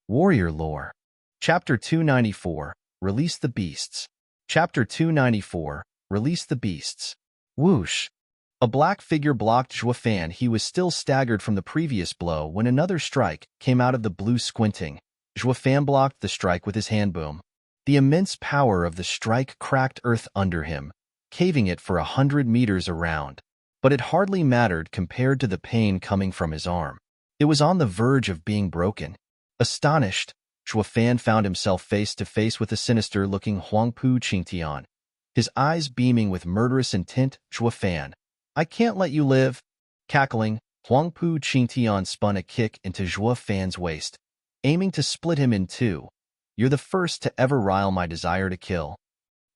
Warrior Lore. Chapter 294, Release the Beasts. Chapter 294, Release the Beasts. Whoosh! A black figure blocked Zhuo Fan. He was still staggered from the previous blow when another strike came out of the blue, squinting. Zhuo Fan blocked the strike with his hand boom. The immense power of the strike cracked earth under him, caving it for 100 meters around. But it hardly mattered compared to the pain coming from his arm. It was on the verge of being broken. Astonished, Zhuo Fan found himself face to face with a sinister-looking Huangpu Qingtian, his eyes beaming with murderous intent. Zhuo Fan, I can't let you live. Cackling, Huangpu Qingtian spun a kick into Zhuo Fan's waist, aiming to split him in two. You're the first to ever rile my desire to kill.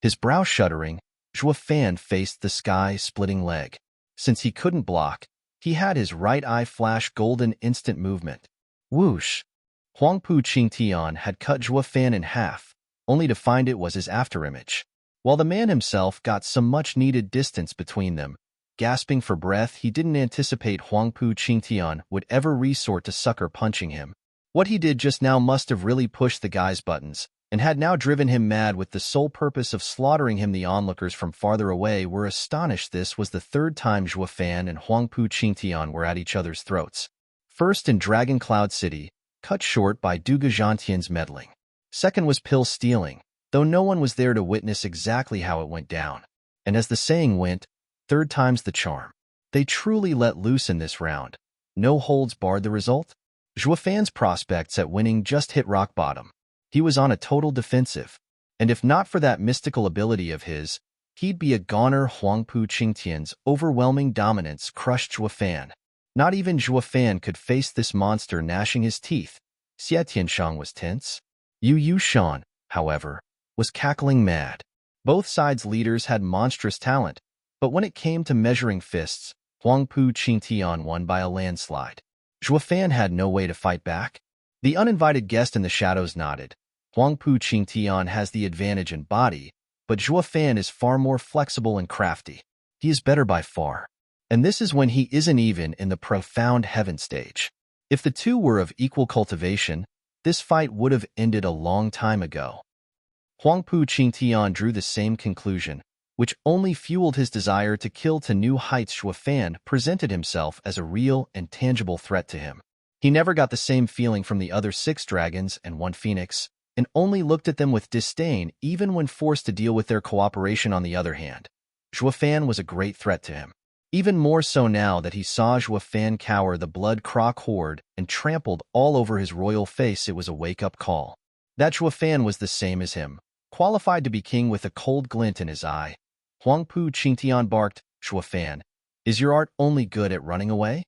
His brow shuddering, Zhuo Fan faced the sky-splitting leg. Since he couldn't block, he had his right eye flash golden instant movement. Whoosh! Huangpu Qingtian had cut Zhuo Fan in half, only to find it was his afterimage. While the man himself got some much-needed distance between them, gasping for breath, he didn't anticipate Huangpu Qingtian would ever resort to sucker punching him. What he did just now must have really pushed the guy's buttons, and had now driven him mad with the sole purpose of slaughtering him. The onlookers from farther away were astonished. This was the third time Zhuo Fan and Huangpu Qingtian were at each other's throats. First in Dragon Cloud City, cut short by Duga Zhantian's meddling. Second was pill stealing, though no one was there to witness exactly how it went down. And as the saying went, third time's the charm. They truly let loose in this round. No holds barred. The result? Zhuo Fan's prospects at winning just hit rock bottom. He was on a total defensive, and if not for that mystical ability of his, he'd be a goner. Huangpu Qingtian's overwhelming dominance crushed Zhuo Fan. Not even Zhuo Fan could face this monster gnashing his teeth. Xie Tianshang was tense. Yu Yushan, however, was cackling mad. Both sides' leaders had monstrous talent, but when it came to measuring fists, Huangpu Qingtian won by a landslide. Zhuo Fan had no way to fight back. The uninvited guest in the shadows nodded. Huangpu Qingtian has the advantage in body, but Zhuo Fan is far more flexible and crafty. He is better by far. And this is when he isn't even in the profound heaven stage. If the two were of equal cultivation, this fight would have ended a long time ago. Huangpu Qingtian drew the same conclusion, which only fueled his desire to kill to new heights. Zhuo Fan presented himself as a real and tangible threat to him. He never got the same feeling from the other 6 dragons and 1 phoenix, and only looked at them with disdain even when forced to deal with their cooperation. On the other hand, Zhuo Fan was a great threat to him. Even more so now that he saw Zhuo Fan cower the blood croc horde and trampled all over his royal face. It was a wake-up call. That Zhuo Fan was the same as him, qualified to be king with a cold glint in his eye. Huangpu Qingtian barked, Zhuo Fan, is your art only good at running away?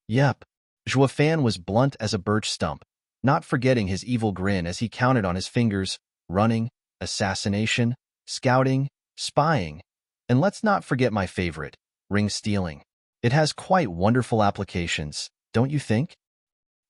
Yep. Zhuo Fan was blunt as a birch stump, not forgetting his evil grin as he counted on his fingers: running, assassination, scouting, spying, and let's not forget my favorite, ring stealing. It has quite wonderful applications, don't you think?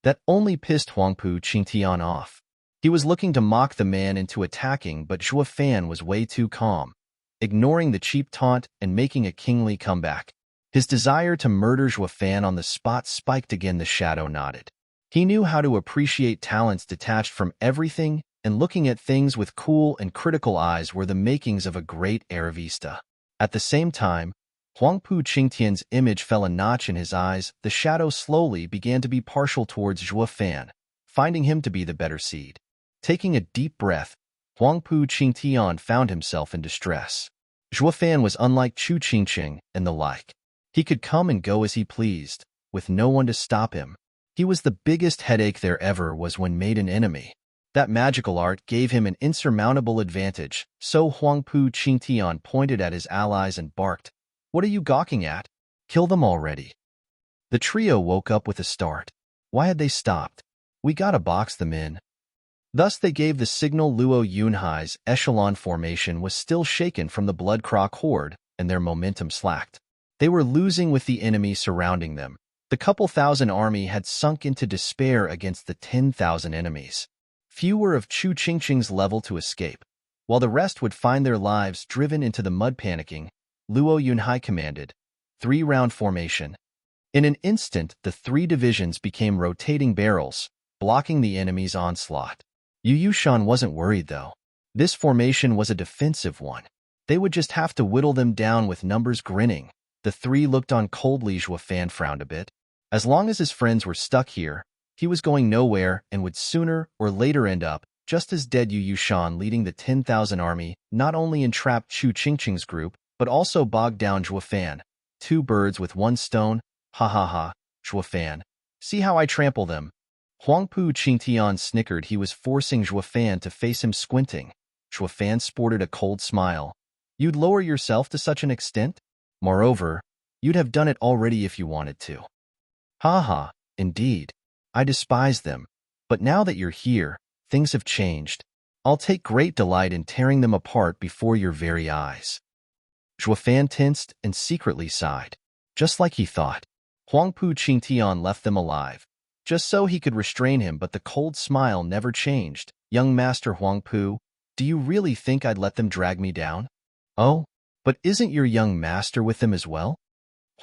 That only pissed Huangpu Qingtian off. He was looking to mock the man into attacking, but Zhuo Fan was way too calm, ignoring the cheap taunt and making a kingly comeback. His desire to murder Zhuo Fan on the spot spiked again. The shadow nodded. He knew how to appreciate talents detached from everything, and looking at things with cool and critical eyes were the makings of a great Aravista. At the same time, Huangpu Qingtian's image fell a notch in his eyes. The shadow slowly began to be partial towards Zhuo Fan, finding him to be the better seed. Taking a deep breath, Huangpu Qingtian found himself in distress. Zhuo Fan was unlike Chu Qingqing and the like. He could come and go as he pleased, with no one to stop him. He was the biggest headache there ever was when made an enemy. That magical art gave him an insurmountable advantage, so Huangpu Qingtian pointed at his allies and barked, what are you gawking at? Kill them already. The trio woke up with a start. Why had they stopped? We gotta box them in. Thus they gave the signal. Luo Yunhai's echelon formation was still shaken from the blood croc horde, and their momentum slacked. They were losing with the enemy surrounding them. The couple thousand army had sunk into despair against the 10,000 enemies. Few were of Chu Qingqing's level to escape, while the rest would find their lives driven into the mud. Panicking, Luo Yunhai commanded, 3-round formation. In an instant, the 3 divisions became rotating barrels, blocking the enemy's onslaught. Yu Yushan wasn't worried, though. This formation was a defensive one. They would just have to whittle them down with numbers. Grinning, the three looked on coldly. Zhuo Fan frowned a bit. As long as his friends were stuck here, he was going nowhere and would sooner or later end up just as dead. Yu Yushan leading the 10,000 army not only entrapped Chu Qingqing's group, but also bogged down Zhuo Fan. Two birds with one stone. Ha ha ha, Zhuo Fan. See how I trample them. Huangpu Qingtian snickered. He was forcing Zhuo Fan to face him, squinting. Zhuo Fan sported a cold smile. You'd lower yourself to such an extent? Moreover, you'd have done it already if you wanted to. Ha ha, indeed. I despise them. But now that you're here, things have changed. I'll take great delight in tearing them apart before your very eyes. Zhuo Fan tensed and secretly sighed. Just like he thought. Huangpu Qingtian left them alive, just so he could restrain him, but the cold smile never changed. Young Master Huangpu, do you really think I'd let them drag me down? Oh, but isn't your young master with them as well?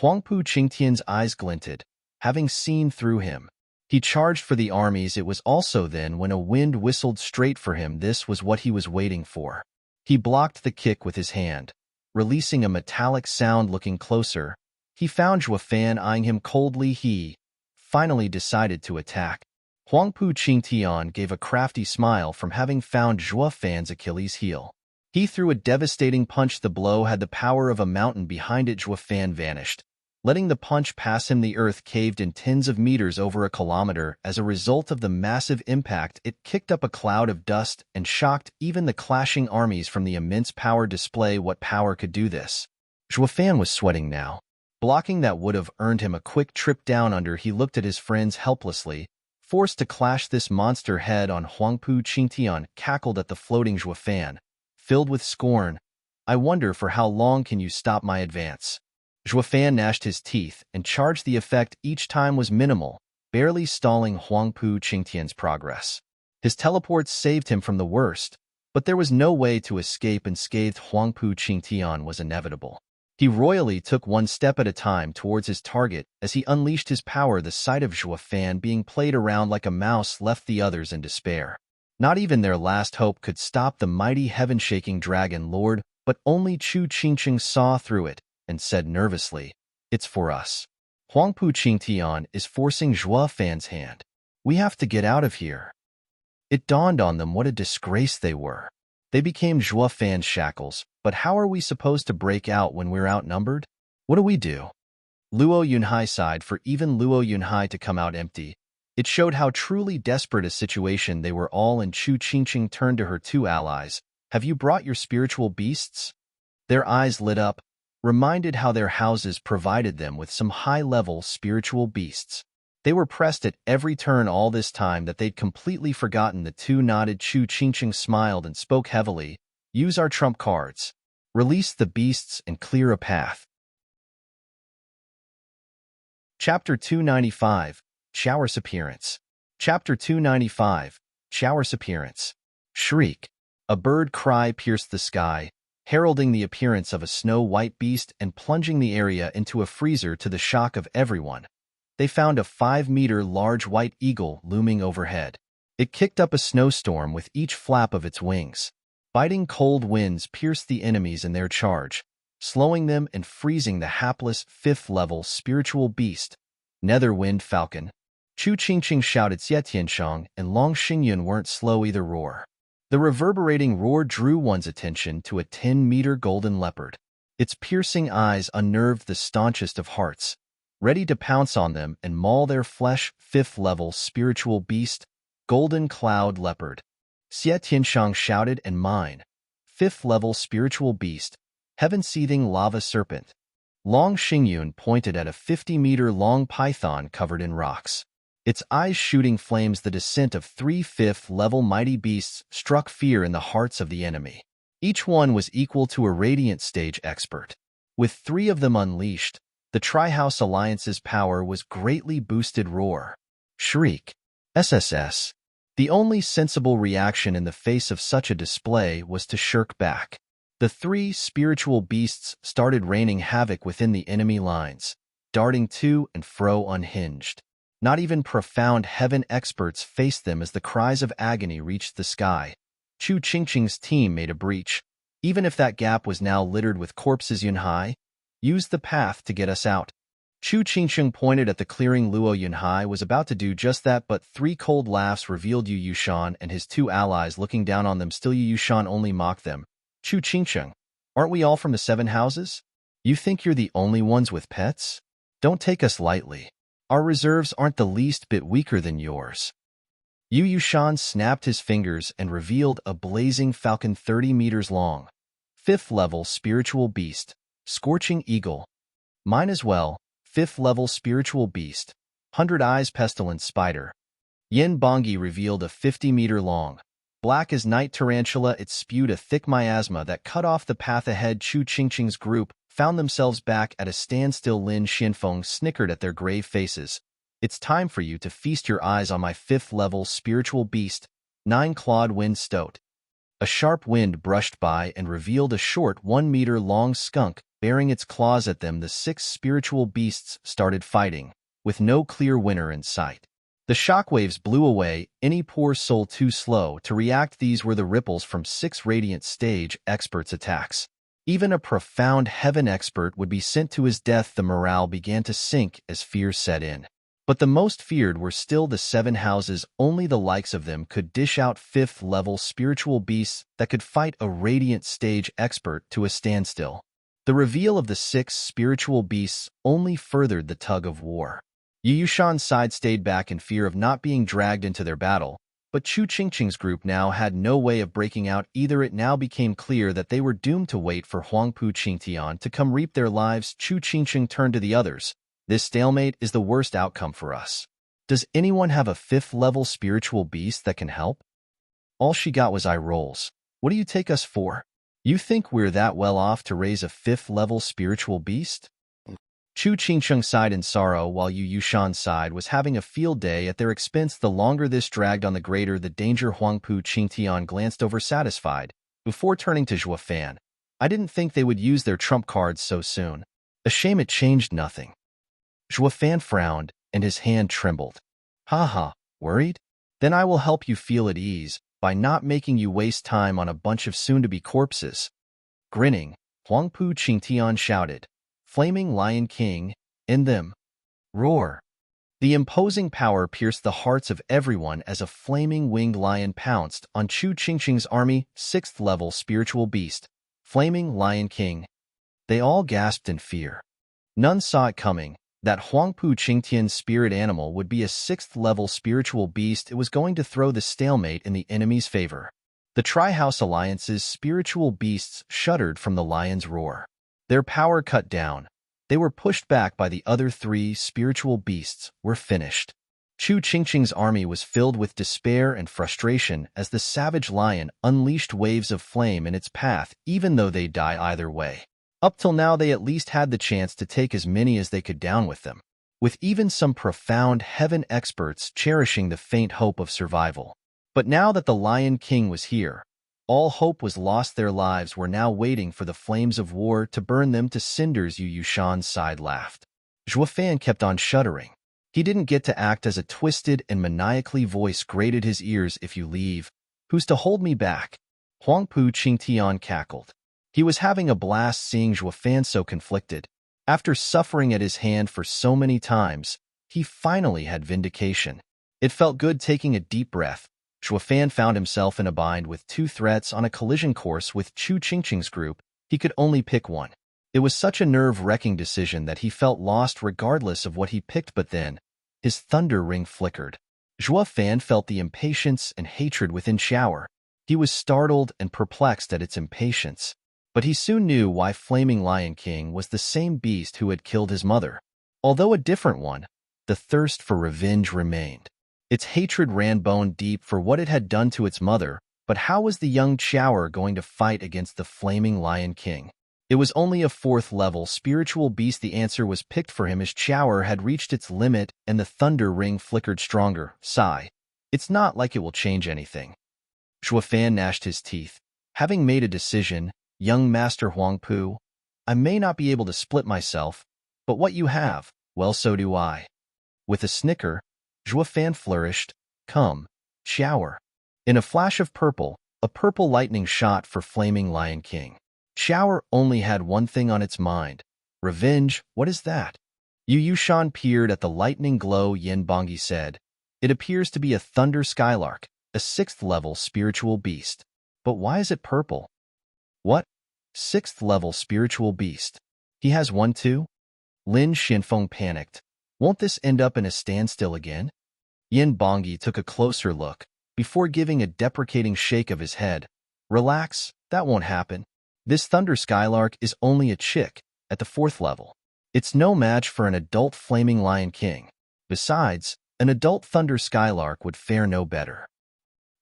Huangpu Qingtian's eyes glinted, having seen through him. He charged for the armies. It was also then when a wind whistled straight for him. This was what he was waiting for. He blocked the kick with his hand, releasing a metallic sound. Looking closer, he found Zhuo Fan eyeing him coldly. He finally decided to attack. Huangpu Qingtian gave a crafty smile from having found Zhuo Fan's Achilles heel. He threw a devastating punch. The blow had the power of a mountain behind it. Zhuo Fan vanished, letting the punch pass him. The earth caved in tens of meters, over a kilometer. As a result of the massive impact, it kicked up a cloud of dust and shocked even the clashing armies from the immense power display. What power could do this? Zhuo Fan was sweating now. Blocking that would have earned him a quick trip down under. He looked at his friends helplessly, forced to clash this monster head on. Huangpu Qingtian cackled at the floating Zhuo Fan, filled with scorn. I wonder for how long can you stop my advance? Zhuo Fan gnashed his teeth and charged. The effect each time was minimal, barely stalling Huangpu Qingtian's progress. His teleports saved him from the worst, but there was no way to escape. Unscathed, Huangpu Qingtian was inevitable. He royally took one step at a time towards his target as he unleashed his power. The sight of Zhuo Fan being played around like a mouse left the others in despair. Not even their last hope could stop the mighty heaven-shaking dragon lord, but only Chu Qingqing saw through it and said nervously, "It's for us." Huangpu Qingtian is forcing Zhuo Fan's hand. We have to get out of here. It dawned on them what a disgrace they were. They became Zhuo Fan's shackles, but how are we supposed to break out when we're outnumbered? What do we do? Luo Yunhai sighed. For even Luo Yunhai to come out empty, it showed how truly desperate a situation they were all in. Chu Qingqing turned to her two allies. Have you brought your spiritual beasts? Their eyes lit up, reminded how their houses provided them with some high-level spiritual beasts. They were pressed at every turn all this time that they'd completely forgotten. The two nodded. Chu Qingqing smiled and spoke heavily. Use our trump cards. Release the beasts and clear a path. Chapter 295, Qiao'er's Appearance. Chapter 295, Qiao'er's Appearance. Shriek. A bird cry pierced the sky, heralding the appearance of a snow-white beast and plunging the area into a freezer. To the shock of everyone, they found a 5-meter large white eagle looming overhead. It kicked up a snowstorm with each flap of its wings. Biting cold winds pierced the enemies in their charge, slowing them and freezing the hapless 5th-level spiritual beast, Netherwind Falcon. Chu Qingqing shouted. Xie Tianshang and Long Xingyun weren't slow either. Roar. The reverberating roar drew one's attention to a 10-meter golden leopard. Its piercing eyes unnerved the staunchest of hearts, ready to pounce on them and maul their flesh. 5th-level spiritual beast, Golden Cloud Leopard. Xie Tianshang shouted. And mine. 5th-level spiritual beast, Heaven-seething lava serpent. Long Xingyun pointed at a 50-meter-long python covered in rocks. Its eyes shooting flames. The descent of 3 5th-level mighty beasts struck fear in the hearts of the enemy. Each one was equal to a Radiant stage expert. With 3 of them unleashed, the Tri-House Alliance's power was greatly boosted. Roar. Shriek. SSS. The only sensible reaction in the face of such a display was to shirk back. The 3 spiritual beasts started raining havoc within the enemy lines, darting to and fro unhinged. Not even profound heaven experts faced them as the cries of agony reached the sky. Chu Qingqing's team made a breach. Even if that gap was now littered with corpses, Yunhai, use the path to get us out. Chu Qingqing pointed at the clearing. Luo Yunhai was about to do just that, but 3 cold laughs revealed Yu Yushan and his 2 allies looking down on them. Still, Yu Yushan only mocked them. Chu Qingqing, aren't we all from the 7 houses? You think you're the only ones with pets? Don't take us lightly. Our reserves aren't the least bit weaker than yours. Yu Yushan snapped his fingers and revealed a blazing falcon 30 meters long. 5th level spiritual beast. Scorching eagle. Mine as well. 5th level spiritual beast. 100 eyes pestilent spider. Yin Bongi revealed a 50-meter long. Black as night tarantula, it spewed a thick miasma that cut off the path ahead. Chu Qingqing's group found themselves back at a standstill. Lin Xianfeng snickered at their grave faces. It's time for you to feast your eyes on my 5th level spiritual beast, 9-clawed wind stoat. A sharp wind brushed by and revealed a short 1-meter-long skunk bearing its claws at them. The 6 spiritual beasts started fighting, with no clear winner in sight. The shockwaves blew away any poor soul too slow to react. These were the ripples from 6 radiant stage experts' attacks. Even a profound heaven expert would be sent to his death. The morale began to sink as fear set in. But the most feared were still the 7 houses. Only the likes of them could dish out 5th level spiritual beasts that could fight a radiant stage expert to a standstill. The reveal of the 6 spiritual beasts only furthered the tug of war. Yu Yushan's side stayed back in fear of not being dragged into their battle, but Chu Qingqing's group now had no way of breaking out either. It now became clear that they were doomed to wait for Huangpu Qingtian to come reap their lives. Chu Qingqing turned to the others. This stalemate is the worst outcome for us. Does anyone have a 5th level spiritual beast that can help? All she got was eye rolls. What do you take us for? You think we're that well off to raise a 5th level spiritual beast? Chu Qingqing sighed in sorrow while Yu Yushan's side was having a field day at their expense. The longer this dragged on, the greater the danger. Huangpu Qingtian glanced over satisfied, before turning to Zhuo Fan. I didn't think they would use their trump cards so soon. A shame it changed nothing. Zhuo Fan frowned, and his hand trembled. Ha, worried? Then I will help you feel at ease by not making you waste time on a bunch of soon-to-be corpses. Grinning, Huangpu Qingtian shouted, Flaming Lion King, in them. Roar. The imposing power pierced the hearts of everyone as a flaming winged lion pounced on Chu Qingqing's army. 6th level spiritual beast, Flaming Lion King. They all gasped in fear. None saw it coming, that Huangpu Qingtian's spirit animal would be a 6th level spiritual beast. It was going to throw the stalemate in the enemy's favor. The Tri-House Alliance's spiritual beasts shuddered from the lion's roar. Their power cut down. They were pushed back by the other 3 spiritual beasts. Were finished. Chu Qingqing's army was filled with despair and frustration as the savage lion unleashed waves of flame in its path. Even though they'd die either way, up till now they at least had the chance to take as many as they could down with them, with even some profound heaven experts cherishing the faint hope of survival. But now that the Lion King was here, all hope was lost. Their lives were now waiting for the flames of war to burn them to cinders. Yu Yushan's side laughed. Zhuo Fan kept on shuddering. He didn't get to act as a twisted and maniacally voice grated his ears. If you leave, who's to hold me back? Huangpu Qingtian cackled. He was having a blast seeing Zhuo Fan so conflicted. After suffering at his hand for so many times, he finally had vindication. It felt good taking a deep breath. Zhuo Fan found himself in a bind with 2 threats on a collision course with Chu Qingqing's group. He could only pick one. It was such a nerve-wracking decision that he felt lost regardless of what he picked. But then, his thunder ring flickered. Zhuo Fan felt the impatience and hatred within Qiao'er. He was startled and perplexed at its impatience. But he soon knew why. Flaming Lion King was the same beast who had killed his mother. Although a different one, the thirst for revenge remained. Its hatred ran bone deep for what it had done to its mother. But how was the young Qiao'er going to fight against the Flaming Lion King? It was only a 4th level spiritual beast. The answer was picked for him as Qiao'er had reached its limit and the thunder ring flickered stronger. Sigh. It's not like it will change anything. Zhuo Fan gnashed his teeth. Having made a decision, young Master Huangpu, I may not be able to split myself, but what you have, well, so do I. With a snicker, Zhuo Fan flourished. Come, Qiao'er. In a flash of purple, a purple lightning shot for Flaming Lion King. Qiao'er only had one thing on its mind. Revenge, what is that? Yu Yushan peered at the lightning glow. Yin Bongi said, it appears to be a thunder skylark, a 6th-level spiritual beast. But why is it purple? What? 6th-level spiritual beast. He has one too? Lin Xinfeng panicked. Won't this end up in a standstill again? Yin Bongi took a closer look, before giving a deprecating shake of his head. Relax, that won't happen. This thunder skylark is only a chick, at the 4th level. It's no match for an adult Flaming Lion King. Besides, an adult thunder skylark would fare no better.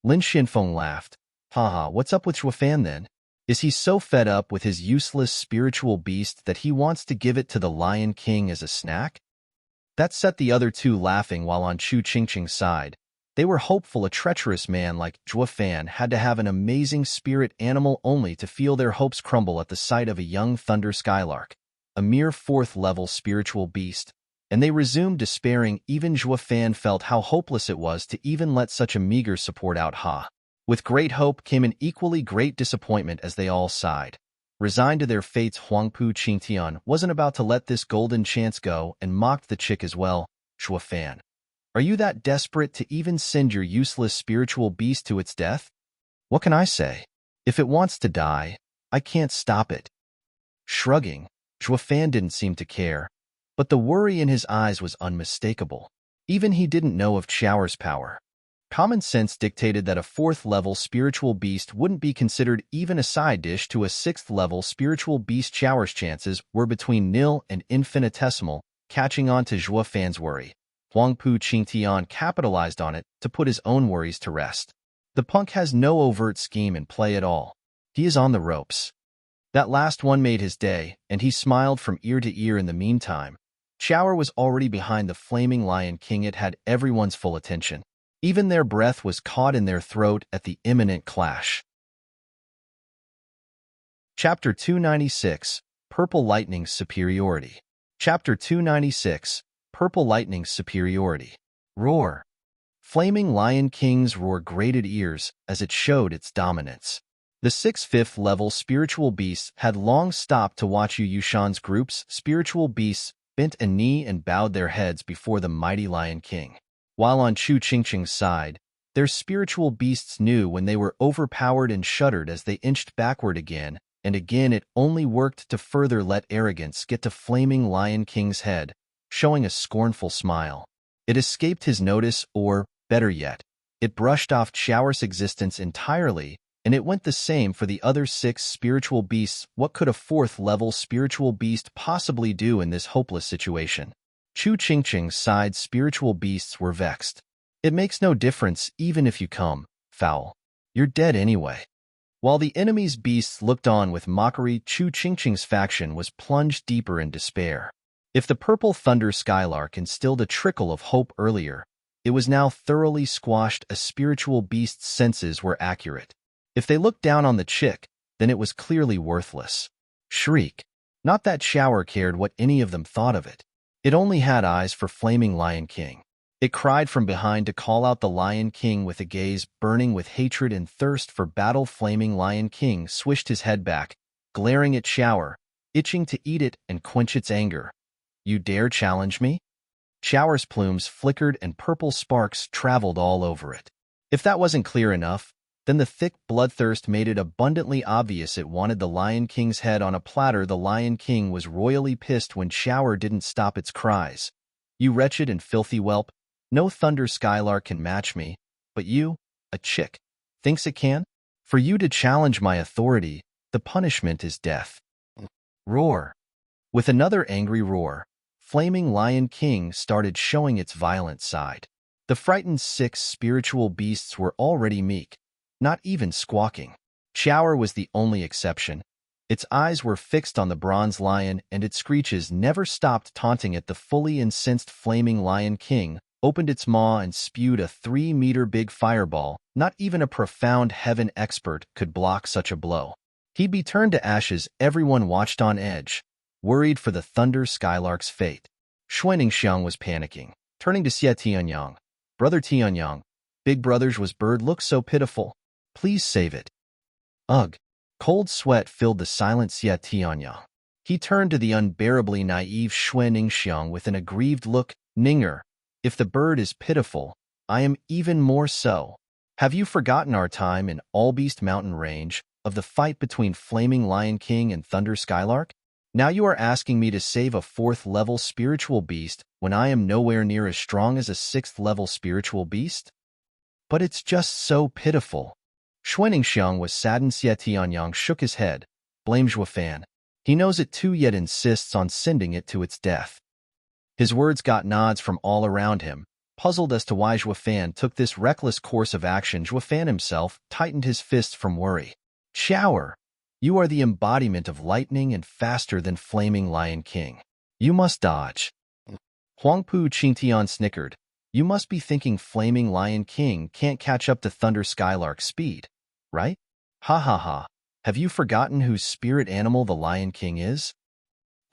Lin Xinfeng laughed. Haha, what's up with Zhuo Fan then? Is he so fed up with his useless spiritual beast that he wants to give it to the Lion King as a snack? That set the other two laughing, while on Chu Qingqing's side, they were hopeful a treacherous man like Zhuo Fan had to have an amazing spirit animal only to feel their hopes crumble at the sight of a young thunder skylark, a mere 4th-level spiritual beast, and they resumed despairing. Even Zhuo Fan felt how hopeless it was to even let such a meager support out. With great hope came an equally great disappointment as they all sighed. Resigned to their fates, Huangpu Qingtian wasn't about to let this golden chance go and mocked the chick as well. Zhuo Fan, are you that desperate to even send your useless spiritual beast to its death? What can I say? If it wants to die, I can't stop it. Shrugging, Zhuo Fan didn't seem to care, but the worry in his eyes was unmistakable. Even he didn't know of Qiao'er's power. Common sense dictated that a 4th-level spiritual beast wouldn't be considered even a side dish to a 6th-level spiritual beast. Qiao'er's chances were between nil and infinitesimal. Catching on to Zhuo Fan's worry, Huangpu Qingtian capitalized on it to put his own worries to rest. The punk has no overt scheme in play at all. He is on the ropes. That last one made his day, and he smiled from ear to ear. In the meantime, Qiao'er was already behind the Flaming Lion King. It had everyone's full attention. Even their breath was caught in their throat at the imminent clash. Chapter 296, Purple Lightning's Superiority. Chapter 296, Purple Lightning's Superiority. Roar. Flaming Lion King's roar grated ears as it showed its dominance. The 6th 5th-level spiritual beasts had long stopped to watch Yu Yushan's group's spiritual beasts bent a knee and bowed their heads before the mighty Lion King. While on Chu Qingqing's side, their spiritual beasts knew when they were overpowered and shuddered as they inched backward again, and again. It only worked to further let arrogance get to Flaming Lion King's head, showing a scornful smile. It escaped his notice, or, better yet, it brushed off Qiao'er's existence entirely, and it went the same for the other 6 spiritual beasts. What could a 4th-level spiritual beast possibly do in this hopeless situation? Chu Qingqing's side spiritual beasts were vexed. It makes no difference even if you come, foul. You're dead anyway. While the enemy's beasts looked on with mockery, Chu Qingqing's faction was plunged deeper in despair. If the purple thunder skylark instilled a trickle of hope earlier, it was now thoroughly squashed. A spiritual beast's senses were accurate. If they looked down on the chick, then it was clearly worthless. Shriek. Not that Qiao'er cared what any of them thought of it. It only had eyes for Flaming Lion King. It cried from behind to call out the Lion King with a gaze burning with hatred and thirst for battle. Flaming Lion King swished his head back, glaring at Qiao'er, itching to eat it and quench its anger. You dare challenge me? Qiao'er's plumes flickered and purple sparks traveled all over it. If that wasn't clear enough, then the thick bloodthirst made it abundantly obvious. It wanted the Lion King's head on a platter. The Lion King was royally pissed when Qiao'er didn't stop its cries. You wretched and filthy whelp, no thunder skylark can match me, but you, a chick, thinks it can? For you to challenge my authority, the punishment is death. Roar. With another angry roar, Flaming Lion King started showing its violent side. The frightened 6 spiritual beasts were already meek, not even squawking. Qiao'er was the only exception. Its eyes were fixed on the bronze lion, and its screeches never stopped taunting it. The fully incensed Flaming Lion King opened its maw and spewed a 3-meter-big fireball. Not even a profound heaven expert could block such a blow. He'd be turned to ashes. Everyone watched on edge, worried for the thunder skylark's fate. Xuaningxiang was panicking. Turning to Xie Tianyang, Brother Tianyang, Big Brother's was bird looks so pitiful. Please save it. Ugh. Cold sweat filled the silent Xie Tianyang. He turned to the unbearably naive Xue Ningxiang with an aggrieved look. Ninger, if the bird is pitiful, I am even more so. Have you forgotten our time in Allbeast Mountain Range, of the fight between Flaming Lion King and Thunder Skylark? Now you are asking me to save a 4th-level spiritual beast when I am nowhere near as strong as a 6th-level spiritual beast? But it's just so pitiful. Xuaningxiang was saddened. Xie Tianyang shook his head. Blame Zhuofan. He knows it too, yet insists on sending it to its death. His words got nods from all around him. Puzzled as to why Zhuofan took this reckless course of action, Zhuofan himself tightened his fists from worry. Qiao'er, you are the embodiment of lightning and faster than Flaming Lion King. You must dodge. Huangpu Qingtian snickered. You must be thinking Flaming Lion King can't catch up to Thunder Skylark's speed, right? Ha ha ha. Have you forgotten whose spirit animal the Lion King is?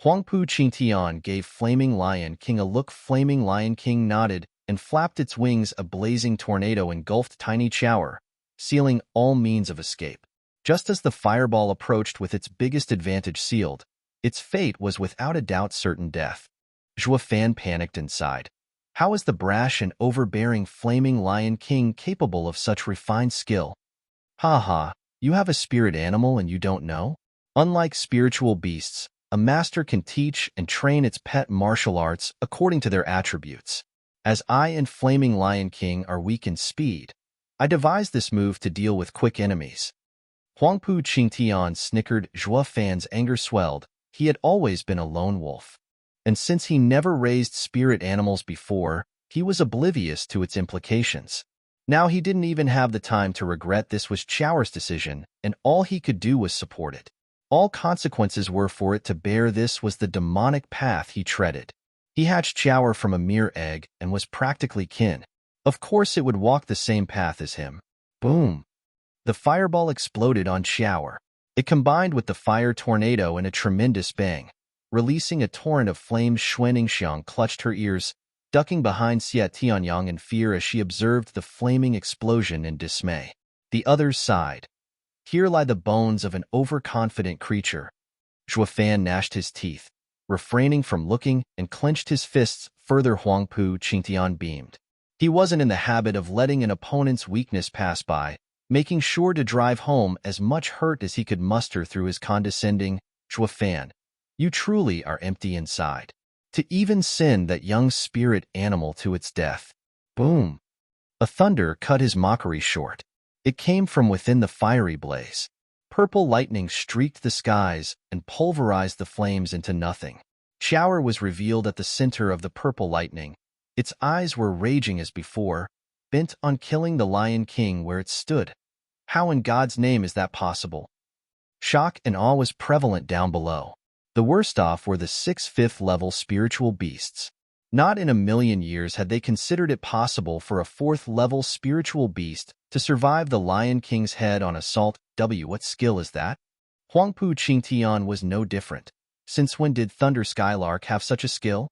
Huangpu Qingtian gave Flaming Lion King a look. Flaming Lion King nodded and flapped its wings. A blazing tornado engulfed tiny Qiao'er, sealing all means of escape. Just as the fireball approached with its biggest advantage sealed, its fate was without a doubt certain death. Zhuofan panicked inside. How is the brash and overbearing Flaming Lion King capable of such refined skill? Ha ha, you have a spirit animal and you don't know? Unlike spiritual beasts, a master can teach and train its pet martial arts according to their attributes. As I and Flaming Lion King are weak in speed, I devised this move to deal with quick enemies. Huangpu Qingtian snickered. Zhuofan's anger swelled. He had always been a lone wolf. And since he never raised spirit animals before, he was oblivious to its implications. Now he didn't even have the time to regret this was Qiao'er's decision, and all he could do was support it. All consequences were for it to bear. This was the demonic path he treaded. He hatched Qiao'er from a mere egg and was practically kin. Of course it would walk the same path as him. Boom! The fireball exploded on Qiao'er. It combined with the fire tornado in a tremendous bang, releasing a torrent of flames. Xuaningxiang clutched her ears, ducking behind Xie Tianyang in fear as she observed the flaming explosion in dismay. The others sighed. Here lie the bones of an overconfident creature. Zhuofan gnashed his teeth, refraining from looking, and clenched his fists. Further, Huangpu Qingtian beamed. He wasn't in the habit of letting an opponent's weakness pass by, making sure to drive home as much hurt as he could muster through his condescending, Zhuofan, you truly are empty inside. To even send that young spirit animal to its death. Boom! A thunder cut his mockery short. It came from within the fiery blaze. Purple lightning streaked the skies and pulverized the flames into nothing. Qiao'er was revealed at the center of the purple lightning. Its eyes were raging as before, bent on killing the Lion King where it stood. How in God's name is that possible? Shock and awe was prevalent down below. The worst off were the 6th, 5th-level spiritual beasts. Not in a million years had they considered it possible for a 4th-level spiritual beast to survive the Lion King's head on assault. What skill is that? Huangpu Qingtian was no different. Since when did Thunder Skylark have such a skill?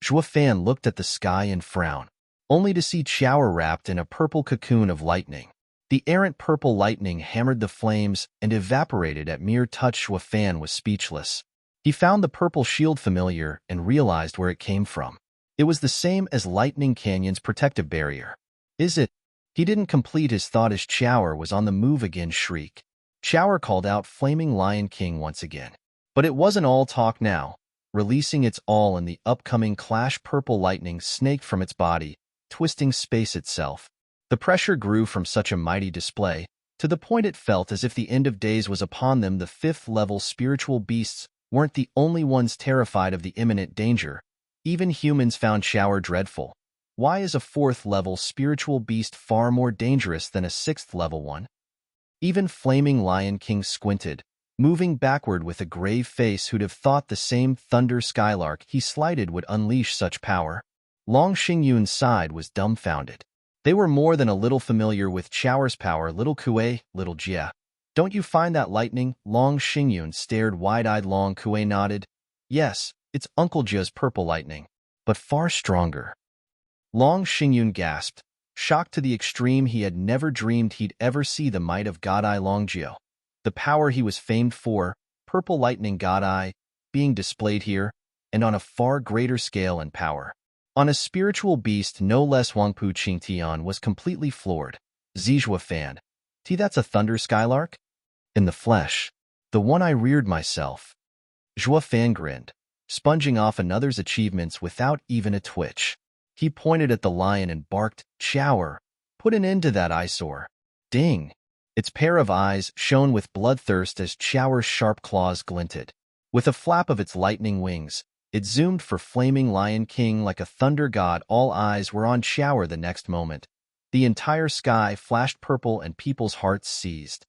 Zhuofan looked at the sky and frowned, only to see Qiao'er wrapped in a purple cocoon of lightning. The errant purple lightning hammered the flames and evaporated at mere touch. Zhuofan was speechless. He found the purple shield familiar and realized where it came from. It was the same as Lightning Canyon's protective barrier. Is it? He didn't complete his thought as Qiao'er was on the move again. Shriek. Qiao'er called out Flaming Lion King once again. But it wasn't all talk now. Releasing its all in the upcoming clash, purple lightning snaked from its body, twisting space itself. The pressure grew from such a mighty display, to the point it felt as if the end of days was upon them. The 5th-level spiritual beasts weren't the only ones terrified of the imminent danger. Even humans found Qiao'er dreadful. Why is a 4th-level spiritual beast far more dangerous than a 6th-level one? Even Flaming Lion King squinted, moving backward with a grave face. Who'd have thought the same Thunder Skylark he slighted would unleash such power? Long Xingyun's side was dumbfounded. They were more than a little familiar with Qiao'er's power. Little Kuei, little Jia. Don't you find that lightning? Long Xingyun stared wide-eyed. Long Kuei nodded. Yes, it's Uncle Jia's purple lightning, but far stronger. Long Xingyun gasped. Shocked to the extreme, he had never dreamed he'd ever see the might of God Eye Longjiao. The power he was famed for, purple lightning God Eye, being displayed here, and on a far greater scale and power. On a spiritual beast no less, Huangpu Qingtian was completely floored. Zijua Fan. That's a thunder skylark? In the flesh. The one I reared myself. Zhua Fan grinned, sponging off another's achievements without even a twitch. He pointed at the lion and barked, "Qiao'er, put an end to that eyesore." Ding! Its pair of eyes shone with bloodthirst as Qiao'er's sharp claws glinted. With a flap of its lightning wings, it zoomed for Flaming Lion King like a thunder god. All eyes were on Qiao'er the next moment. The entire sky flashed purple and people's hearts seized.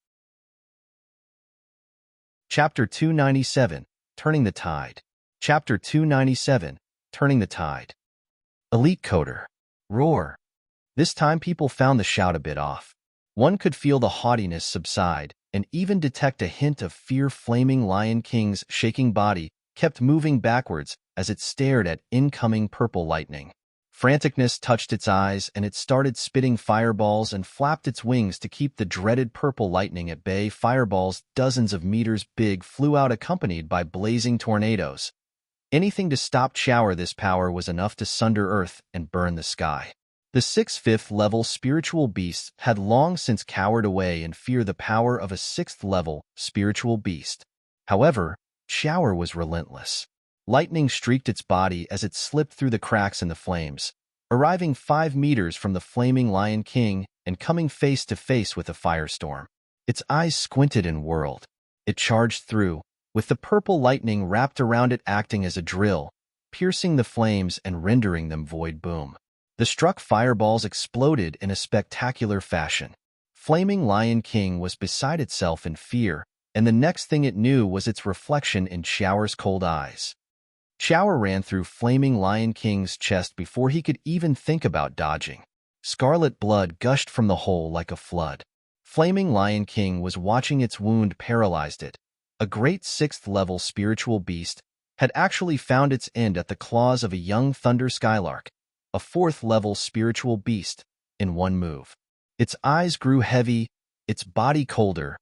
Chapter 297, Turning the Tide. Chapter 297, Turning the Tide. Elite Coder. Roar. This time people found the shout a bit off. One could feel the haughtiness subside and even detect a hint of fear. Flaming Lion King's shaking body kept moving backwards as it stared at incoming purple lightning. Franticness touched its eyes and it started spitting fireballs and flapped its wings to keep the dreaded purple lightning at bay. Fireballs dozens of meters big flew out accompanied by blazing tornadoes. Anything to stop Qiao'er. This power was enough to sunder earth and burn the sky. The 6th 5th level spiritual beasts had long since cowered away in fear the power of a 6th level spiritual beast. However, Qiao'er was relentless. Lightning streaked its body as it slipped through the cracks in the flames, arriving 5 meters from the Flaming Lion King and coming face to face with a firestorm. Its eyes squinted and whirled. It charged through, with the purple lightning wrapped around it acting as a drill, piercing the flames and rendering them void. Boom. The struck fireballs exploded in a spectacular fashion. Flaming Lion King was beside itself in fear, and the next thing it knew was its reflection in Qiao'er's cold eyes. Qiao'er ran through Flaming Lion King's chest before he could even think about dodging. Scarlet blood gushed from the hole like a flood. Flaming Lion King was watching. Its wound paralyzed it. A great 6th level spiritual beast had actually found its end at the claws of a young thunder skylark, a 4th level spiritual beast, in one move. Its eyes grew heavy, its body colder,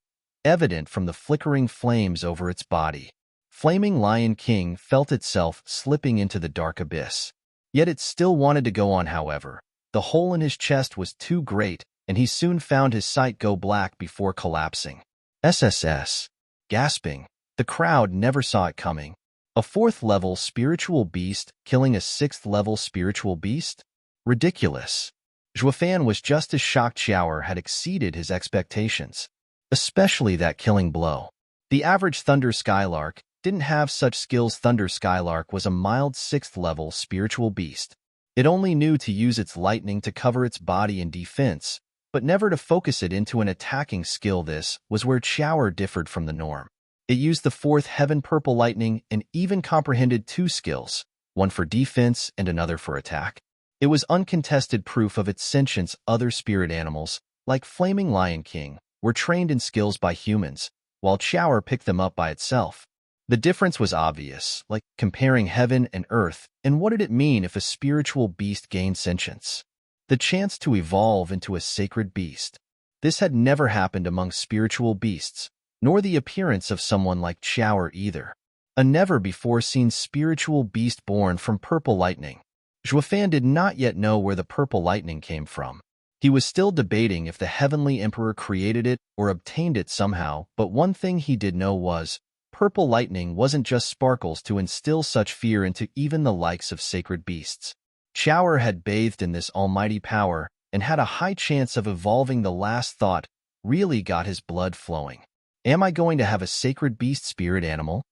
evident from the flickering flames over its body. Flaming Lion King felt itself slipping into the dark abyss. Yet it still wanted to go on. However, the hole in his chest was too great, and he soon found his sight go black before collapsing. SSS. Gasping, the crowd never saw it coming. A 4th level spiritual beast killing a 6th level spiritual beast? Ridiculous. Zhuofan was just as shocked. Qiao'er had exceeded his expectations, especially that killing blow. The average thunder skylark didn't have such skills. Thunder skylark was a mild 6th level spiritual beast. It only knew to use its lightning to cover its body in defense, but never to focus it into an attacking skill. This was where Qiao'er differed from the norm. It used the 4th heaven purple lightning and even comprehended 2 skills, one for defense and another for attack. It was uncontested proof of its sentience. Other spirit animals, like Flaming Lion King, were trained in skills by humans, while Qiao'er picked them up by itself. The difference was obvious, like comparing heaven and earth, and what did it mean if a spiritual beast gained sentience? The chance to evolve into a sacred beast. This had never happened among spiritual beasts, nor the appearance of someone like Qiao'er either. A never-before-seen spiritual beast born from purple lightning. Zhuofan did not yet know where the purple lightning came from. He was still debating if the Heavenly Emperor created it or obtained it somehow, but one thing he did know was, purple lightning wasn't just sparkles to instill such fear into even the likes of sacred beasts. Qiao'er had bathed in this almighty power and had a high chance of evolving. The last thought really got his blood flowing. Am I going to have a sacred beast spirit animal?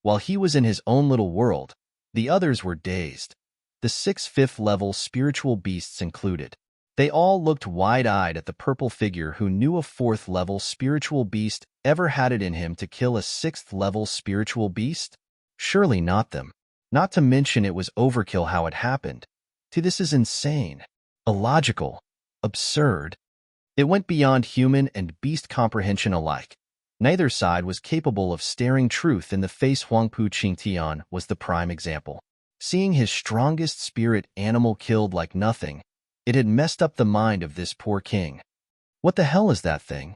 While he was in his own little world, the others were dazed. The 6th 5th level spiritual beasts included. They all looked wide-eyed at the purple figure who knew a 4th level spiritual beast ever had it in him to kill a 6th level spiritual beast? Surely not them. Not to mention it was overkill how it happened. This is insane, illogical, absurd. It went beyond human and beast comprehension alike. Neither side was capable of staring truth in the face. Huangpu Qingtian was the prime example. Seeing his strongest spirit animal killed like nothing, It had messed up the mind of this poor king. What the hell is that thing?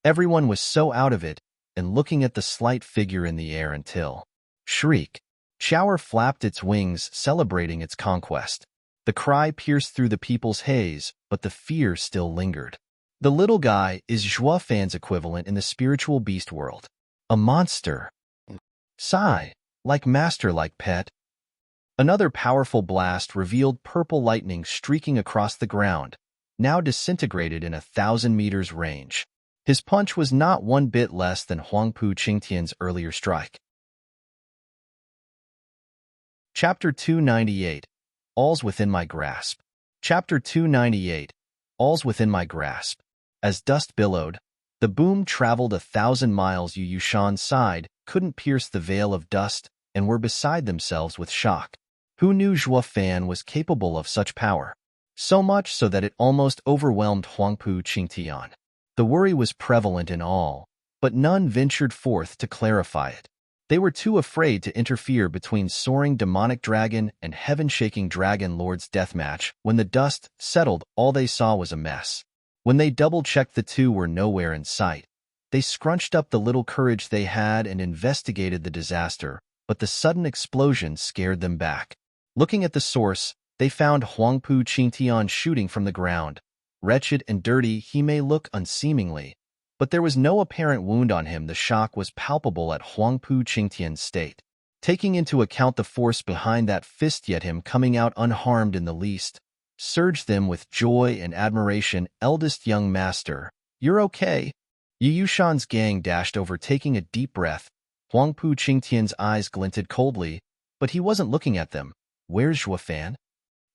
Everyone was so out of it and looking at the slight figure in the air until shriek. Qiao'er flapped its wings, celebrating its conquest. The cry pierced through the people's haze, but the fear still lingered. The little guy is Zhuo Fan's equivalent in the spiritual beast world. A monster. Sigh, like master, like pet. Another powerful blast revealed purple lightning streaking across the ground, now disintegrated in 1,000 meters range. His punch was not one bit less than Huangpu Qingtian's earlier strike. Chapter 298. All's within my grasp. Chapter 298. All's within my grasp. As dust billowed, the boom traveled 1,000 miles. Yu Yushan sighed, couldn't pierce the veil of dust, and were beside themselves with shock. Who knew Zhuo Fan was capable of such power? So much so that it almost overwhelmed Huangpu Qingtian. The worry was prevalent in all, but none ventured forth to clarify it. They were too afraid to interfere between soaring demonic dragon and heaven-shaking dragon lord's deathmatch. When the dust settled, all they saw was a mess. When they double-checked, the two were nowhere in sight. They scrunched up the little courage they had and investigated the disaster, but the sudden explosion scared them back. Looking at the source, they found Huangpu Qingtian shooting from the ground. Wretched and dirty he may look unseemingly, but there was no apparent wound on him. The shock was palpable at Huangpu Qingtian's state. Taking into account the force behind that fist, yet him coming out unharmed in the least, surged them with joy and admiration. Eldest young master, you're okay? Yu Yushan's gang dashed over, taking a deep breath. Huangpu Qingtian's eyes glinted coldly, but he wasn't looking at them. Where's Zhuo Fan?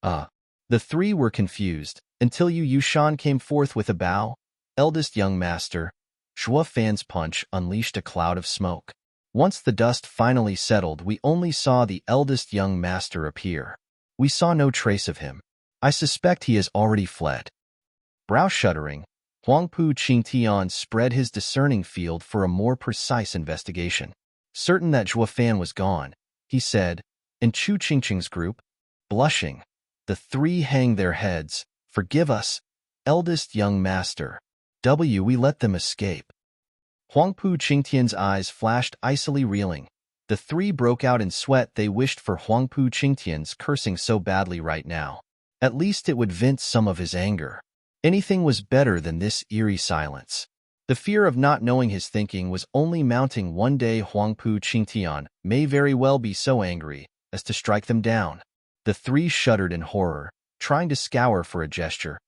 The three were confused, until Yu Yushan came forth with a bow. Eldest young master, Zhuo Fan's punch unleashed a cloud of smoke. Once the dust finally settled, we only saw the eldest young master appear. We saw no trace of him. I suspect he has already fled. Brow shuddering, Huangpu Qingtian spread his discerning field for a more precise investigation. Certain that Zhuo Fan was gone, he said, and Chu Qingqing's group, blushing, the three hang their heads. Forgive us, eldest young master. We let them escape. Huangpu Qingtian's eyes flashed icily, reeling. The three broke out in sweat. They wished for Huangpu Qingtian's cursing so badly right now. At least it would vent some of his anger. Anything was better than this eerie silence. The fear of not knowing his thinking was only mounting. One day Huangpu Qingtian may very well be so angry as to strike them down. The three shuddered in horror, trying to scour for a gesture.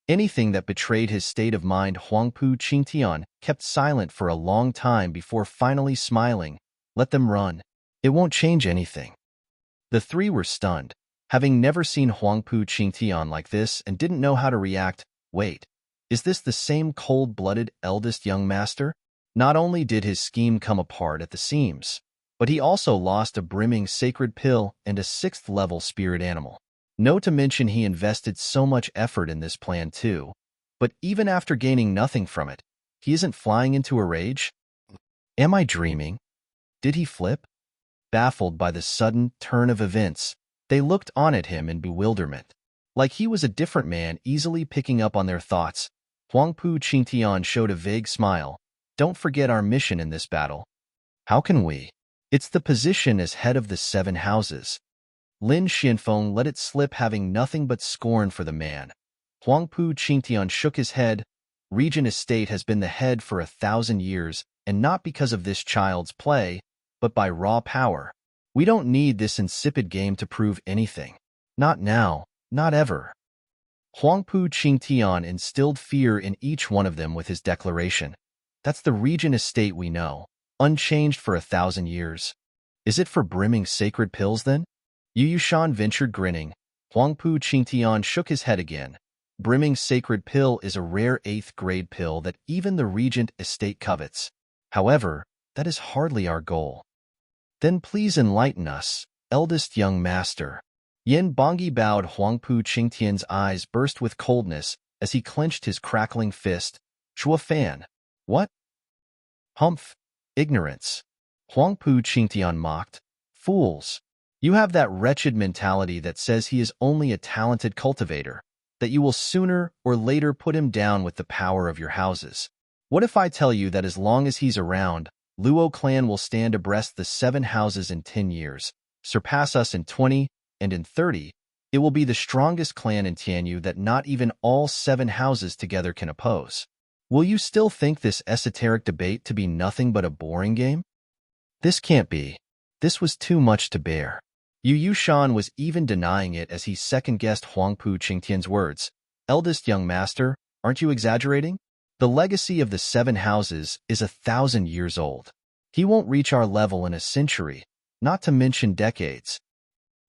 Anything that betrayed his state of mind. Huangpu Qingtian kept silent for a long time before finally smiling. Let them run. It won't change anything. The three were stunned, having never seen Huangpu Qingtian like this, and didn't know how to react. Wait, is this the same cold-blooded eldest young master? Not only did his scheme come apart at the seams, but he also lost a brimming sacred pill and a 6th-level spirit animal. No to mention he invested so much effort in this plan too. But even after gaining nothing from it, he isn't flying into a rage? Am I dreaming? Did he flip? Baffled by the sudden turn of events, they looked on at him in bewilderment. Like he was a different man, easily picking up on their thoughts. Huangpu Qingtian showed a vague smile. Don't forget our mission in this battle. How can we? It's the position as head of the 7 houses. Lin Xianfeng let it slip, having nothing but scorn for the man. Huangpu Qingtian shook his head. Regent Estate has been the head for 1,000 years, and not because of this child's play, but by raw power. We don't need this insipid game to prove anything. Not now, not ever. Huangpu Qingtian instilled fear in each one of them with his declaration. That's the Regent Estate we know, unchanged for 1,000 years. Is it for brimming sacred pills then? Yu Yushan ventured, grinning. Huangpu Qingtian shook his head again. Brimming sacred pill is a rare 8th-grade pill that even the Regent Estate covets. However, that is hardly our goal. Then please enlighten us, eldest young master. Yin Bongi bowed. Huangpu Qingtian's eyes burst with coldness as he clenched his crackling fist. Zhuo Fan. What? Humph. Ignorance. Huangpu Qingtian mocked. Fools. You have that wretched mentality that says he is only a talented cultivator. that you will sooner or later put him down with the power of your houses. What if I tell you that as long as he's around, Luo clan will stand abreast the 7 houses in 10 years, surpass us in 20, and in 30, it will be the strongest clan in Tianyu that not even all 7 houses together can oppose. Will you still think this esoteric debate to be nothing but a boring game? This can't be. This was too much to bear. Yu Yushan was even denying it as he second-guessed Huangpu Qingtian's words. Eldest young master, aren't you exaggerating? The legacy of the 7 houses is 1,000 years old. He won't reach our level in a century, not to mention decades.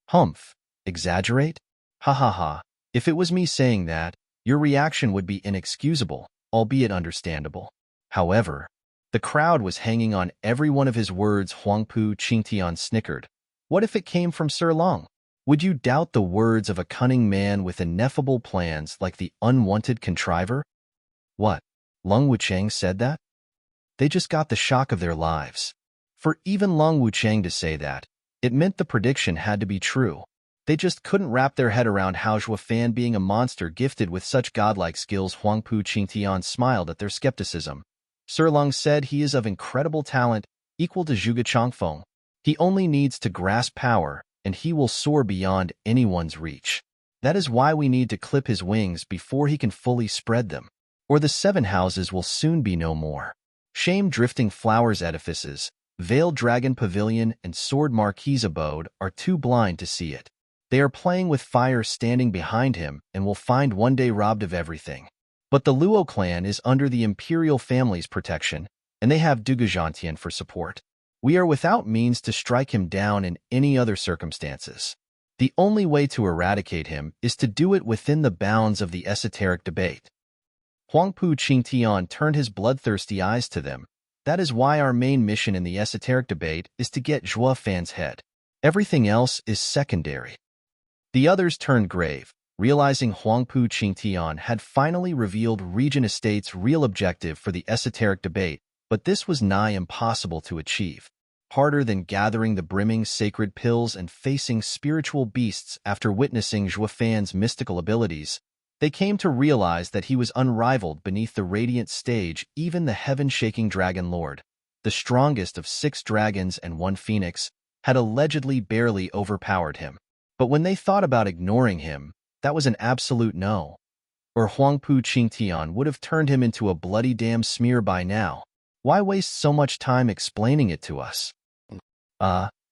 Humph, exaggerate? Ha ha ha. If it was me saying that, your reaction would be inexcusable, albeit understandable. However, the crowd was hanging on every one of his words. Huangpu Qingtian snickered. What if it came from Sir Long? Would you doubt the words of a cunning man with ineffable plans like the unwanted contriver? What? Lung Wuchang said that? They just got the shock of their lives. For even Lung Wuchang to say that, it meant the prediction had to be true. They just couldn't wrap their head around Hao Zhuofan being a monster gifted with such godlike skills. Huangpu Qingtian smiled at their skepticism. Sir Lung said he is of incredible talent, equal to Zhuge Changfeng. He only needs to grasp power, and he will soar beyond anyone's reach. That is why we need to clip his wings before he can fully spread them, or the 7 houses will soon be no more. Shame Drifting Flowers edifices, Veiled Dragon Pavilion, and Sword Marquise abode are too blind to see it. They are playing with fire standing behind him and will find one day robbed of everything. But the Luo clan is under the imperial family's protection, and they have Dugujantian for support. We are without means to strike him down in any other circumstances. The only way to eradicate him is to do it within the bounds of the esoteric debate. Huangpu Qingtian turned his bloodthirsty eyes to them. That is why our main mission in the esoteric debate is to get Zhuo Fan's head. Everything else is secondary. The others turned grave, realizing Huangpu Qingtian had finally revealed Regent Estate's real objective for the esoteric debate, but this was nigh impossible to achieve. Harder than gathering the brimming sacred pills and facing spiritual beasts. After witnessing Zhuo Fan's mystical abilities, they came to realize that he was unrivaled beneath the radiant stage. Even the heaven-shaking Dragon Lord, the strongest of 6 dragons and 1 phoenix, had allegedly barely overpowered him. But when they thought about ignoring him, that was an absolute no. Or Huangpu Qingtian would have turned him into a bloody damn smear by now. Why waste so much time explaining it to us?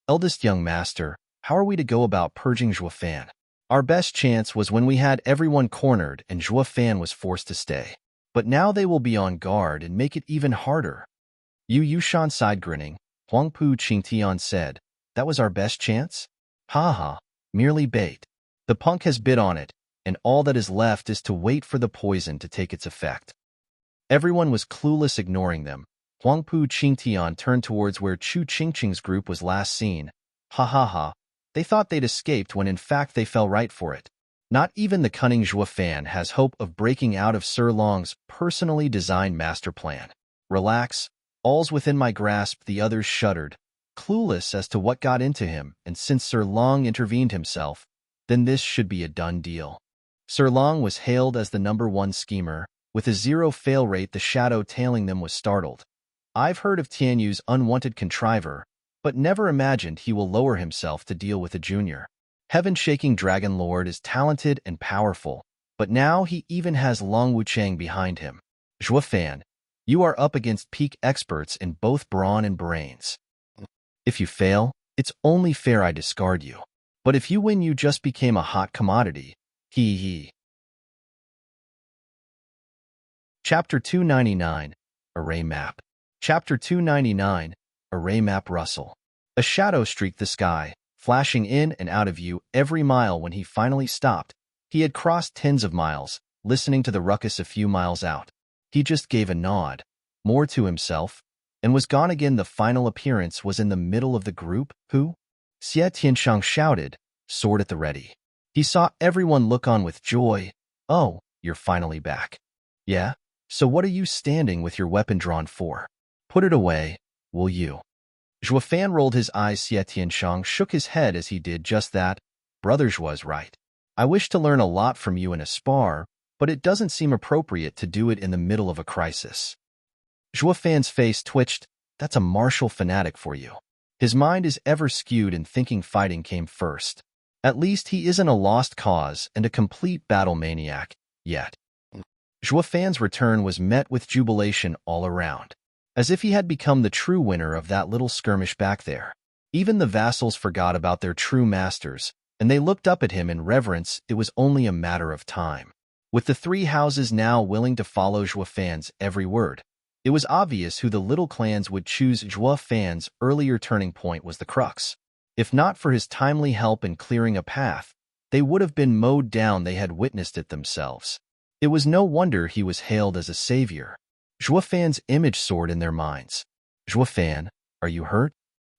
Eldest young master, how are we to go about purging Zhuo Fan? Our best chance was when we had everyone cornered and Zhuo Fan was forced to stay. But now they will be on guard and make it even harder. Yu Yushan sighed, grinning. Huangpu Qingtian said, that was our best chance? Ha ha, merely bait. The punk has bit on it, and all that is left is to wait for the poison to take its effect. Everyone was clueless, ignoring them. Huangpu Qingtian turned towards where Chu Qingqing's group was last seen. Ha ha ha. They thought they'd escaped when in fact they fell right for it. Not even the cunning Zhuo Fan has hope of breaking out of Sir Long's personally designed master plan. Relax, all's within my grasp. The others shuddered, clueless as to what got into him, and since Sir Long intervened himself, then this should be a done deal. Sir Long was hailed as the #1 schemer. With a 0 fail rate, the shadow tailing them was startled. I've heard of Tianyu's unwanted contriver, but never imagined he will lower himself to deal with a junior. Heaven-shaking Dragon Lord is talented and powerful, but now he even has Long Wuchang behind him. Zhuo Fan, you are up against peak experts in both brawn and brains. If you fail, it's only fair I discard you. But if you win, you just became a hot commodity. Hee hee. Chapter 299, Array Map. Chapter 299, Array Map. Russell. A shadow streaked the sky, flashing in and out of view every mile. When he finally stopped, he had crossed tens of miles, listening to the ruckus a few miles out. He just gave a nod, more to himself, and was gone again. The final appearance was in the middle of the group. Who? Xie Tianshang shouted, sword at the ready. He saw everyone look on with joy. Oh, you're finally back. Yeah? So what are you standing with your weapon drawn for? Put it away, will you? Zhuo Fan rolled his eyes. Xie Tianshang shook his head as he did just that. Brother Zhuo's right. I wish to learn a lot from you in a spar, but it doesn't seem appropriate to do it in the middle of a crisis. Zhuo Fan's face twitched. That's a martial fanatic for you. His mind is ever skewed in thinking fighting came first. At least he isn't a lost cause and a complete battle maniac, yet. Zhuo Fan's return was met with jubilation all around, as if he had become the true winner of that little skirmish back there. Even the vassals forgot about their true masters, and they looked up at him in reverence. It was only a matter of time. With the three houses now willing to follow Zhuo Fan's every word, it was obvious who the little clans would choose. Zhuo Fan's earlier turning point was the crux. If not for his timely help in clearing a path, they would have been mowed down. They had witnessed it themselves. It was no wonder he was hailed as a savior. Zhuo Fan's image soared in their minds. Zhuo Fan, are you hurt?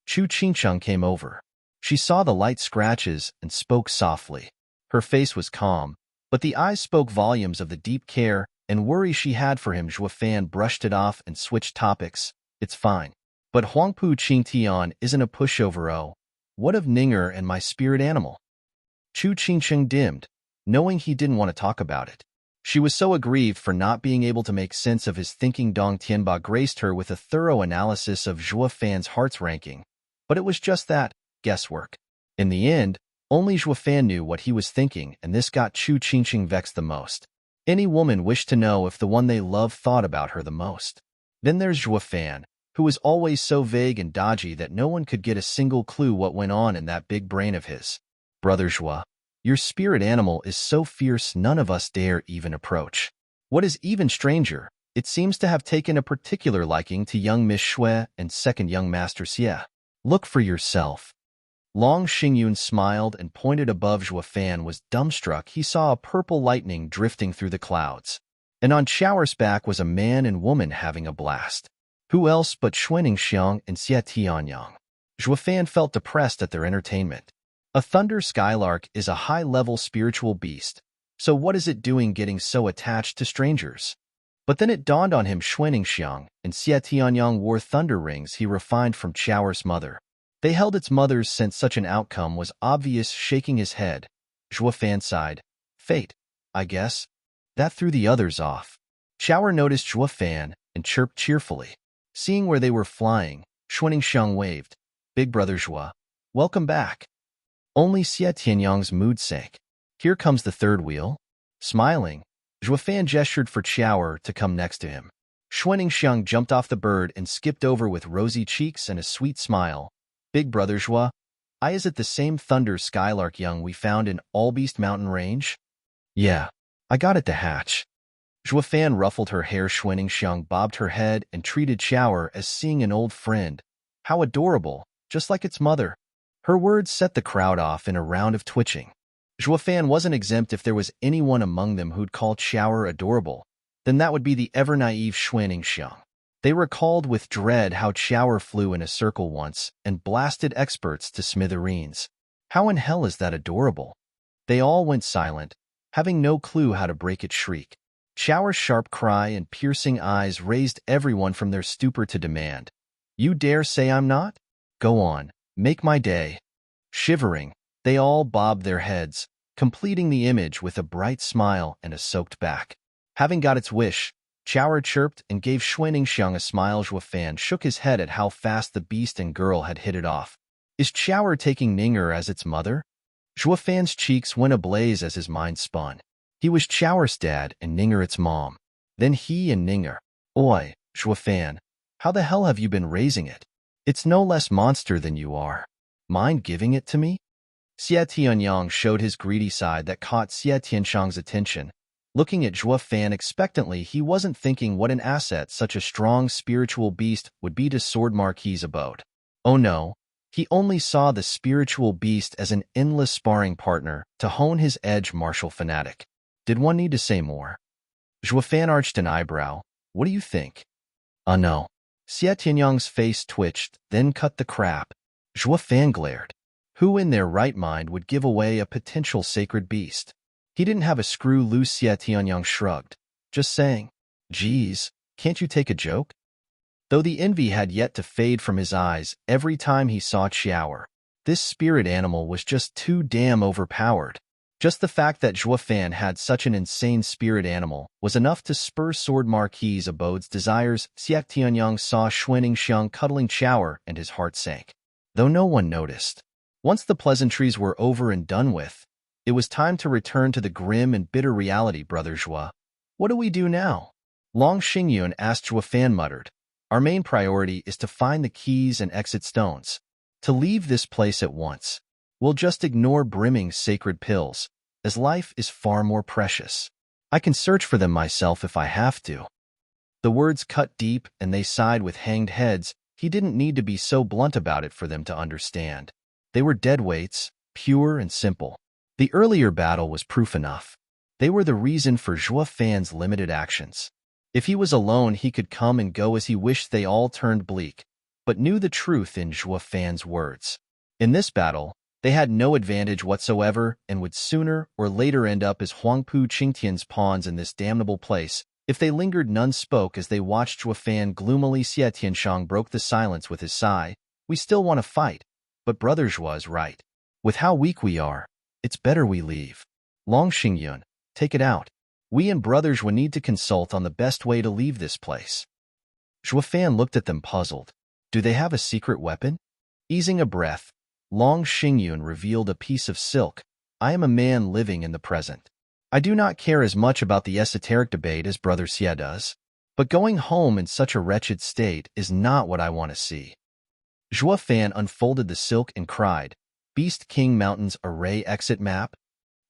Chu Qingcheng came over. She saw the light scratches and spoke softly. Her face was calm, but the eyes spoke volumes of the deep care and worry she had for him. Zhuo Fan brushed it off and switched topics. It's fine. But Huangpu Qingtian isn't a pushover. Oh, what of Ninger and my spirit animal? Chu Qingcheng dimmed, knowing he didn't want to talk about it. She was so aggrieved for not being able to make sense of his thinking. Dong Tianba graced her with a thorough analysis of Zhuo Fan's heart's ranking, but it was just that, guesswork. In the end, only Zhuo Fan knew what he was thinking, and this got Chu Qingcheng vexed the most. Any woman wished to know if the one they love thought about her the most. Then there's Zhuo Fan, who was always so vague and dodgy that no one could get a single clue what went on in that big brain of his. Brother Zhuo, your spirit animal is so fierce none of us dare even approach. What is even stranger, it seems to have taken a particular liking to young Miss Shui and second young Master Xie. Look for yourself. Long Xingyun smiled and pointed above. Zhuo Fan was dumbstruck. He saw a purple lightning drifting through the clouds, and on Qiao'er's back was a man and woman having a blast. Who else but Xuaningxiang and Xie Tianyang? Zhuo Fan felt depressed at their entertainment. A thunder skylark is a high-level spiritual beast, so what is it doing getting so attached to strangers? But then it dawned on him Xuaningxiang and Xie Tianyang wore thunder rings he refined from Qiao'er's mother. They held its mothers since such an outcome was obvious. Shaking his head, Zhuo Fan sighed. Fate, I guess. That threw the others off. Qiao'er noticed Zhuo Fan and chirped cheerfully. Seeing where they were flying, Xuaningxiang waved. Big brother Zhuo, welcome back. Only Xie Tianyang's mood sank. Here comes the third wheel. Smiling, Zhuo Fan gestured for Qiao'er to come next to him. Xuaningxiang jumped off the bird and skipped over with rosy cheeks and a sweet smile. Big brother Zhuo, is it the same thunder skylark young we found in Allbeast Mountain Range? Yeah, I got it to hatch. Zhuo Fan ruffled her hair. Xuaningxiang bobbed her head and treated Qiao'er as seeing an old friend. How adorable, just like its mother. Her words set the crowd off in a round of twitching. Zhuo Fan wasn't exempt. If there was anyone among them who'd call Qiao'er adorable, then that would be the ever-naive Xuaningxiang. They recalled with dread how Qiao'er flew in a circle once and blasted experts to smithereens. How in hell is that adorable? They all went silent, having no clue how to break its shriek. Qiao'er's sharp cry and piercing eyes raised everyone from their stupor to demand. You dare say I'm not? Go on, make my day. Shivering, they all bobbed their heads, completing the image with a bright smile and a soaked back. Having got its wish, Qiao'er chirped and gave Xuaningxiang a smile. Zhuo Fan shook his head at how fast the beast and girl had hit it off. Is Qiao'er taking Ninger as its mother? Zhuo Fan's cheeks went ablaze as his mind spun. He was Qiao'er's dad and Ninger its mom. Then he and Ninger. Oi, Zhuo Fan, how the hell have you been raising it? It's no less monster than you are. Mind giving it to me? Xie Tianyang showed his greedy side that caught Xie Tianshang's attention. Looking at Zhuo Fan expectantly, he wasn't thinking what an asset such a strong spiritual beast would be to Sword Marquis's abode. Oh no, he only saw the spiritual beast as an endless sparring partner to hone his edge. Martial fanatic. Did one need to say more? Zhuo Fan arched an eyebrow. What do you think? No. Xie Tianyang's face twitched, then cut the crap. Zhuo Fan glared. Who in their right mind would give away a potential sacred beast? He didn't have a screw loose. Xie Tianyang shrugged. Just saying. Geez, can't you take a joke? Though the envy had yet to fade from his eyes every time he saw Qiao'er, this spirit animal was just too damn overpowered. Just the fact that Zhuo Fan had such an insane spirit animal was enough to spur Sword Marquis's abode's desires. Xiek Tianyang saw Xuanning Xiang cuddling Qiao'er, and his heart sank, though no one noticed. Once the pleasantries were over and done with, it was time to return to the grim and bitter reality. Brother Zhuo, what do we do now? Long Xingyun asked. Zhuo Fan muttered, our main priority is to find the keys and exit stones. To leave this place at once. We'll just ignore brimming sacred pills, as life is far more precious. I can search for them myself if I have to. The words cut deep, and they sighed with hanged heads. He didn't need to be so blunt about it for them to understand. They were deadweights, pure and simple. The earlier battle was proof enough. They were the reason for Zhuo Fan's limited actions. If he was alone, he could come and go as he wished. They all turned bleak, but knew the truth in Zhuo Fan's words. In this battle, they had no advantage whatsoever and would sooner or later end up as Huangpu Qingtian's pawns in this damnable place. If they lingered, none spoke as they watched Zhuo Fan gloomily. Xie Tianshang broke the silence with his sigh. We still want to fight, but Brother Zhuo is right. With how weak we are, it's better we leave. Long Xingyun, take it out. We and Brother Zhuo need to consult on the best way to leave this place. Zhuo Fan looked at them puzzled. Do they have a secret weapon? Easing a breath, Long Xingyun revealed a piece of silk. I am a man living in the present. I do not care as much about the esoteric debate as Brother Xie does, but going home in such a wretched state is not what I want to see. Zhuo Fan unfolded the silk and cried, Beast King Mountain's array exit map?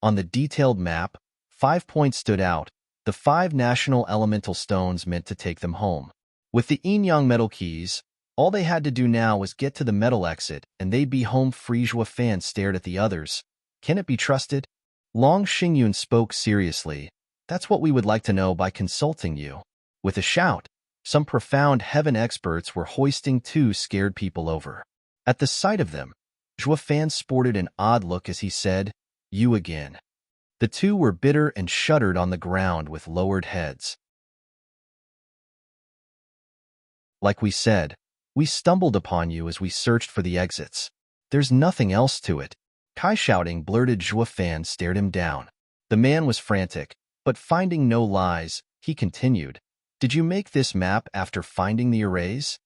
On the detailed map, 5 points stood out, the 5 national elemental stones meant to take them home. With the yin-yang metal keys, all they had to do now was get to the metal exit, and they'd be home free. Zhuo Fan stared at the others. Can it be trusted? Long Xingyun spoke seriously. That's what we would like to know by consulting you. With a shout, some profound heaven experts were hoisting 2 scared people over. At the sight of them, Zhuo Fan sported an odd look as he said, You again. The 2 were bitter and shuddered on the ground with lowered heads. Like we said, we stumbled upon you as we searched for the exits. There's nothing else to it. Kai shouting blurted. Zhuo Fan stared him down. The man was frantic, but finding no lies, he continued. Did you make this map after finding the arrays?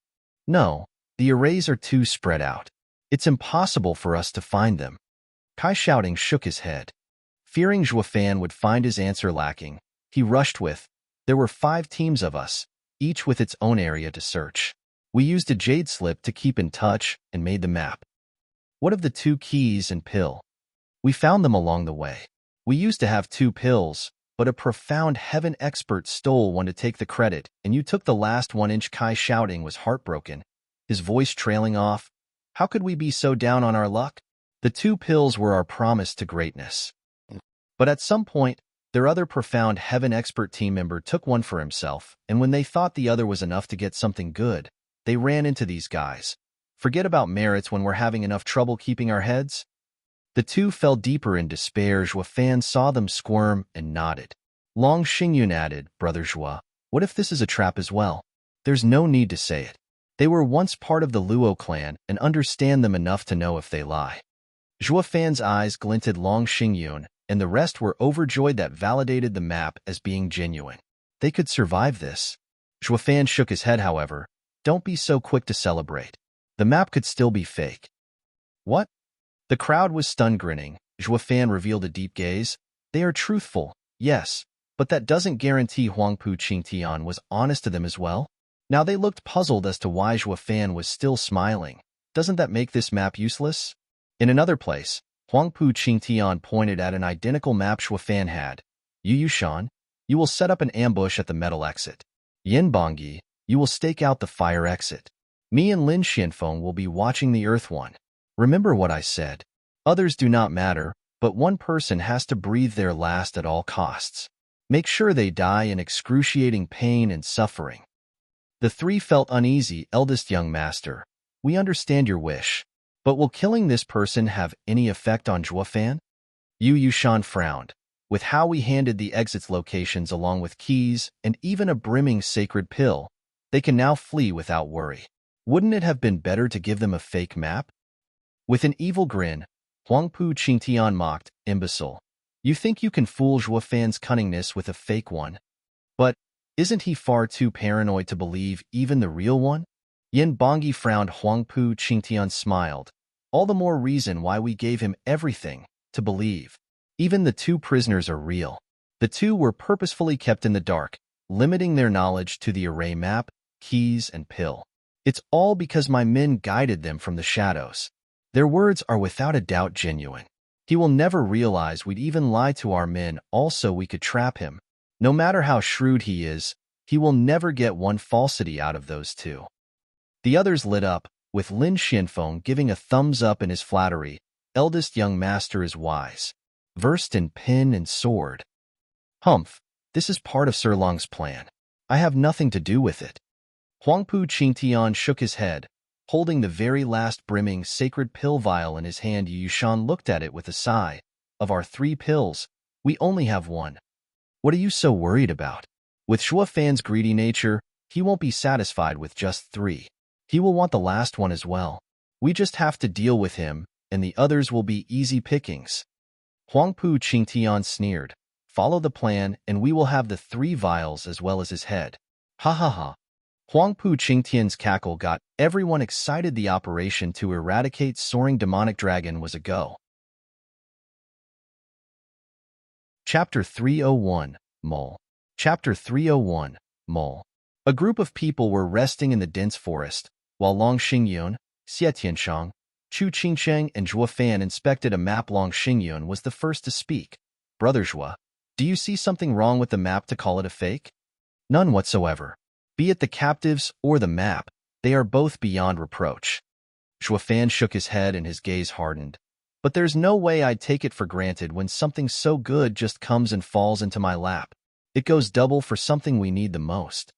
No, the arrays are too spread out. It's impossible for us to find them. Kai shouting shook his head. Fearing Zhuo Fan would find his answer lacking, he rushed with, there were 5 teams of us, each with its own area to search. We used a jade slip to keep in touch and made the map. What of the 2 keys and pill? We found them along the way. We used to have 2 pills, but a profound heaven expert stole one to take the credit, and you took the last 1 inch. Kai shouting was heartbroken, his voice trailing off. How could we be so down on our luck? The 2 pills were our promise to greatness. But at some point, their other profound heaven expert team member took one for himself, and when they thought the other was enough to get something good, they ran into these guys. Forget about merits when we're having enough trouble keeping our heads? The 2 fell deeper in despair. Zhuo Fan saw them squirm and nodded. Long Xingyun added, Brother Zhuo, what if this is a trap as well? There's no need to say it. They were once part of the Luo clan and understand them enough to know if they lie. Zhuo Fan's eyes glinted. Long Xingyun and the rest were overjoyed. That validated the map as being genuine. They could survive this. Zhuo Fan shook his head, however. Don't be so quick to celebrate. The map could still be fake. What? The crowd was stunned, grinning. Zhuo Fan revealed a deep gaze. They are truthful, yes, but that doesn't guarantee Huangpu Qingtian was honest to them as well. Now they looked puzzled as to why Zhuo Fan was still smiling. Doesn't that make this map useless? In another place, Huangpu Qingtian pointed at an identical map Zhuo Fan had. Yu Yushan, you will set up an ambush at the metal exit. Yin Bangyi, you will stake out the fire exit. Me and Lin Xianfeng will be watching the earth one. Remember what I said. Others do not matter, but one person has to breathe their last at all costs. Make sure they die in excruciating pain and suffering. The 3 felt uneasy. Eldest young master, we understand your wish, but will killing this person have any effect on Zhuo Fan? Yu Yushan frowned. With how we handed the exits locations along with keys and even a brimming sacred pill, they can now flee without worry. Wouldn't it have been better to give them a fake map? With an evil grin, Huangpu Qingtian mocked, imbecile. You think you can fool Zhuofan's cunningness with a fake one, but isn't he far too paranoid to believe even the real one? Yin Bongyi frowned. Huangpu Qingtian smiled. All the more reason why we gave him everything to believe. Even the two prisoners are real. The two were purposefully kept in the dark, limiting their knowledge to the array map, keys, and pill. It's all because my men guided them from the shadows. Their words are without a doubt genuine. He will never realize we'd even lie to our men also we could trap him. No matter how shrewd he is, he will never get one falsity out of those two. The others lit up, with Lin Xinfeng giving a thumbs up in his flattery. Eldest young master is wise, versed in pen and sword. Humph, this is part of Sir Long's plan. I have nothing to do with it. Huangpu Qingtian shook his head. Holding the very last brimming sacred pill vial in his hand, Yushan looked at it with a sigh. Of our 3 pills, we only have 1. What are you so worried about? With Zhuofan's greedy nature, he won't be satisfied with just 3. He will want the last one as well. We just have to deal with him, and the others will be easy pickings. Huangpu Qingtian sneered. Follow the plan, and we will have the 3 vials as well as his head. Ha ha ha. Huangpu Qingtian's cackle got everyone excited. The operation to eradicate soaring demonic dragon was a go. Chapter 301, Mole. Chapter 301, Mole. A group of people were resting in the dense forest, while Long Xingyun, Xie Tianshang, Chu Qingsheng, and Zhuofan inspected a map. Long Xingyun was the first to speak. Brother Zhuo, do you see something wrong with the map to call it a fake? None whatsoever. Be it the captives or the map, they are both beyond reproach. Zhuofan shook his head and his gaze hardened. But there's no way I'd take it for granted when something so good just comes and falls into my lap. It goes double for something we need the most.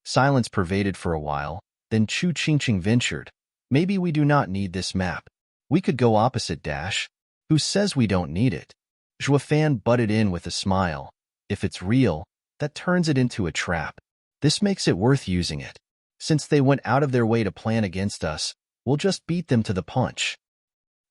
Silence pervaded for a while, then Chu Qingsheng ventured. Maybe we do not need this map. We could go opposite dash. Who says we don't need it? Zhuofan butted in with a smile. If it's real, that turns it into a trap. This makes it worth using it. Since they went out of their way to plan against us, we'll just beat them to the punch.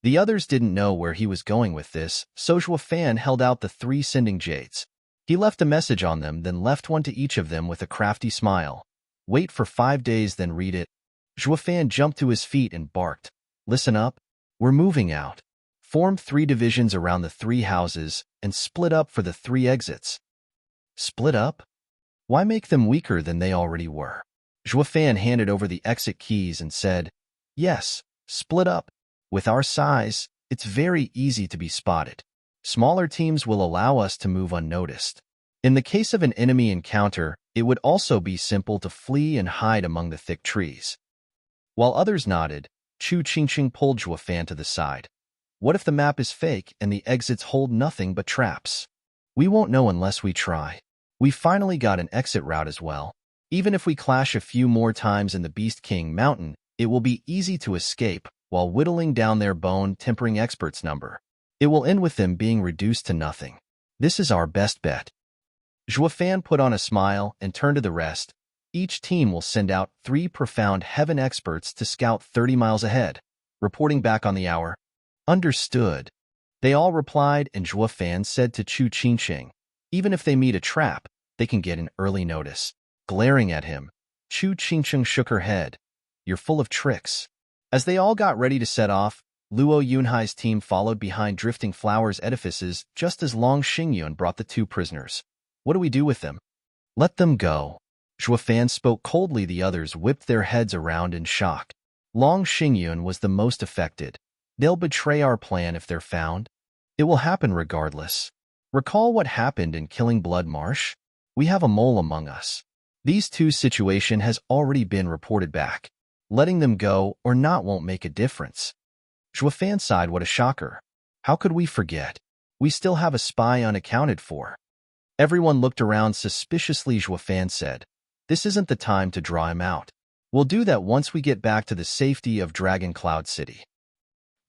The others didn't know where he was going with this, so Zhuofan held out the 3 sending jades. He left a message on them, then left one to each of them with a crafty smile. Wait for 5 days, then read it. Zhuofan jumped to his feet and barked. Listen up. We're moving out. Form 3 divisions around the 3 houses and split up for the 3 exits. Split up? Why make them weaker than they already were? Zhuofan handed over the exit keys and said, Yes, split up. With our size, it's very easy to be spotted. Smaller teams will allow us to move unnoticed. In the case of an enemy encounter, it would also be simple to flee and hide among the thick trees. While others nodded, Chu Qingsheng pulled Zhuofan to the side. What if the map is fake and the exits hold nothing but traps? We won't know unless we try. We finally got an exit route as well. Even if we clash a few more times in the Beast King Mountain, it will be easy to escape while whittling down their bone-tempering experts' number. It will end with them being reduced to nothing. This is our best bet. Zhuofan put on a smile and turned to the rest. Each team will send out 3 profound heaven experts to scout 30 miles ahead, reporting back on the hour. Understood. They all replied, and Zhuofan said to Chu Qingsheng, even if they meet a trap, they can get an early notice. Glaring at him, Chu Qingsheng shook her head. You're full of tricks. As they all got ready to set off, Luo Yunhai's team followed behind Drifting Flowers edifices just as Long Xingyun brought the 2 prisoners. What do we do with them? Let them go. Zhuofan spoke coldly. The others whipped their heads around in shock. Long Xingyun was the most affected. They'll betray our plan if they're found. It will happen regardless. Recall what happened in Killing Blood Marsh? We have a mole among us. These 2's situation has already been reported back. Letting them go or not won't make a difference. Zhuofan sighed. What a shocker. How could we forget? We still have a spy unaccounted for. Everyone looked around suspiciously. Zhuofan said, This isn't the time to draw him out. We'll do that once we get back to the safety of Dragon Cloud City.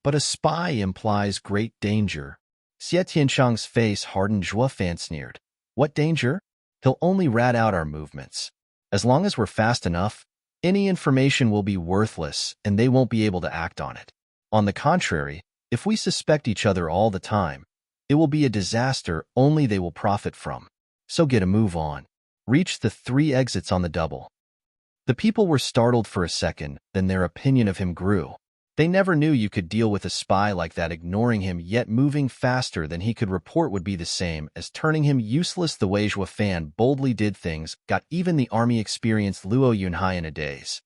But a spy implies great danger. Xie Tianshang's face hardened. Zhuofan sneered. What danger? He'll only rat out our movements. As long as we're fast enough, any information will be worthless and they won't be able to act on it. On the contrary, if we suspect each other all the time, It will be a disaster only they will profit from. So get a move on. Reach the 3 exits on the double. The people were startled for a second, then their opinion of him grew. They never knew you could deal with a spy like that, ignoring him yet moving faster than he could report would be the same as turning him useless. The way Zhuo Fan boldly did things got even the army-experienced Luo Yunhai in a daze.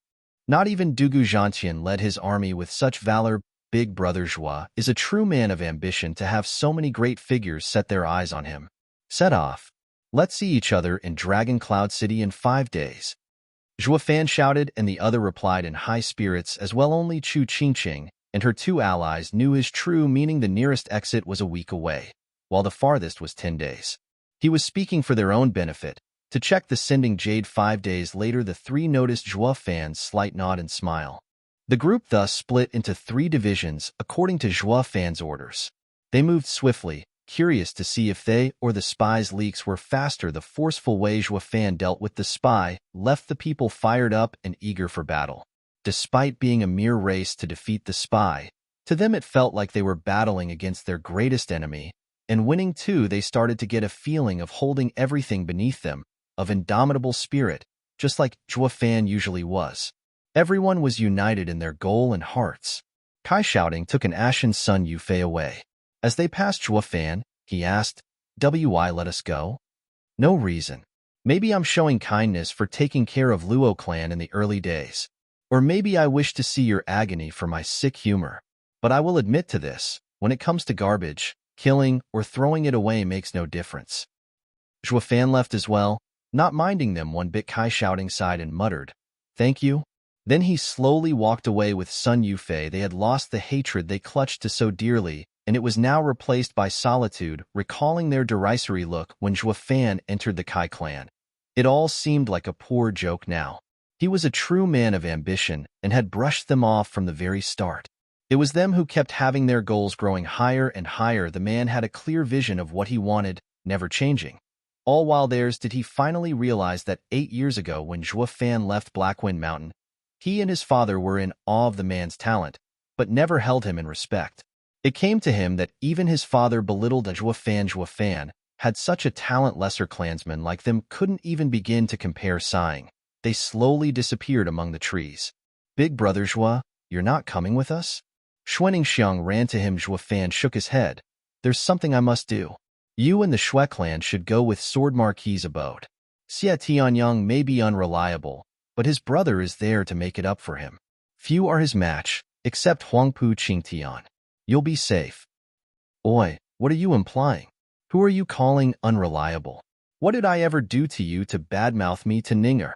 Not even Dugu Zhantian led his army with such valor. Big Brother Zhua is a true man of ambition to have so many great figures set their eyes on him. Set off. Let's see each other in Dragon Cloud City in 5 days. Zhuo Fan shouted, and the other replied in high spirits as well. Only Chu Qingqing and her 2 allies knew his true meaning. The nearest exit was a week away, while the farthest was 10 days. He was speaking for their own benefit. To check the sending jade 5 days later, the 3 noticed Zhuo Fan's slight nod and smile. The group thus split into 3 divisions according to Zhuo Fan's orders. They moved swiftly, curious to see if they or the spy's leaks were faster. The forceful way Zhuo Fan dealt with the spy left the people fired up and eager for battle. Despite being a mere race to defeat the spy, to them it felt like they were battling against their greatest enemy, and winning too. They started to get a feeling of holding everything beneath them, of indomitable spirit, just like Zhuo Fan usually was. Everyone was united in their goal and hearts. Kai shouting took an ashen Sun Yufei away. As they passed Zhuo Fan, he asked, "Why let us go?" "No reason. Maybe I'm showing kindness for taking care of Luo clan in the early days. Or maybe I wish to see your agony for my sick humor. But I will admit to this, when it comes to garbage, killing or throwing it away makes no difference." Zhuo Fan left as well, not minding them one bit. Kai shouting sighed and muttered, "Thank you." Then he slowly walked away with Sun Yufei. They had lost the hatred they clutched to so dearly, and it was now replaced by solitude, recalling their derisory look when Zhuo Fan entered the Kai clan. It all seemed like a poor joke now. He was a true man of ambition and had brushed them off from the very start. It was them who kept having their goals growing higher and higher. The man had a clear vision of what he wanted, never changing. All while theirs did he finally realize that 8 years ago when Zhuo Fan left Blackwind Mountain, he and his father were in awe of the man's talent, but never held him in respect. It came to him that even his father belittled Zhuo Fan. Zhuo Fan had such a talent lesser clansmen like them couldn't even begin to compare. Sighing, they slowly disappeared among the trees. "Big Brother Zhuo, you're not coming with us?" Xuanxiang ran to him. Zhuo Fan shook his head. "There's something I must do. You and the Shui clan should go with Sword Marquis's abode. Xie Tianyang may be unreliable, but his brother is there to make it up for him. Few are his match, except Huangpu Qingtian. You'll be safe." "Oi, what are you implying? Who are you calling unreliable? What did I ever do to you to badmouth me to Ninger?"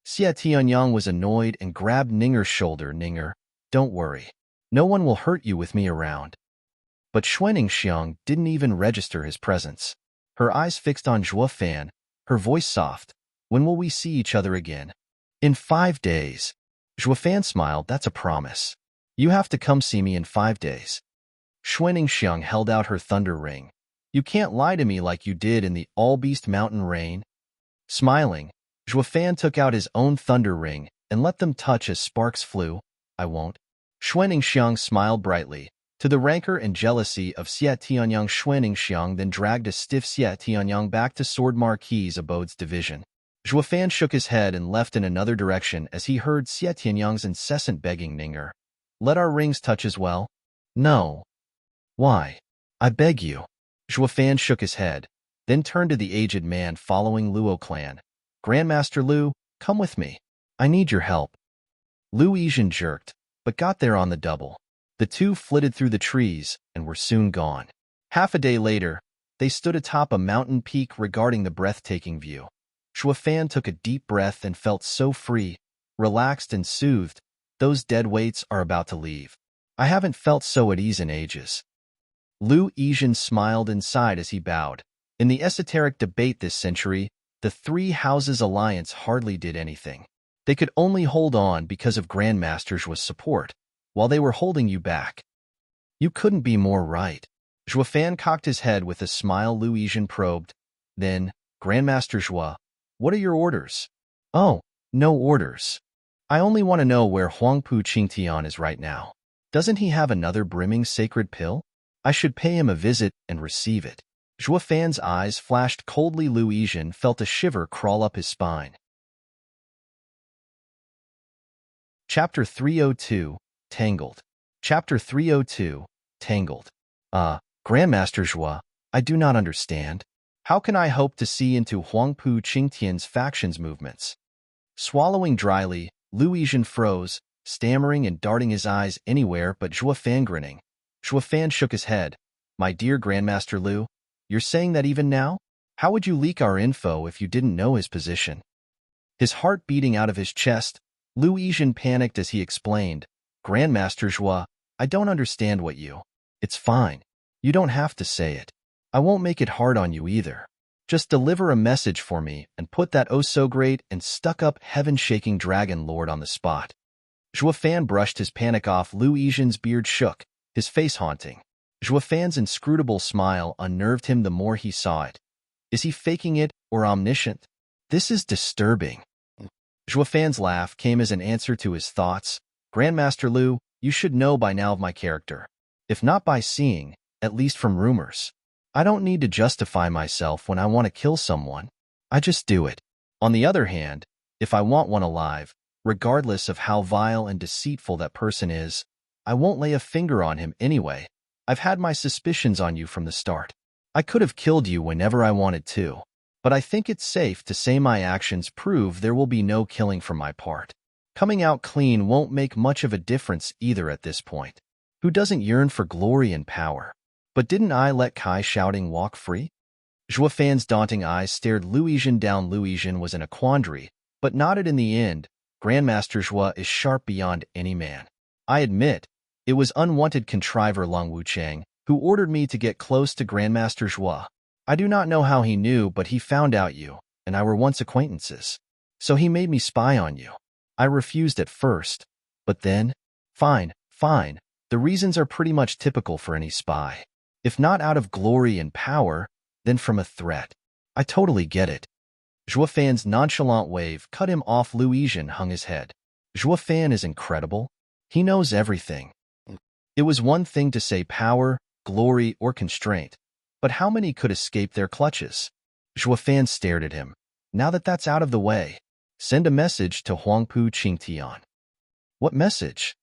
Xie Tianyang was annoyed and grabbed Ninger's shoulder. "Ninger, don't worry. No one will hurt you with me around." But Xuanxiang didn't even register his presence. Her eyes fixed on Zhuo Fan, her voice soft. "When will we see each other again?" "In 5 days. Zhuo Fan smiled. "That's a promise. You have to come see me in 5 days. Xuanxiang held out her thunder ring. "You can't lie to me like you did in the All-Beast Mountain rain." Smiling, Zhuo Fan took out his own thunder ring and let them touch as sparks flew. "I won't." Xuanxiang smiled brightly. To the rancor and jealousy of Xie Tianyang, Xuanxiang then dragged a stiff Xie Tianyang back to Sword Marquis's abode's division. Zhuo Fan shook his head and left in another direction as he heard Xie Tianyang's incessant begging. "Ninger, let our rings touch as well." "No." "Why? I beg you." Zhuo Fan shook his head, then turned to the aged man following Luo clan. "Grandmaster Lu, come with me. I need your help." Lu Yizhen jerked, but got there on the double. The two flitted through the trees and were soon gone. Half a day later, they stood atop a mountain peak regarding the breathtaking view. Zhuo Fan took a deep breath and felt so free, relaxed and soothed. "Those dead weights are about to leave. I haven't felt so at ease in ages." Lu Yizhen smiled and sighed as he bowed. In the esoteric debate this century, the Three Houses Alliance hardly did anything. They could only hold on because of Grandmaster Zhuo's support, while they were holding you back. "You couldn't be more right." Zhuo Fan cocked his head with a smile. Lu Yizhen probed. Then, "Grandmaster Zhuo, what are your orders?" "Oh, no orders. I only want to know where Huangpu Qingtian is right now. Doesn't he have another brimming sacred pill? I should pay him a visit and receive it. Zhuo Fan's eyes flashed coldly. Lu Yizhen felt a shiver crawl up his spine. Chapter 302, Tangled. Chapter 302, Tangled. Grandmaster Zhuo, I do not understand. How can I hope to see into Huangpu Qingtian's factions movements? Swallowing dryly, Lu Yizhen froze, stammering and darting his eyes anywhere but Zhuo Fan grinning. Zhuo Fan shook his head. My dear Grandmaster Lu, you're saying that even now? How would you leak our info if you didn't know his position? His heart beating out of his chest, Lu Yizhen panicked as he explained, Grandmaster Zhuo, I don't understand what you... It's fine. You don't have to say it. I won't make it hard on you either. Just deliver a message for me and put that oh-so-great and stuck-up heaven-shaking dragon lord on the spot. Zhuo Fan brushed his panic off. Lu Yizhen's beard shook, his face haunting. Zhuo Fan's inscrutable smile unnerved him the more he saw it. Is he faking it or omniscient? This is disturbing. Zhuo Fan's laugh came as an answer to his thoughts. Grandmaster Lu, you should know by now of my character. If not by seeing, at least from rumors. I don't need to justify myself when I want to kill someone. I just do it. On the other hand, if I want one alive, regardless of how vile and deceitful that person is, I won't lay a finger on him anyway. I've had my suspicions on you from the start. I could have killed you whenever I wanted to, but I think it's safe to say my actions prove there will be no killing from my part. Coming out clean won't make much of a difference either at this point. Who doesn't yearn for glory and power? But didn't I let Kai Shouting walk free? Zhuo Fan's daunting eyes stared Lu Yizhen down. Lu Yizhen was in a quandary, but nodded in the end. Grandmaster Zhuo is sharp beyond any man. I admit, it was unwanted contriver Long Wuchang who ordered me to get close to Grandmaster Zhuo. I do not know how he knew, but he found out you and I were once acquaintances. So he made me spy on you. I refused at first, but then... Fine. The reasons are pretty much typical for any spy. If not out of glory and power, then from a threat. I totally get it. Zhuo Fan's nonchalant wave cut him off. Lu Yizhen hung his head. Zhuo Fan is incredible. He knows everything. It was one thing to say power, glory, or constraint, but how many could escape their clutches? Zhuo Fan stared at him. Now that that's out of the way, send a message to Huangpu Qingtian. What message?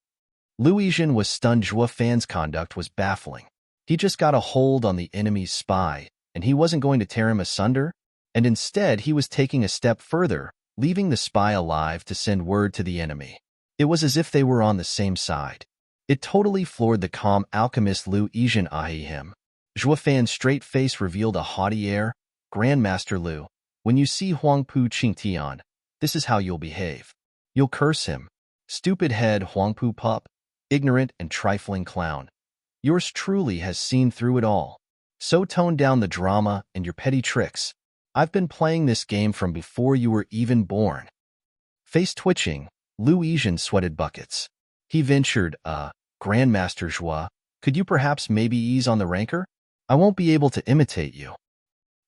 Lu Yizhen was stunned. Zhuo Fan's conduct was baffling. He just got a hold on the enemy's spy, and he wasn't going to tear him asunder? And instead he was taking a step further, leaving the spy alive to send word to the enemy. It was as if they were on the same side. It totally floored the calm alchemist Lu Yizhen eyed him. Zhuo Fan's straight face revealed a haughty air. Grandmaster Lu, when you see Huangpu Qingtian, this is how you'll behave. You'll curse him. Stupid head Huangpu pup, ignorant and trifling clown. Yours truly has seen through it all. So tone down the drama and your petty tricks. I've been playing this game from before you were even born. Face twitching, Lu Yizhen sweated buckets. He ventured, Grandmaster Zhuo, could you perhaps maybe ease on the rancor? I won't be able to imitate you.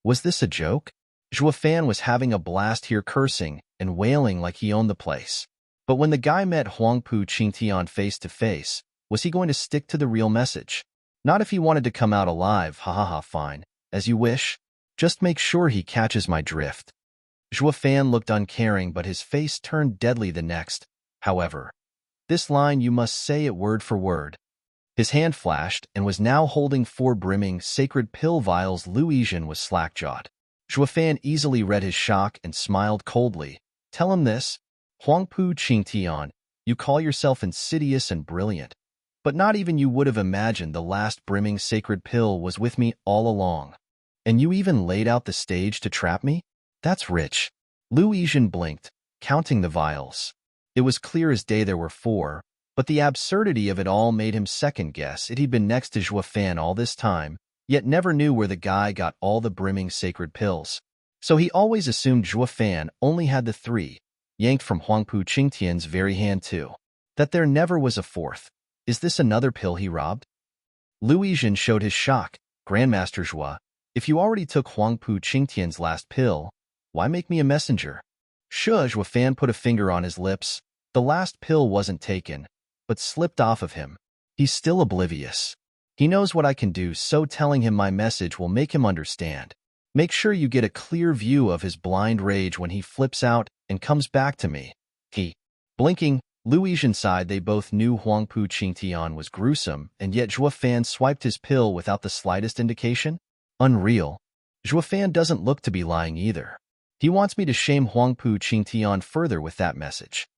Was this a joke? Zhuo Fan was having a blast here, cursing and wailing like he owned the place. But when the guy met Huangpu Qingtian face to face, was he going to stick to the real message? Not if he wanted to come out alive, fine, as you wish. Just make sure he catches my drift. Zhuo Fan looked uncaring, but his face turned deadly the next. However, this line you must say it word for word. His hand flashed and was now holding 4 brimming sacred pill vials. Lu Yizhen was slack-jawed. Zhuo Fan easily read his shock and smiled coldly. Tell him this. Huangpu Qingtian, you call yourself insidious and brilliant, but not even you would have imagined the last brimming sacred pill was with me all along. And you even laid out the stage to trap me? That's rich. Lu Yizhen blinked, counting the vials. It was clear as day there were 4, but the absurdity of it all made him second-guess it. He'd been next to Zhuo Fan all this time, yet never knew where the guy got all the brimming sacred pills. So he always assumed Zhuo Fan only had the 3, yanked from Huangpu Qingtian's very hand too. That there never was a 4th. Is this another pill he robbed? Lu Yizhen showed his shock. Grandmaster Zhuo, if you already took Huangpu Qingtian's last pill, why make me a messenger? Zhuo Fan put a finger on his lips. The last pill wasn't taken, but slipped off of him. He's still oblivious. He knows what I can do, so telling him my message will make him understand. Make sure you get a clear view of his blind rage when he flips out and comes back to me. Blinking, Lu Yizhen sighed. They both knew Huangpu Qingtian was gruesome, and yet Zhuo Fan swiped his pill without the slightest indication? Unreal. Zhuo Fan doesn't look to be lying either. He wants me to shame Huangpu Qingtian further with that message.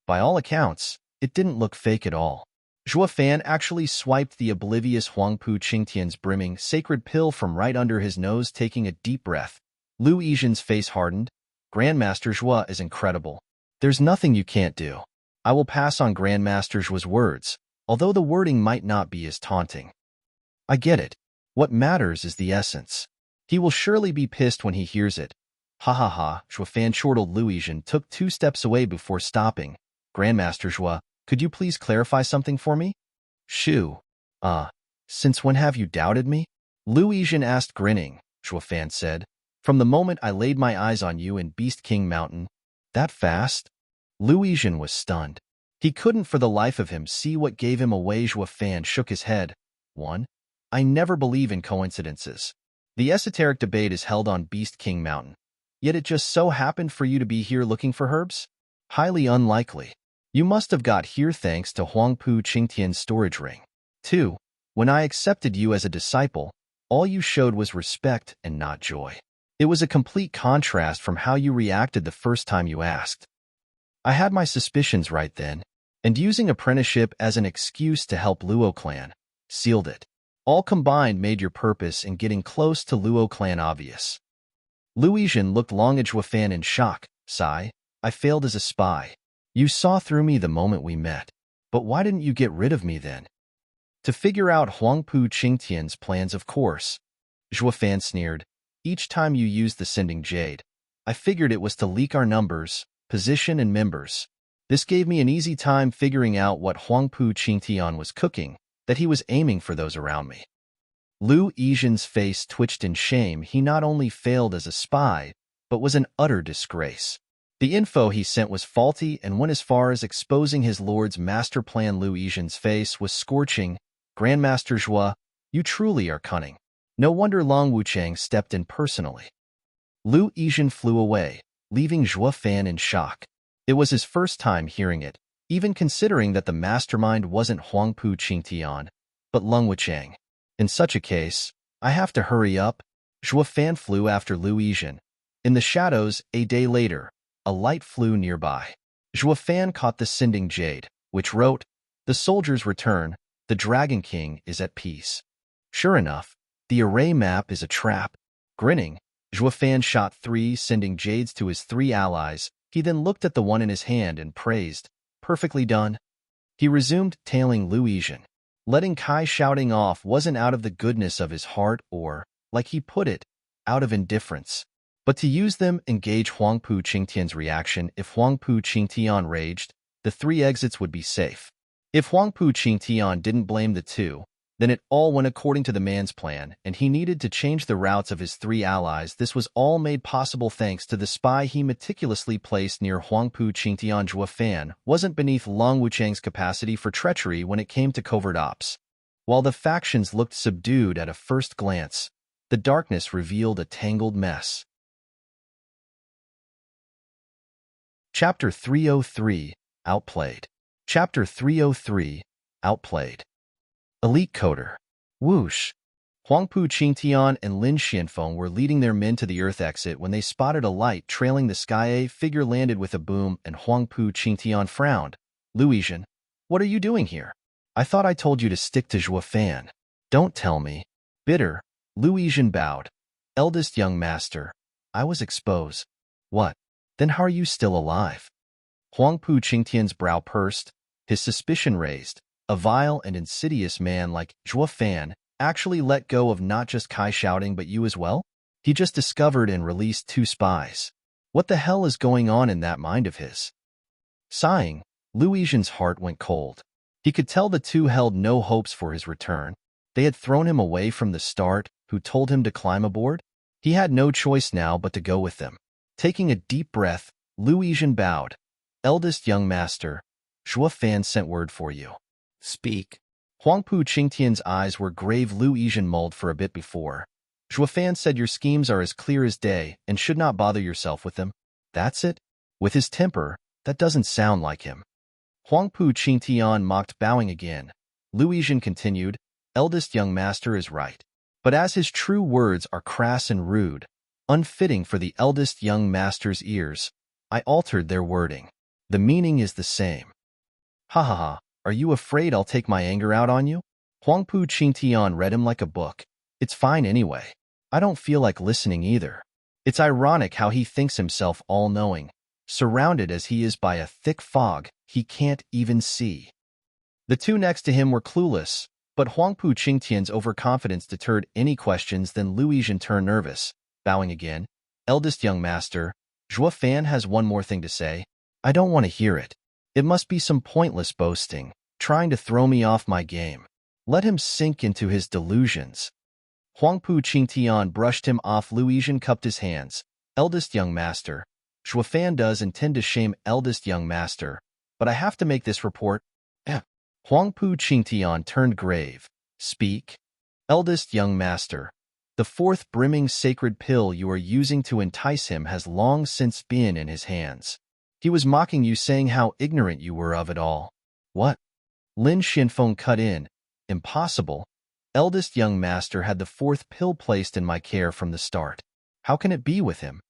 By all accounts, it didn't look fake at all. Zhuo Fan actually swiped the oblivious Huangpu Qingtian's brimming sacred pill from right under his nose, taking a deep breath. Lu Yizhen's face hardened. Grandmaster Zhuo is incredible. There's nothing you can't do. I will pass on Grandmaster Zhuo's words, although the wording might not be as taunting. I get it. What matters is the essence. He will surely be pissed when he hears it. Ha ha ha, Zhuo Fan chortled. Lu Yizhen took 2 steps away before stopping. Grandmaster Zhuo, could you please clarify something for me? Shoo. Since when have you doubted me? Lu Yizhen asked, grinning. Zhuo Fan said, from the moment I laid my eyes on you in Beast King Mountain. That fast? Lu Yizhen was stunned. He couldn't for the life of him see what gave him away. Zhuo Fan shook his head. 1. I never believe in coincidences. The esoteric debate is held on Beast King Mountain. Yet it just so happened for you to be here looking for herbs? Highly unlikely. You must have got here thanks to Huangpu Qingtian's storage ring. 2. When I accepted you as a disciple, all you showed was respect and not joy. It was a complete contrast from how you reacted the first time you asked. I had my suspicions right then, and using apprenticeship as an excuse to help Luo clan, sealed it. All combined made your purpose in getting close to Luo clan obvious. Lu Yizhen looked long at Zhuo Fan in shock. Sigh, I failed as a spy. You saw through me the moment we met. But why didn't you get rid of me then? To figure out Huangpu Qingtian's plans, of course. Zhuo Fan sneered. Each time you used the sending jade, I figured it was to leak our numbers, position, and members. This gave me an easy time figuring out what Huangpu Qingtian was cooking, that he was aiming for those around me. Lu Yizhen's face twitched in shame. He not only failed as a spy, but was an utter disgrace. The info he sent was faulty and went as far as exposing his lord's master plan. Lu Yizhen's face was scorching. Grandmaster Zhuo, you truly are cunning. No wonder Long Wuchang stepped in personally. Lu Yizhen flew away, leaving Zhuo Fan in shock. It was his first time hearing it, even considering that the mastermind wasn't Huangpu Qingtian, but Long Wuchang. In such a case, I have to hurry up. Zhuo Fan flew after Lu Yizhen. In the shadows, a day later, a light flew nearby. Zhuo Fan caught the sending jade, which wrote, the soldiers return, the Dragon King is at peace. Sure enough, the array map is a trap. Grinning, Zhuo Fan shot 3 sending jades to his 3 allies. He then looked at the one in his hand and praised, perfectly done. He resumed tailing Lu Yizhen. Letting Kai shouting off wasn't out of the goodness of his heart or, like he put it, out of indifference. But to use them engage Huangpu Qingtian's reaction. If Huangpu Qingtian raged, the 3 exits would be safe. If Huangpu Qingtian didn't blame the 2, then it all went according to the man's plan, and he needed to change the routes of his 3 allies. This was all made possible thanks to the spy he meticulously placed near Huangpu Qingtian. Zhuo Fan wasn't beneath Long Wuchang's capacity for treachery when it came to covert ops. While the factions looked subdued at a first glance, the darkness revealed a tangled mess. Chapter 303, Outplayed. Chapter 303, Outplayed. Elite Coder. Whoosh. Huangpu Qingtian and Lin Xianfeng were leading their men to the Earth exit when they spotted a light trailing the sky. A figure landed with a boom, and Huangpu Qingtian frowned. Lu Yizhen, what are you doing here? I thought I told you to stick to Zhuo Fan. Don't tell me. Bitter, Lu Yizhen bowed. Eldest young master, I was exposed. What? Then how are you still alive? Huangpu Qingtian's brow pursed, his suspicion raised. A vile and insidious man like Zhuo Fan actually let go of not just Kai shouting but you as well? He just discovered and released 2 spies. What the hell is going on in that mind of his? Sighing, Lu Yizhen's heart went cold. He could tell the 2 held no hopes for his return. They had thrown him away from the start. Who told him to climb aboard? He had no choice now but to go with them. Taking a deep breath, Lu Yizhen bowed. Eldest young master, Zhuo Fan sent word for you. Speak. Huangpu Qingtian's eyes were grave. Lu Yizhen mulled for a bit before. Zhuofan said your schemes are as clear as day and should not bother yourself with them. That's it? With his temper, that doesn't sound like him. Huangpu Qingtian mocked, bowing again. Lu Yizhen continued, eldest young master is right. But as his true words are crass and rude, unfitting for the eldest young master's ears, I altered their wording. The meaning is the same. Ha ha ha, are you afraid I'll take my anger out on you? Huangpu Qingtian read him like a book. It's fine anyway. I don't feel like listening either. It's ironic how he thinks himself all-knowing, surrounded as he is by a thick fog he can't even see. The two next to him were clueless, but Huangpu Qingtian's overconfidence deterred any questions. Then Lu Yizhen turned nervous, bowing again. Eldest young master, Zhuofan has one more thing to say. I don't want to hear it. It must be some pointless boasting, trying to throw me off my game. Let him sink into his delusions. Huangpu Qingtian brushed him off. Lu Yizhen cupped his hands. Eldest young master, Zhuofan does intend to shame eldest young master, but I have to make this report. Huangpu Qingtian turned grave. Speak. Eldest young master, the fourth brimming sacred pill you are using to entice him has long since been in his hands. He was mocking you, saying how ignorant you were of it all. What? Lin Xianfeng cut in. Impossible. Eldest young master had the fourth pill placed in my care from the start. How can it be with him?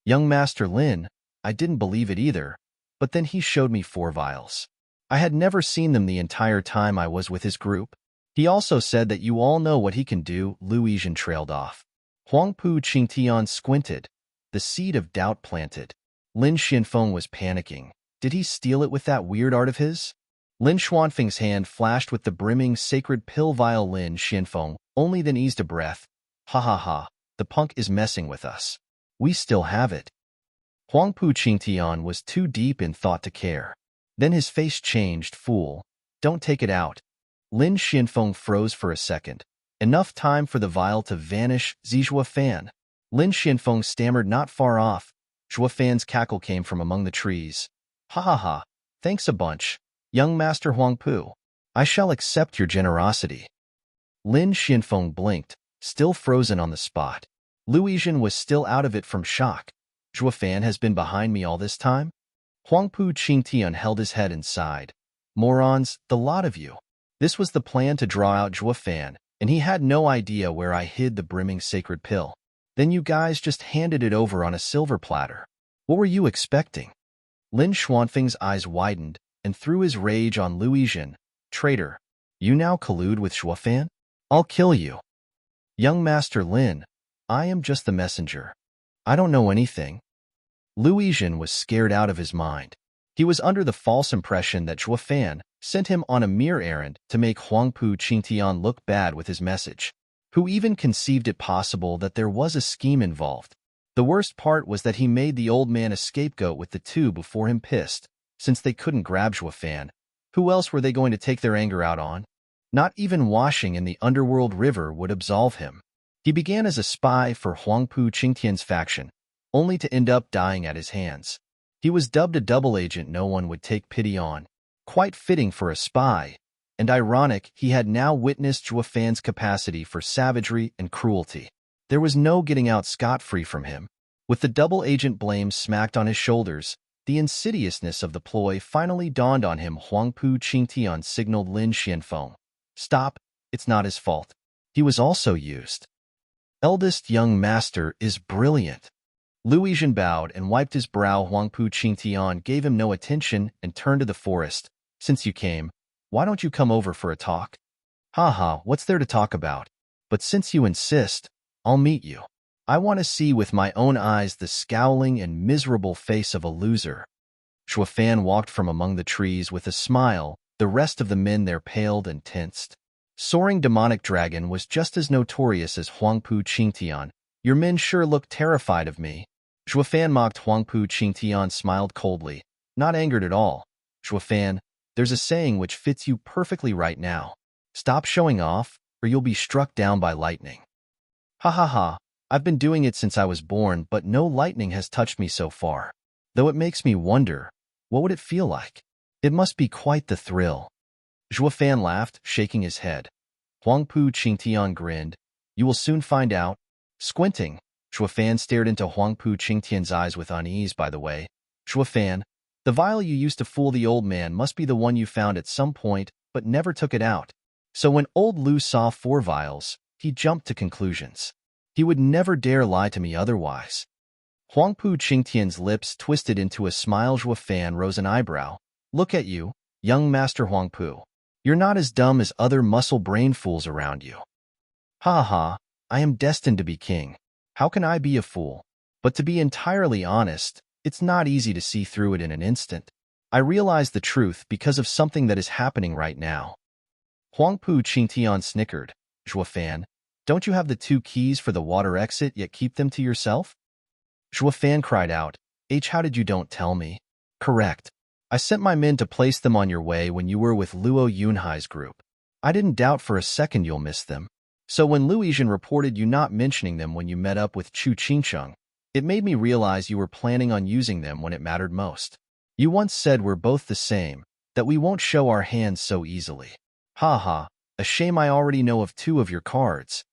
Young master Lin, I didn't believe it either, but then he showed me 4 vials. I had never seen them the entire time I was with his group. He also said that you all know what he can do. Lu Yizhen trailed off. Huangpu Qingtian squinted, the seed of doubt planted. Lin Xianfeng was panicking. Did he steal it with that weird art of his? Lin Xuanfeng's hand flashed with the brimming sacred pill vial. Lin Xianfeng only then eased a breath. Ha ha ha, the punk is messing with us. We still have it. Huangpu Qingtian was too deep in thought to care. Then his face changed. Fool, don't take it out. Lin Xianfeng froze for a second. Enough time for the vial to vanish. Zhuofan. Lin Xianfeng stammered, not far off. Zhuofan's cackle came from among the trees. Ha ha ha, thanks a bunch, young master Huangpu. I shall accept your generosity. Lin Xianfeng blinked, still frozen on the spot. Lu Yizhen was still out of it from shock. Zhuofan has been behind me all this time? Huangpu Qingtian held his head and sighed. Morons, the lot of you. This was the plan, to draw out Zhuofan, and he had no idea where I hid the brimming sacred pill. Then you guys just handed it over on a silver platter. What were you expecting? Lin Xuanfeng's eyes widened and threw his rage on Lu Yizhen. Traitor, you now collude with Zhuofan? I'll kill you. Young master Lin, I am just the messenger. I don't know anything. Lu Yizhen was scared out of his mind. He was under the false impression that Zhuofan sent him on a mere errand to make Huangpu Qingtian look bad with his message. Who even conceived it possible that there was a scheme involved? The worst part was that he made the old man a scapegoat with the two before him. Pissed, since they couldn't grab Zhuofan. Who else were they going to take their anger out on? Not even washing in the underworld river would absolve him. He began as a spy for Huangpu Qingtian's faction, only to end up dying at his hands. He was dubbed a double agent no one would take pity on. Quite fitting for a spy, and ironic he had now witnessed Zhuofan's capacity for savagery and cruelty. There was no getting out scot-free from him. With the double agent blame smacked on his shoulders, the insidiousness of the ploy finally dawned on him. Huangpu Qingtian signaled Lin Xianfeng. Stop, it's not his fault. He was also used. Eldest young master is brilliant. Lu Yizhen bowed and wiped his brow. Huangpu Qingtian gave him no attention and turned to the forest. Since you came, why don't you come over for a talk? Ha ha, what's there to talk about? But since you insist, I'll meet you. I want to see with my own eyes the scowling and miserable face of a loser. Zhuofan walked from among the trees with a smile. The rest of the men there paled and tensed. Soaring demonic dragon was just as notorious as Huangpu Qingtian. Your men sure look terrified of me. Zhuofan mocked. Huangpu Qingtian smiled coldly, not angered at all. Zhuofan, there's a saying which fits you perfectly right now. Stop showing off, or you'll be struck down by lightning. Ha ha ha, I've been doing it since I was born, but no lightning has touched me so far. Though it makes me wonder, what would it feel like? It must be quite the thrill. Zhuofan laughed, shaking his head. Huangpu Qingtian grinned. You will soon find out. Squinting, Zhuofan stared into Huangpu Qingtian's eyes with unease. By the way, Zhuofan, the vial you used to fool the old man must be the one you found at some point, but never took it out. So when old Lu saw 4 vials, he jumped to conclusions. He would never dare lie to me otherwise. Huangpu Qingtian's lips twisted into a smile. Zhuofan rose an eyebrow. Look at you, young Master Huangpu. You're not as dumb as other muscle-brain fools around you. Ha ha, I am destined to be king. How can I be a fool? But to be entirely honest, it's not easy to see through it in an instant. I realize the truth because of something that is happening right now. Huangpu Qingtian snickered. Zhuofan, don't you have the 2 keys for the water exit yet keep them to yourself? Zhuofan cried out. How did you don't tell me? Correct. I sent my men to place them on your way when you were with Luo Yunhai's group. I didn't doubt for a second you'll miss them. So when Luizhen reported you not mentioning them when you met up with Chu Qingcheng, it made me realize you were planning on using them when it mattered most. You once said we're both the same, that we won't show our hands so easily. Ha ha, a shame I already know of 2 of your cards.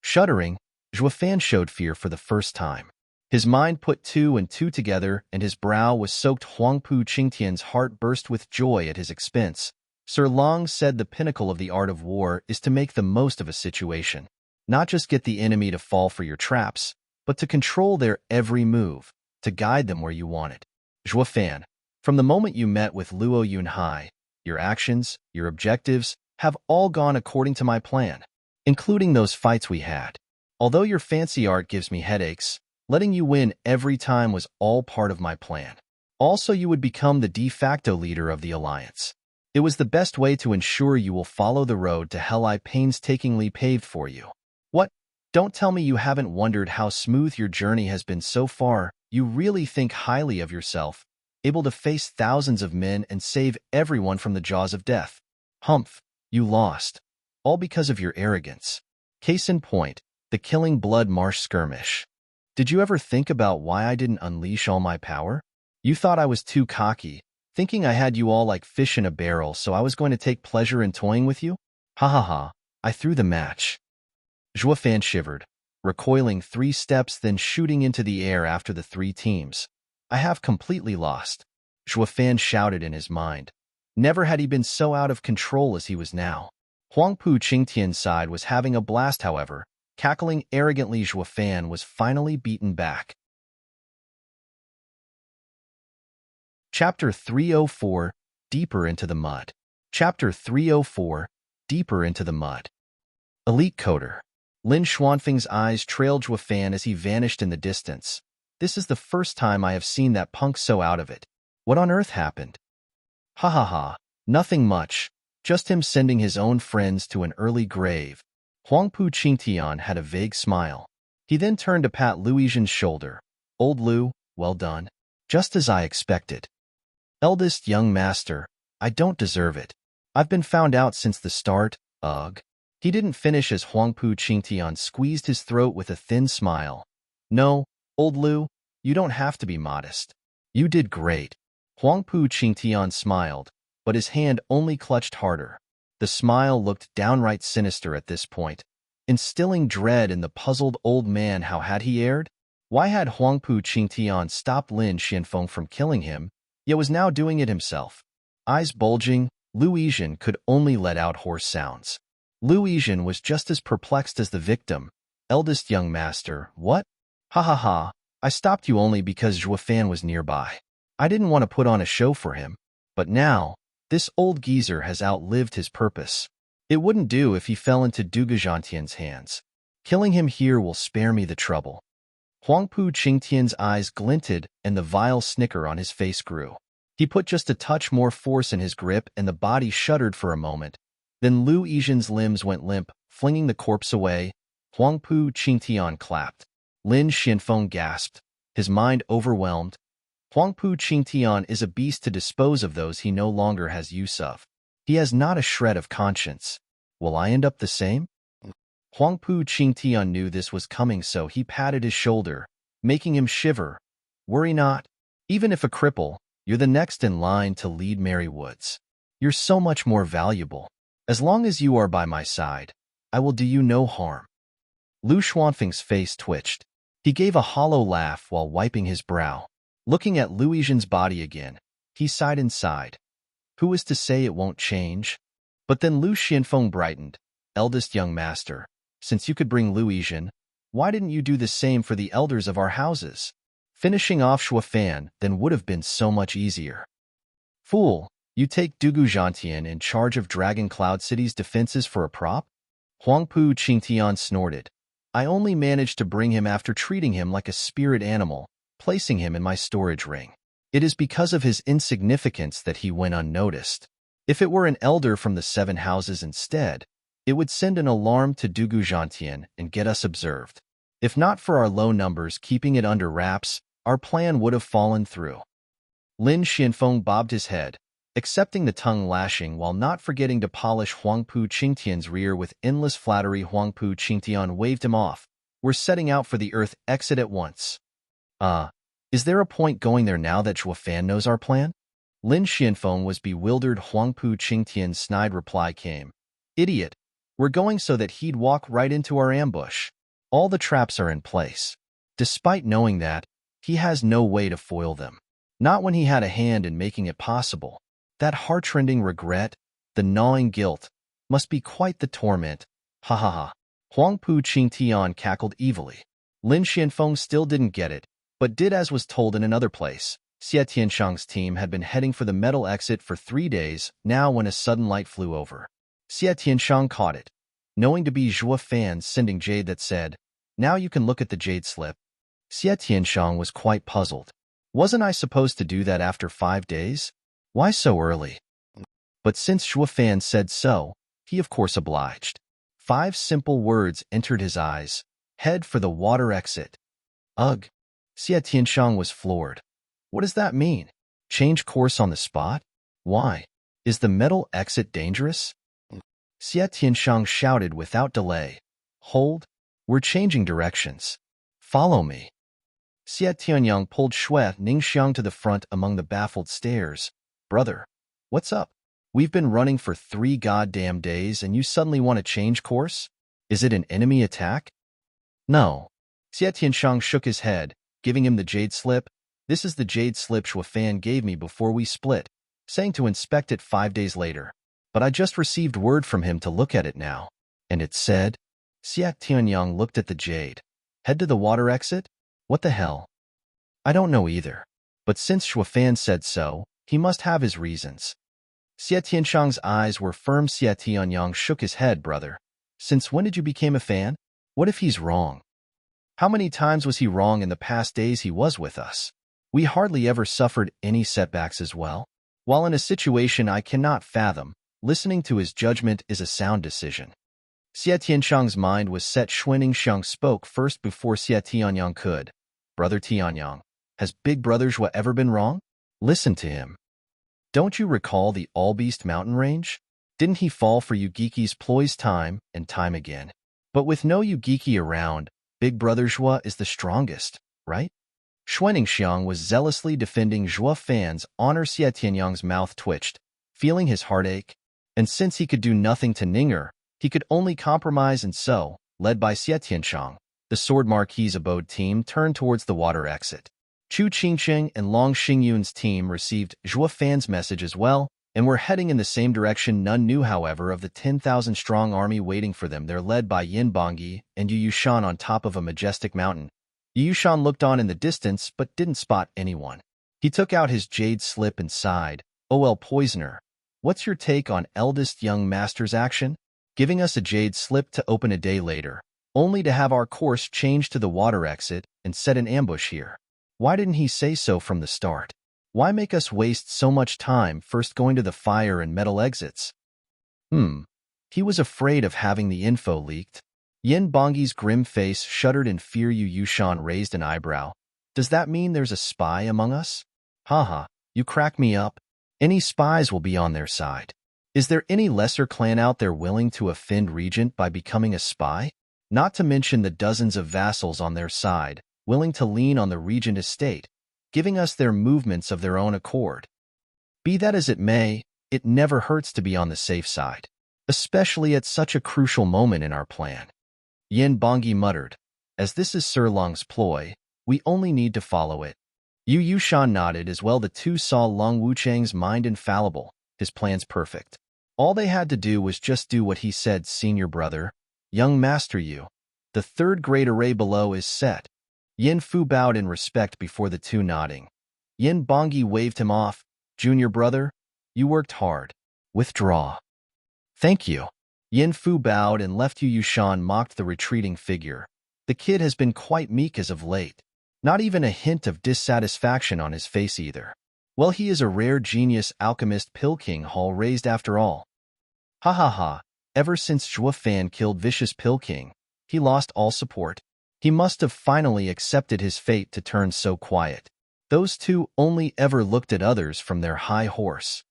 Shuddering, Zhuofan showed fear for the first time. His mind put 2 and 2 together, and his brow was soaked. Huangpu Qingtian's heart burst with joy at his expense. Sir Long said the pinnacle of the art of war is to make the most of a situation. Not just get the enemy to fall for your traps, but to control their every move, to guide them where you want it. Zhuofan, from the moment you met with Luo Yunhai, your actions, your objectives, have all gone according to my plan, including those fights we had. Although your fancy art gives me headaches, letting you win every time was all part of my plan. Also, you would become the de facto leader of the alliance. It was the best way to ensure you will follow the road to hell I painstakingly paved for you. What? Don't tell me you haven't wondered how smooth your journey has been so far. You really think highly of yourself, able to face thousands of men and save everyone from the jaws of death. Humph, you lost. All because of your arrogance. Case in point, the Killing Blood Marsh skirmish. Did you ever think about why I didn't unleash all my power? You thought I was too cocky, thinking I had you all like fish in a barrel, so I was going to take pleasure in toying with you? Ha ha ha, I threw the match. Zhuofan shivered, recoiling 3 steps then shooting into the air after the 3 teams. I have completely lost. Zhuofan shouted in his mind. Never had he been so out of control as he was now. Huangpu Qingtian's side was having a blast, however. Cackling arrogantly, Zhuofan was finally beaten back. Chapter 304, Deeper into the Mud. Chapter 304, Deeper into the Mud. Elite Coder. Lin Xuanfeng's eyes trailed Zhuofan as he vanished in the distance. This is the first time I have seen that punk so out of it. What on earth happened? Ha ha ha, nothing much, just him sending his own friends to an early grave. Huangpu Qingtian had a vague smile. He then turned to pat Luizhen's shoulder. Old Lu, well done. Just as I expected. Eldest young master, I don't deserve it. I've been found out since the start, ugh. He didn't finish as Huangpu Qingtian squeezed his throat with a thin smile. No, old Lu, you don't have to be modest. You did great. Huangpu Qingtian smiled, but his hand only clutched harder. The smile looked downright sinister at this point, instilling dread in the puzzled old man. How had he erred? Why had Huangpu Qingtian stopped Lin Xianfeng from killing him, yet was now doing it himself? Eyes bulging, Luizhen could only let out hoarse sounds. Luizhen was just as perplexed as the victim. Eldest young master, what? Ha ha ha, I stopped you only because Zhuofan was nearby. I didn't want to put on a show for him, but now, this old geezer has outlived his purpose. It wouldn't do if he fell into Dugujantian's hands. Killing him here will spare me the trouble. Huangpu Qingtian's eyes glinted and the vile snicker on his face grew. He put just a touch more force in his grip and the body shuddered for a moment. Then Luizhen's limbs went limp, flinging the corpse away. Huangpu Qingtian clapped. Lin Xianfeng gasped, his mind overwhelmed. Huangpu Qingtian is a beast to dispose of those he no longer has use of. He has not a shred of conscience. Will I end up the same? Huangpu Qingtian knew this was coming, so he patted his shoulder, making him shiver. Worry not. Even if a cripple, you're the next in line to lead Merry Woods. You're so much more valuable. As long as you are by my side, I will do you no harm. Lu Xuanfeng's face twitched. He gave a hollow laugh while wiping his brow. Looking at Lu Yizhen's body again, he sighed inside. Who is to say it won't change? But then Lu Xianfeng brightened. Eldest young master, since you could bring Lu Yizhen, why didn't you do the same for the elders of our houses? Finishing off Shuafan then would have been so much easier. Fool, you take Dugu Zhantian in charge of Dragon Cloud City's defenses for a prop? Huangpu Qingtian snorted. I only managed to bring him after treating him like a spirit animal, placing him in my storage ring. It is because of his insignificance that he went unnoticed. If it were an elder from the 7 houses instead, it would send an alarm to Dugu Zhantian and get us observed. If not for our low numbers keeping it under wraps, our plan would have fallen through. Lin Xianfeng bobbed his head, accepting the tongue lashing while not forgetting to polish Huangpu Qingtian's rear with endless flattery. Huangpu Qingtian waved him off. We're setting out for the Earth exit at once. Is there a point going there now that Shuafan knows our plan? Lin Xianfeng was bewildered. Huangpu Qingtian's snide reply came. Idiot. We're going so that he'd walk right into our ambush. All the traps are in place. Despite knowing that, he has no way to foil them. Not when he had a hand in making it possible. That heart-rending regret, the gnawing guilt, must be quite the torment. Ha ha ha. Huangpu Qingtian cackled evilly. Lin Xianfeng still didn't get it, but did as was told in another place. Xie Tianshang's team had been heading for the metal exit for 3 days, now when a sudden light flew over. Xie Tianshang caught it, knowing to be Zhuo Fan's sending jade that said, now you can look at the jade slip. Xie Tianshang was quite puzzled. Wasn't I supposed to do that after 5 days? Why so early? But since Zhuo Fan said so, he of course obliged. 5 simple words entered his eyes. Head for the water exit. Ugh. Xie Tianshang was floored. What does that mean? Change course on the spot? Why? Is the metal exit dangerous? Xie Tianshang shouted without delay. Hold. We're changing directions. Follow me. Xie Tianyang pulled Shui Ningxiang to the front among the baffled stares. Brother, what's up? We've been running for 3 goddamn days and you suddenly want to change course? Is it an enemy attack? No. Xie Tianshang shook his head, giving him the jade slip. This is the jade slip Shuafan gave me before we split, saying to inspect it 5 days later. But I just received word from him to look at it now. And it said, Xie Tianyang looked at the jade. Head to the water exit? What the hell? I don't know either. But since Shuafan said so, he must have his reasons. Xie Tianshang's eyes were firm. Xie Tianyang shook his head. Brother, since when did you become a fan? What if he's wrong? How many times was he wrong in the past days he was with us? We hardly ever suffered any setbacks as well. While in a situation I cannot fathom, listening to his judgment is a sound decision. Xie Tianshang's mind was set. Shui Ningxiang spoke first before Xie Tianyang could. Brother Tianyang, has Big Brother Zhua ever been wrong? Listen to him. Don't you recall the All-Beast mountain range? Didn't he fall for Yugiki's ploys time and time again? But with no Yugiki around, Big Brother Zhua is the strongest, right? Shui Ningxiang was zealously defending Zhuo Fan's honor. Xie Tianyang's mouth twitched, feeling his heartache. And since he could do nothing to Ninger, he could only compromise, and so, led by Xie Tianshang, the Sword Marquis Abode team turned towards the water exit. Chu Qingqing and Long Xingyun's team received Zhuo Fan's message as well, and were heading in the same direction. None knew, however, of the 10,000-strong army waiting for them there, led by Yin Bangyi and Yu Yushan on top of a majestic mountain. Yu Yushan looked on in the distance but didn't spot anyone. He took out his jade slip and sighed. "OL Poisoner, what's your take on eldest young master's action? Giving us a jade slip to open a day later, only to have our course changed to the water exit and set an ambush here. Why didn't he say so from the start? Why make us waste so much time first going to the fire and metal exits?" He was afraid of having the info leaked. Yin Bangyi's grim face shuddered in fear. Yu Yushan raised an eyebrow. "Does that mean there's a spy among us?" Haha, you crack me up. Any spies will be on their side. Is there any lesser clan out there willing to offend Regent by becoming a spy? Not to mention the dozens of vassals on their side, willing to lean on the Regent estate, giving us their movements of their own accord. Be that as it may, it never hurts to be on the safe side, especially at such a crucial moment in our plan. Yin Bongi muttered, as this is Sir Long's ploy, we only need to follow it. Yu Yushan nodded as well. The two saw Long Wuchang's mind infallible, his plans perfect. All they had to do was just do what he said. Senior brother, young master Yu, the third great array below is set. Yin Fu bowed in respect before the two, nodding. Yin Bongi waved him off. Junior brother, you worked hard. Withdraw. Thank you. Yin Fu bowed and left. Yu Yushan mocked the retreating figure. The kid has been quite meek as of late. Not even a hint of dissatisfaction on his face either. Well, he is a rare genius alchemist. Pilking Hall raised after all. Ha ha ha. Ever since Zhuo Fan killed vicious Pilking, he lost all support. He must have finally accepted his fate to turn so quiet. Those two only ever looked at others from their high horse.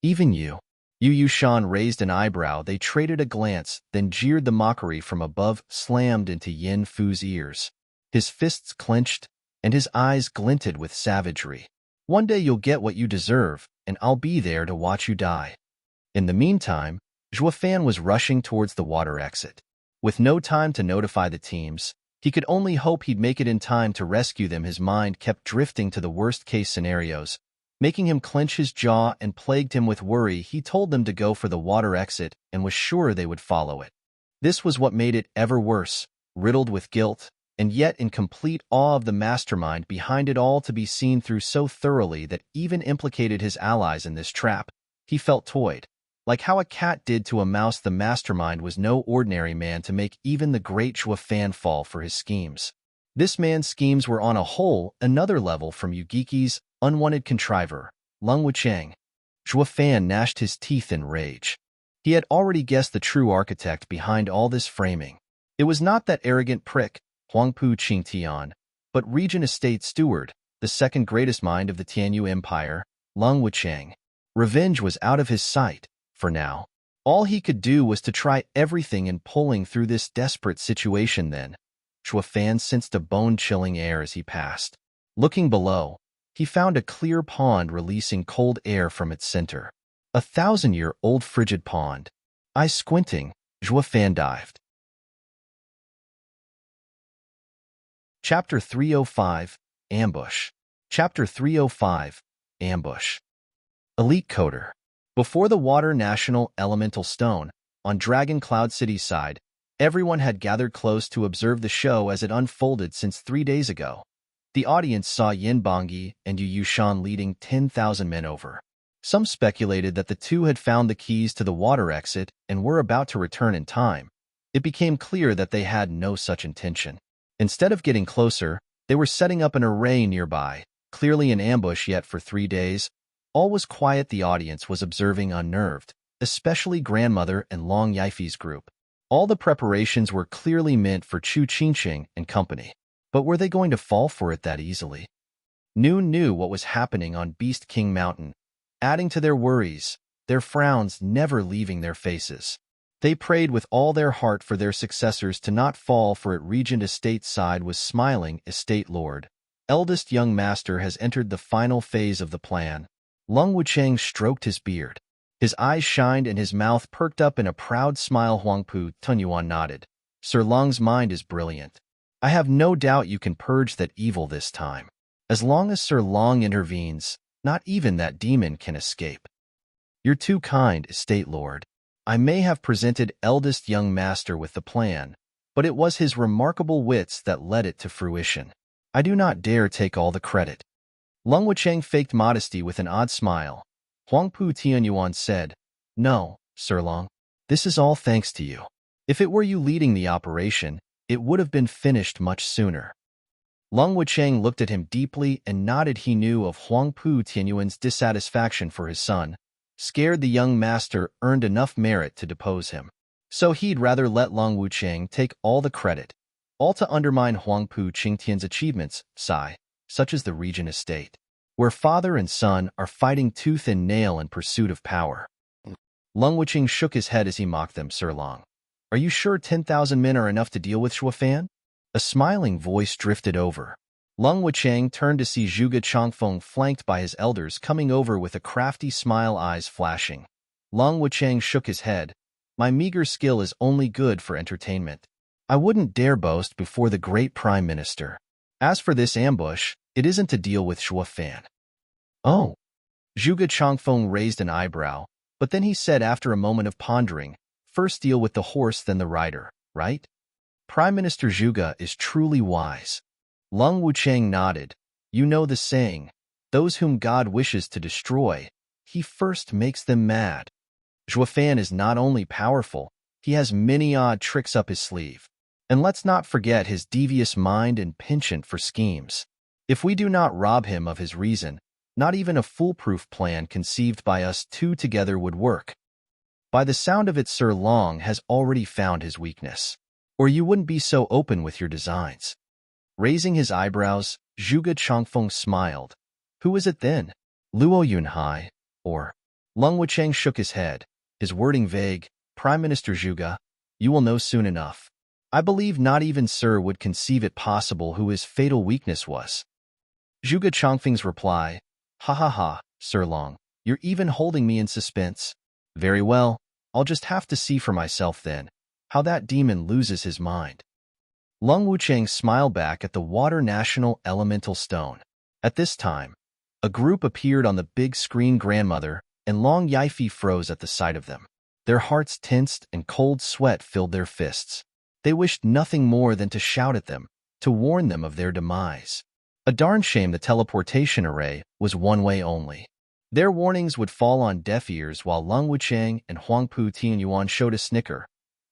Even you. Yu Yushan raised an eyebrow. They traded a glance, then jeered. The mockery from above slammed into Yin Fu's ears. His fists clenched, and his eyes glinted with savagery. One day you'll get what you deserve, and I'll be there to watch you die. In the meantime, Zhuo Fan was rushing towards the water exit. With no time to notify the teams, he could only hope he'd make it in time to rescue them. His mind kept drifting to the worst-case scenarios, making him clench his jaw and plagued him with worry. He told them to go for the water exit and was sure they would follow it. This was what made it ever worse, riddled with guilt, and yet in complete awe of the mastermind behind it all, to be seen through so thoroughly that even implicated his allies in this trap. He felt toyed. Like how a cat did to a mouse, the mastermind was no ordinary man to make even the great Zhuo Fan fall for his schemes. This man's schemes were on a whole another level from Yugiki's unwanted contriver, Lung Wuchang. Zhuo Fan gnashed his teeth in rage. He had already guessed the true architect behind all this framing. It was not that arrogant prick, Huangpu Qingtian, but Regent Estate Steward, the second greatest mind of the Tianyu Empire, Lung Wuchang. Revenge was out of his sight, for now. All he could do was to try everything in pulling through this desperate situation. Then, Zhuo Fan sensed a bone-chilling air as he passed. Looking below, he found a clear pond releasing cold air from its center. A 1,000-year-old frigid pond. Eyes squinting, Zhuo Fan dived. Chapter 305, Ambush. Chapter 305, Ambush. Elite Coder. Before the Water National Elemental Stone, on Dragon Cloud City's side, everyone had gathered close to observe the show as it unfolded. Since 3 days ago, the audience saw Yin Bongi and Yu Yushan leading 10,000 men over. Some speculated that the two had found the keys to the water exit and were about to return in time. It became clear that they had no such intention. Instead of getting closer, they were setting up an array nearby, clearly an ambush. Yet for 3 days, all was quiet. The audience was observing unnerved, especially Grandmother and Long Yifei's group. All the preparations were clearly meant for Chu Qingqing and company. But were they going to fall for it that easily? Noon knew what was happening on Beast King Mountain, adding to their worries, their frowns never leaving their faces. They prayed with all their heart for their successors to not fall for it. Regent Estate's side was smiling. Estate Lord, eldest young master, has entered the final phase of the plan. Lung Wuchang stroked his beard. His eyes shined and his mouth perked up in a proud smile. Huangpu Tunyuan nodded. Sir Lung's mind is brilliant. I have no doubt you can purge that evil this time. As long as Sir Long intervenes, not even that demon can escape. You're too kind, Estate Lord. I may have presented eldest young master with the plan, but it was his remarkable wits that led it to fruition. I do not dare take all the credit. Lung Wuchang faked modesty with an odd smile. Huangpu Tianyuan said, No, Sir Long, this is all thanks to you. If it were you leading the operation, it would have been finished much sooner. Lung Wuchang looked at him deeply and nodded. He knew of Huangpu Tianyuan's dissatisfaction for his son, scared the young master earned enough merit to depose him. So he'd rather let Lung Wuchang take all the credit, all to undermine Huangpu Qingtian's achievements, such as the Regent Estate, where father and son are fighting tooth and nail in pursuit of power. Lung Wuchang shook his head as he mocked them. Sir Long, are you sure 10,000 men are enough to deal with Zhuo Fan? A smiling voice drifted over. Lung Wuchang turned to see Zhuge Changfeng flanked by his elders coming over with a crafty smile, eyes flashing. Lung Wuchang shook his head. My meager skill is only good for entertainment. I wouldn't dare boast before the great Prime Minister. As for this ambush, it isn't to deal with Zhuge Fan. Oh. Zhuge Changfeng raised an eyebrow, but then he said after a moment of pondering, first deal with the horse then the rider, right? Prime Minister Zhuge is truly wise. Lung Wuchang nodded. You know the saying, those whom God wishes to destroy, he first makes them mad. Zhuge Fan is not only powerful, he has many odd tricks up his sleeve. And let's not forget his devious mind and penchant for schemes. If we do not rob him of his reason, not even a foolproof plan conceived by us two together would work. By the sound of it, Sir Long has already found his weakness. Or you wouldn't be so open with your designs. Raising his eyebrows, Zhuge Changfeng smiled. Who is it then? Luo Yunhai, or? Lung Wuchang shook his head, his wording vague. Prime Minister Zhuge, you will know soon enough. I believe not even Sir would conceive it possible who his fatal weakness was. Zhuge Changfeng's reply, ha ha ha, Sir Long, you're even holding me in suspense. Very well, I'll just have to see for myself then, how that demon loses his mind. Lung Wuchang smiled back at the Water National Elemental Stone. At this time, a group appeared on the big screen. Grandmother and Long Yifi froze at the sight of them. Their hearts tensed and cold sweat filled their fists. They wished nothing more than to shout at them, to warn them of their demise. A darn shame the teleportation array was one way only. Their warnings would fall on deaf ears while Lung Wuchang and Huangpu Tianyuan showed a snicker.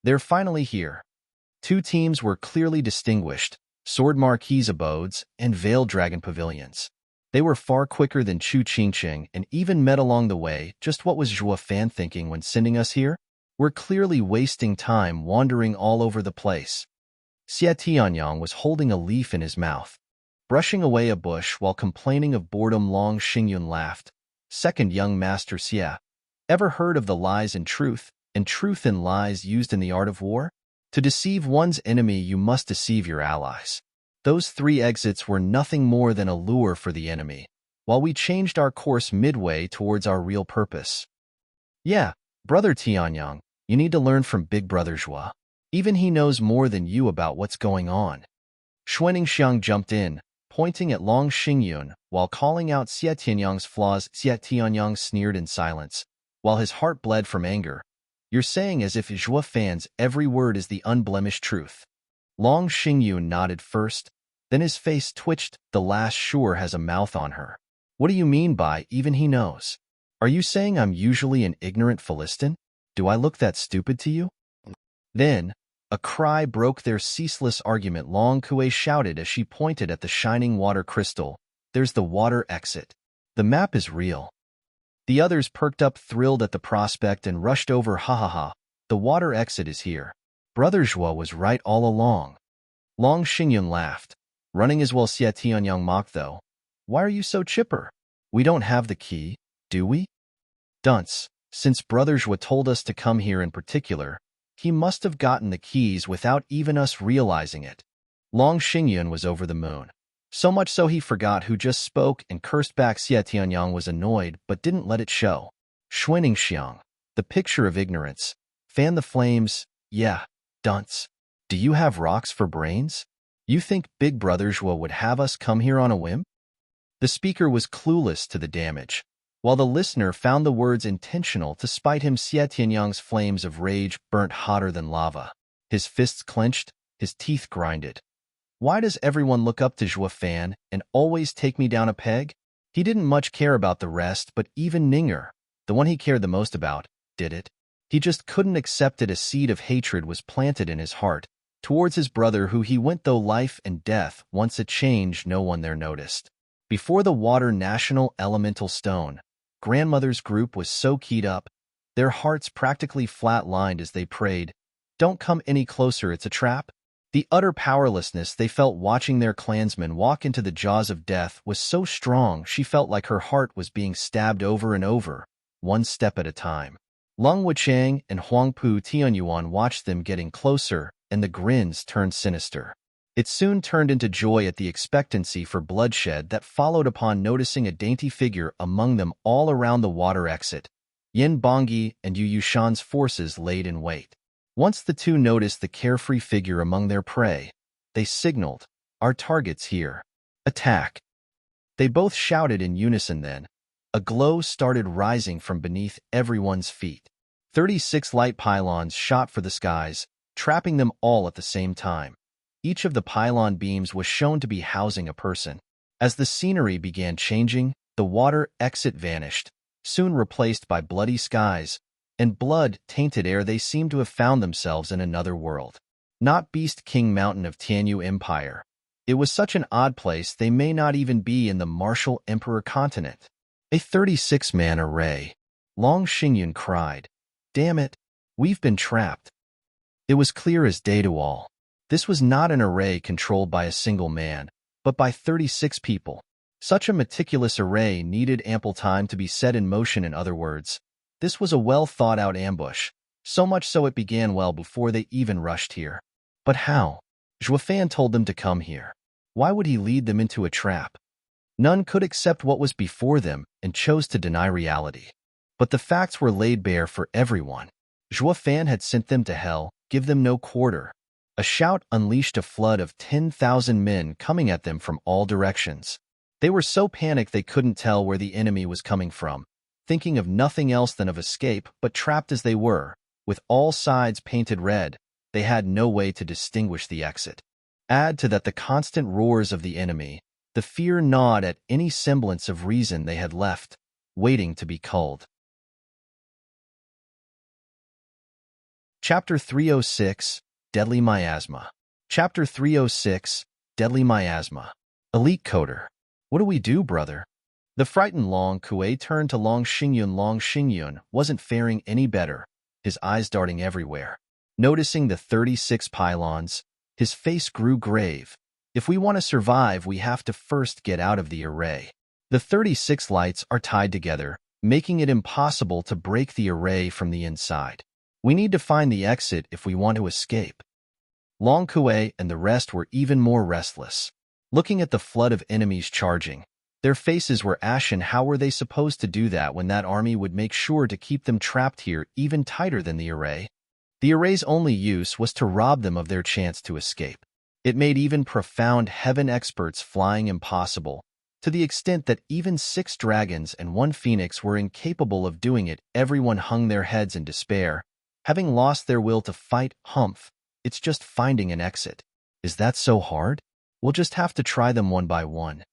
They're finally here. Two teams were clearly distinguished, Sword Marquis abodes and Veiled Dragon pavilions. They were far quicker than Chu Qingqing and even met along the way. Just what was Zhuge Fan thinking when sending us here? We're clearly wasting time wandering all over the place. Xie Tianyang was holding a leaf in his mouth, brushing away a bush while complaining of boredom. Long Xingyun laughed. Second young master Xie, ever heard of the lies and truth and lies used in the art of war? To deceive one's enemy, you must deceive your allies. Those three exits were nothing more than a lure for the enemy, while we changed our course midway towards our real purpose. Yeah, Brother Tianyang, you need to learn from Big Brother Zhuge. Even he knows more than you about what's going on. Xuaning Xiang jumped in, pointing at Long Xingyun while calling out Xie Tianyang's flaws. Xie Tianyang sneered in silence, while his heart bled from anger. You're saying as if Zhuge Fan's every word is the unblemished truth. Long Xingyun nodded first, then his face twitched. The last sure has a mouth on her. What do you mean by even he knows? Are you saying I'm usually an ignorant Philistine? Do I look that stupid to you? Then, a cry broke their ceaseless argument. Long Kue shouted as she pointed at the shining water crystal. There's the water exit. The map is real. The others perked up, thrilled at the prospect, and rushed over. Ha ha ha, the water exit is here. Brother Zhuge was right all along. Long Xingyun laughed. Running as well. Xie Tianyang mocked though. Why are you so chipper? We don't have the key, do we? Dunce, since Brother Zhuge told us to come here in particular, he must have gotten the keys without even us realizing it. Long Xingyun was over the moon. So much so he forgot who just spoke and cursed back. Xie Tianyang was annoyed but didn't let it show. Xuaning Xiang, the picture of ignorance. Fan the flames. Yeah, dunce. Do you have rocks for brains? You think Big Brother Zhuge would have us come here on a whim? The speaker was clueless to the damage, while the listener found the words intentional to spite him. Xie Tianyang's flames of rage burnt hotter than lava. His fists clenched, his teeth grinded. Why does everyone look up to Zhuge Fan and always take me down a peg? He didn't much care about the rest, but even Ninger, the one he cared the most about, did it. He just couldn't accept it. A seed of hatred was planted in his heart towards his brother, who he went though life and death. Once a change no one there noticed. Before the Water National Elemental Stone, Grandmother's group was so keyed up, their hearts practically flat-lined as they prayed, "Don't come any closer, it's a trap." The utter powerlessness they felt watching their clansmen walk into the jaws of death was so strong she felt like her heart was being stabbed over and over, one step at a time. Lung Wuchang and Huangpu Tianyuan watched them getting closer, and the grins turned sinister. It soon turned into joy at the expectancy for bloodshed that followed upon noticing a dainty figure among them all around the water exit. Yin Bongyi and Yu Yushan's forces laid in wait. Once the two noticed the carefree figure among their prey, they signaled, "Our target's here. Attack!" They both shouted in unison then. A glow started rising from beneath everyone's feet. 36 light pylons shot for the skies, trapping them all at the same time. Each of the pylon beams was shown to be housing a person. As the scenery began changing, the water exit vanished, soon replaced by bloody skies and blood-tainted air. They seemed to have found themselves in another world. Not Beast King Mountain of Tianyu Empire. It was such an odd place they may not even be in the martial Emperor continent. A 36-man array. Long Xingyun cried. "Damn it, we've been trapped." It was clear as day to all. This was not an array controlled by a single man, but by 36 people. Such a meticulous array needed ample time to be set in motion. In other words, this was a well-thought-out ambush, so much so it began well before they even rushed here. But how? Zhuofan told them to come here. Why would he lead them into a trap? None could accept what was before them and chose to deny reality. But the facts were laid bare for everyone. Zhuofan had sent them to hell, give them no quarter. A shout unleashed a flood of 10,000 men coming at them from all directions. They were so panicked they couldn't tell where the enemy was coming from, thinking of nothing else than of escape, but trapped as they were, with all sides painted red, they had no way to distinguish the exit. Add to that the constant roars of the enemy, the fear gnawed at any semblance of reason they had left, waiting to be culled. Chapter 306, Deadly Miasma. Chapter 306, Deadly Miasma. Elite Coder. What do we do, brother? The frightened Long Kuei turned to Long Xingyun. Long Xingyun wasn't faring any better, his eyes darting everywhere. Noticing the 36 pylons, his face grew grave. If we want to survive, we have to first get out of the array. The 36 lights are tied together, making it impossible to break the array from the inside. We need to find the exit if we want to escape. Long Kuei and the rest were even more restless. Looking at the flood of enemies charging, their faces were ashen. How were they supposed to do that when that army would make sure to keep them trapped here even tighter than the array? The array's only use was to rob them of their chance to escape. It made even profound heaven experts flying impossible, to the extent that even 6 dragons and 1 phoenix were incapable of doing it. Everyone hung their heads in despair, having lost their will to fight. Humph, it's just finding an exit. Is that so hard? We'll just have to try them one by one.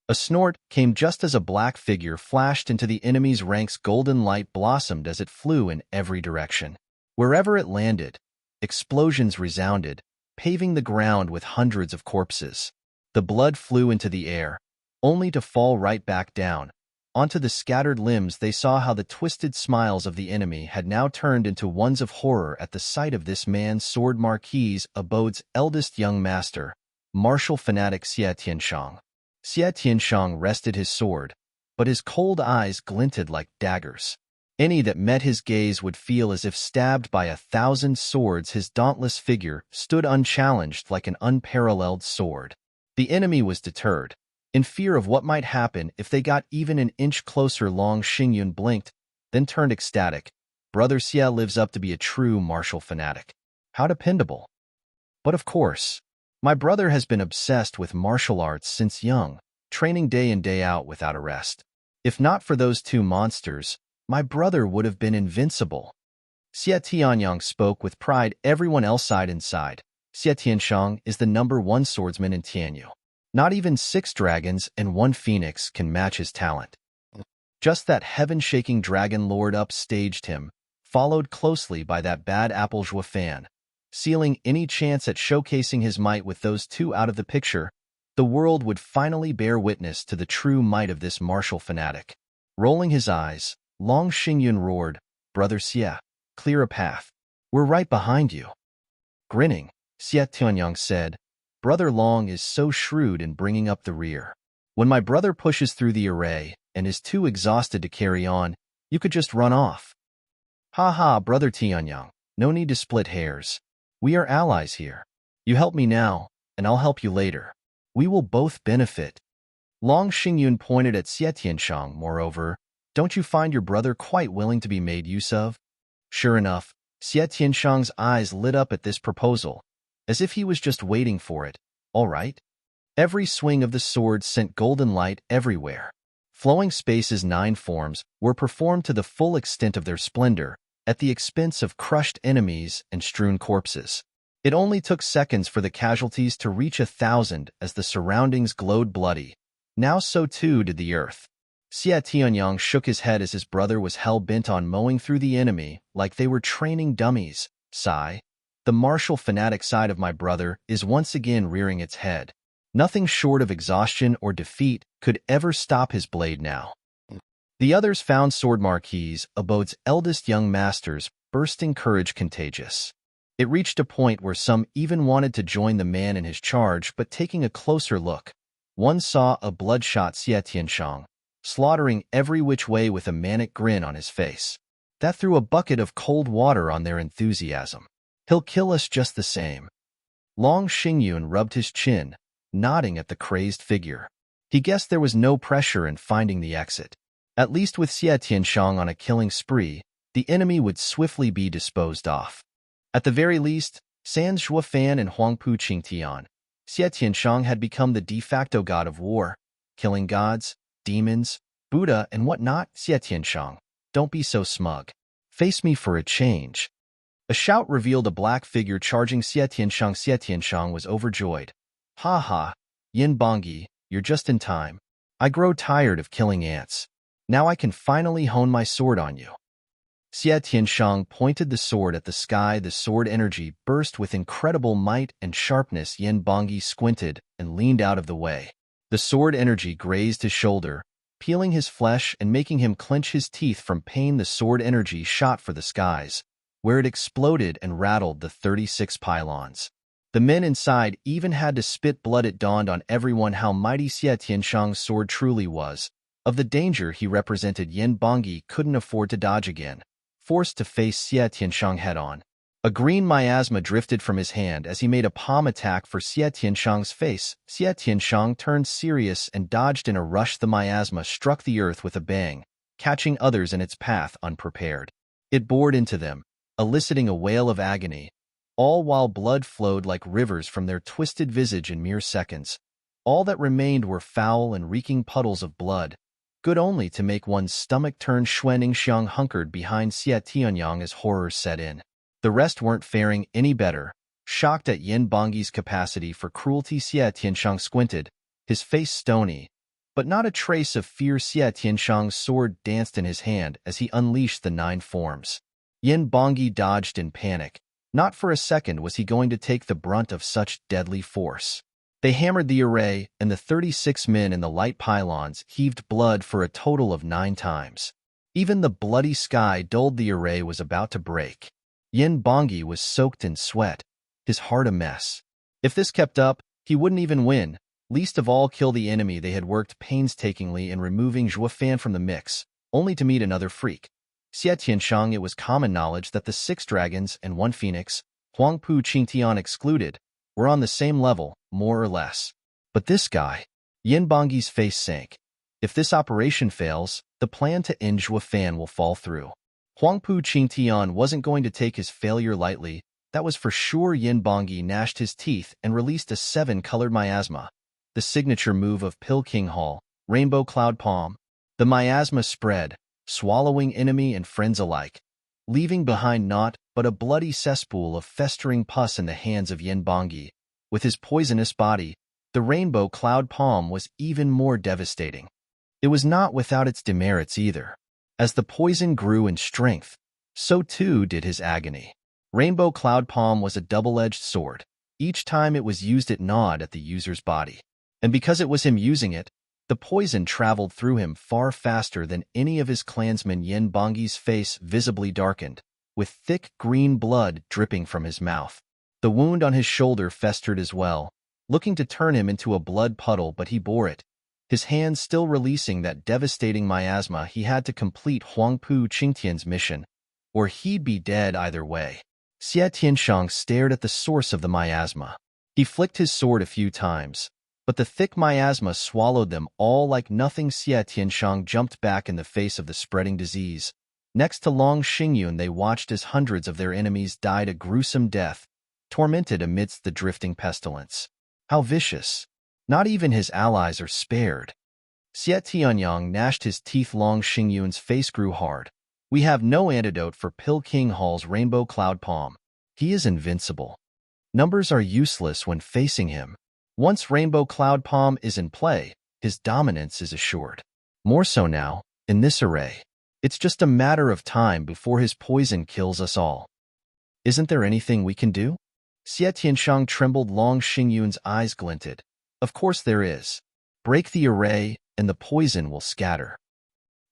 A snort came just as a black figure flashed into the enemy's ranks. Golden light blossomed as it flew in every direction. Wherever it landed, explosions resounded, paving the ground with hundreds of corpses. The blood flew into the air, only to fall right back down. Onto the scattered limbs they saw how the twisted smiles of the enemy had now turned into ones of horror at the sight of this man's sword. Marquis Abode's eldest young master, martial fanatic Xie Tianshang. Xie Tianshang rested his sword, but his cold eyes glinted like daggers. Any that met his gaze would feel as if stabbed by 1,000 swords. His dauntless figure stood unchallenged like an unparalleled sword. The enemy was deterred, in fear of what might happen if they got even an inch closer. Long Xingyun blinked, then turned ecstatic. Brother Xie lives up to be a true martial fanatic. How dependable. But of course, my brother has been obsessed with martial arts since young, training day in day out without a rest. If not for those 2 monsters, my brother would have been invincible. Xie Tianyang spoke with pride. Everyone else sighed inside. Xie Tianshang is the #1 swordsman in Tianyu. Not even 6 dragons and 1 phoenix can match his talent. Just that heaven-shaking dragon lord upstaged him, followed closely by that bad apple Zhuofan. Sealing any chance at showcasing his might with those 2 out of the picture, the world would finally bear witness to the true might of this martial fanatic. Rolling his eyes, Long Xingyun roared, "Brother Xie, clear a path. We're right behind you." Grinning, Xie Tianyang said, "Brother Long is so shrewd in bringing up the rear. When my brother pushes through the array and is too exhausted to carry on, you could just run off." "Ha ha, Brother Tianyang, no need to split hairs. We are allies here. You help me now, and I'll help you later. We will both benefit. Long Xingyun pointed at Xie Tianshang. Moreover, don't you find your brother quite willing to be made use of? Sure enough, Xie Tianshang's eyes lit up at this proposal, as if he was just waiting for it. All right. Every swing of the sword sent golden light everywhere. Flowing Space's 9 forms were performed to the full extent of their splendor, at the expense of crushed enemies and strewn corpses. It only took seconds for the casualties to reach 1,000 as the surroundings glowed bloody. Now so too did the earth. Xie Tianyang shook his head as his brother was hell-bent on mowing through the enemy like they were training dummies. Sigh. The martial fanatic side of my brother is once again rearing its head. Nothing short of exhaustion or defeat could ever stop his blade now. The others found Sword Marquis, Abode's eldest young masters, bursting courage contagious. It reached a point where some even wanted to join the man in his charge, but taking a closer look, one saw a bloodshot Xie Tianshang, slaughtering every which way with a manic grin on his face. That threw a bucket of cold water on their enthusiasm. He'll kill us just the same. Long Xingyun rubbed his chin, nodding at the crazed figure. He guessed there was no pressure in finding the exit. At least with Xie Tianshang on a killing spree, the enemy would swiftly be disposed of. At the very least, sans Zhuofan and Huangpu Qingtian, Xie Tianshang had become the de facto god of war, killing gods, demons, Buddha, and whatnot. Xie Tianshang, don't be so smug. Face me for a change. A shout revealed a black figure charging Xie Tianshang. Xie Tianshang was overjoyed. Ha ha, Yin Bangyi, you're just in time. I grow tired of killing ants. Now I can finally hone my sword on you. Xie Tianshang pointed the sword at the sky. The sword energy burst with incredible might and sharpness. Yin Bangyi squinted and leaned out of the way. The sword energy grazed his shoulder, peeling his flesh and making him clench his teeth from pain. The sword energy shot for the skies, where it exploded and rattled the 36 pylons. The men inside even had to spit blood. It dawned on everyone how mighty Xie Tianshang's sword truly was. Of the danger he represented, Yin Bangyi couldn't afford to dodge again, forced to face Xie Tianshang head-on. A green miasma drifted from his hand as he made a palm attack for Xie Tianshang's face. Xie Tianshang turned serious and dodged in a rush. The miasma struck the earth with a bang, catching others in its path unprepared. It bored into them, eliciting a wail of agony, all while blood flowed like rivers from their twisted visage in mere seconds. All that remained were foul and reeking puddles of blood, good only to make one's stomach turn. Xuan Ningxiang hunkered behind Xie Tianyang as horror set in. The rest weren't faring any better. Shocked at Yin Bangyi's capacity for cruelty, Xie Tianshang squinted, his face stony, but not a trace of fear. Xie Tianshang's sword danced in his hand as he unleashed the 9 forms. Yin Bangyi dodged in panic. Not for a second was he going to take the brunt of such deadly force. They hammered the array, and the 36 men in the light pylons heaved blood for a total of 9 times. Even the bloody sky dulled. The array was about to break. Yin Bangyi was soaked in sweat, his heart a mess. If this kept up, he wouldn't even win, least of all kill the enemy they had worked painstakingly in removing Zhuofan from the mix, only to meet another freak. Xie Tianshang. It was common knowledge that the 6 dragons and 1 phoenix, Huangpu Qingtian excluded, were on the same level, more or less. But this guy, Yin Bangyi's face sank. If this operation fails, the plan to end Zhuofan will fall through. Huangpu Qingtian wasn't going to take his failure lightly, that was for sure. Yin Bangyi gnashed his teeth and released a 7-colored miasma, the signature move of Pill King Hall, Rainbow Cloud Palm. The miasma spread, swallowing enemy and friends alike, leaving behind naught but a bloody cesspool of festering pus in the hands of Yin Bangyi. With his poisonous body, the Rainbow Cloud Palm was even more devastating. It was not without its demerits either. As the poison grew in strength, so too did his agony. Rainbow Cloud Palm was a double-edged sword. Each time it was used, it gnawed at the user's body. And because it was him using it, the poison traveled through him far faster than any of his clansmen. Yin Bangyi's face visibly darkened, with thick green blood dripping from his mouth. The wound on his shoulder festered as well, looking to turn him into a blood puddle, but he bore it. His hands still releasing that devastating miasma. He had to complete Huangpu Qingtian's mission, or he'd be dead either way. Xie Tianshang stared at the source of the miasma. He flicked his sword a few times, but the thick miasma swallowed them all like nothing. Xie Tianshang jumped back in the face of the spreading disease. Next to Long Xingyun, they watched as hundreds of their enemies died a gruesome death, tormented amidst the drifting pestilence. How vicious! Not even his allies are spared. Xie Tianyang gnashed his teeth. Long Xingyun's face grew hard. We have no antidote for Pil King Hall's Rainbow Cloud Palm. He is invincible. Numbers are useless when facing him. Once Rainbow Cloud Palm is in play, his dominance is assured. More so now, in this array. It's just a matter of time before his poison kills us all. Isn't there anything we can do? Xie Tianshang trembled. Long Xingyun's eyes glinted. Of course there is. Break the array, and the poison will scatter.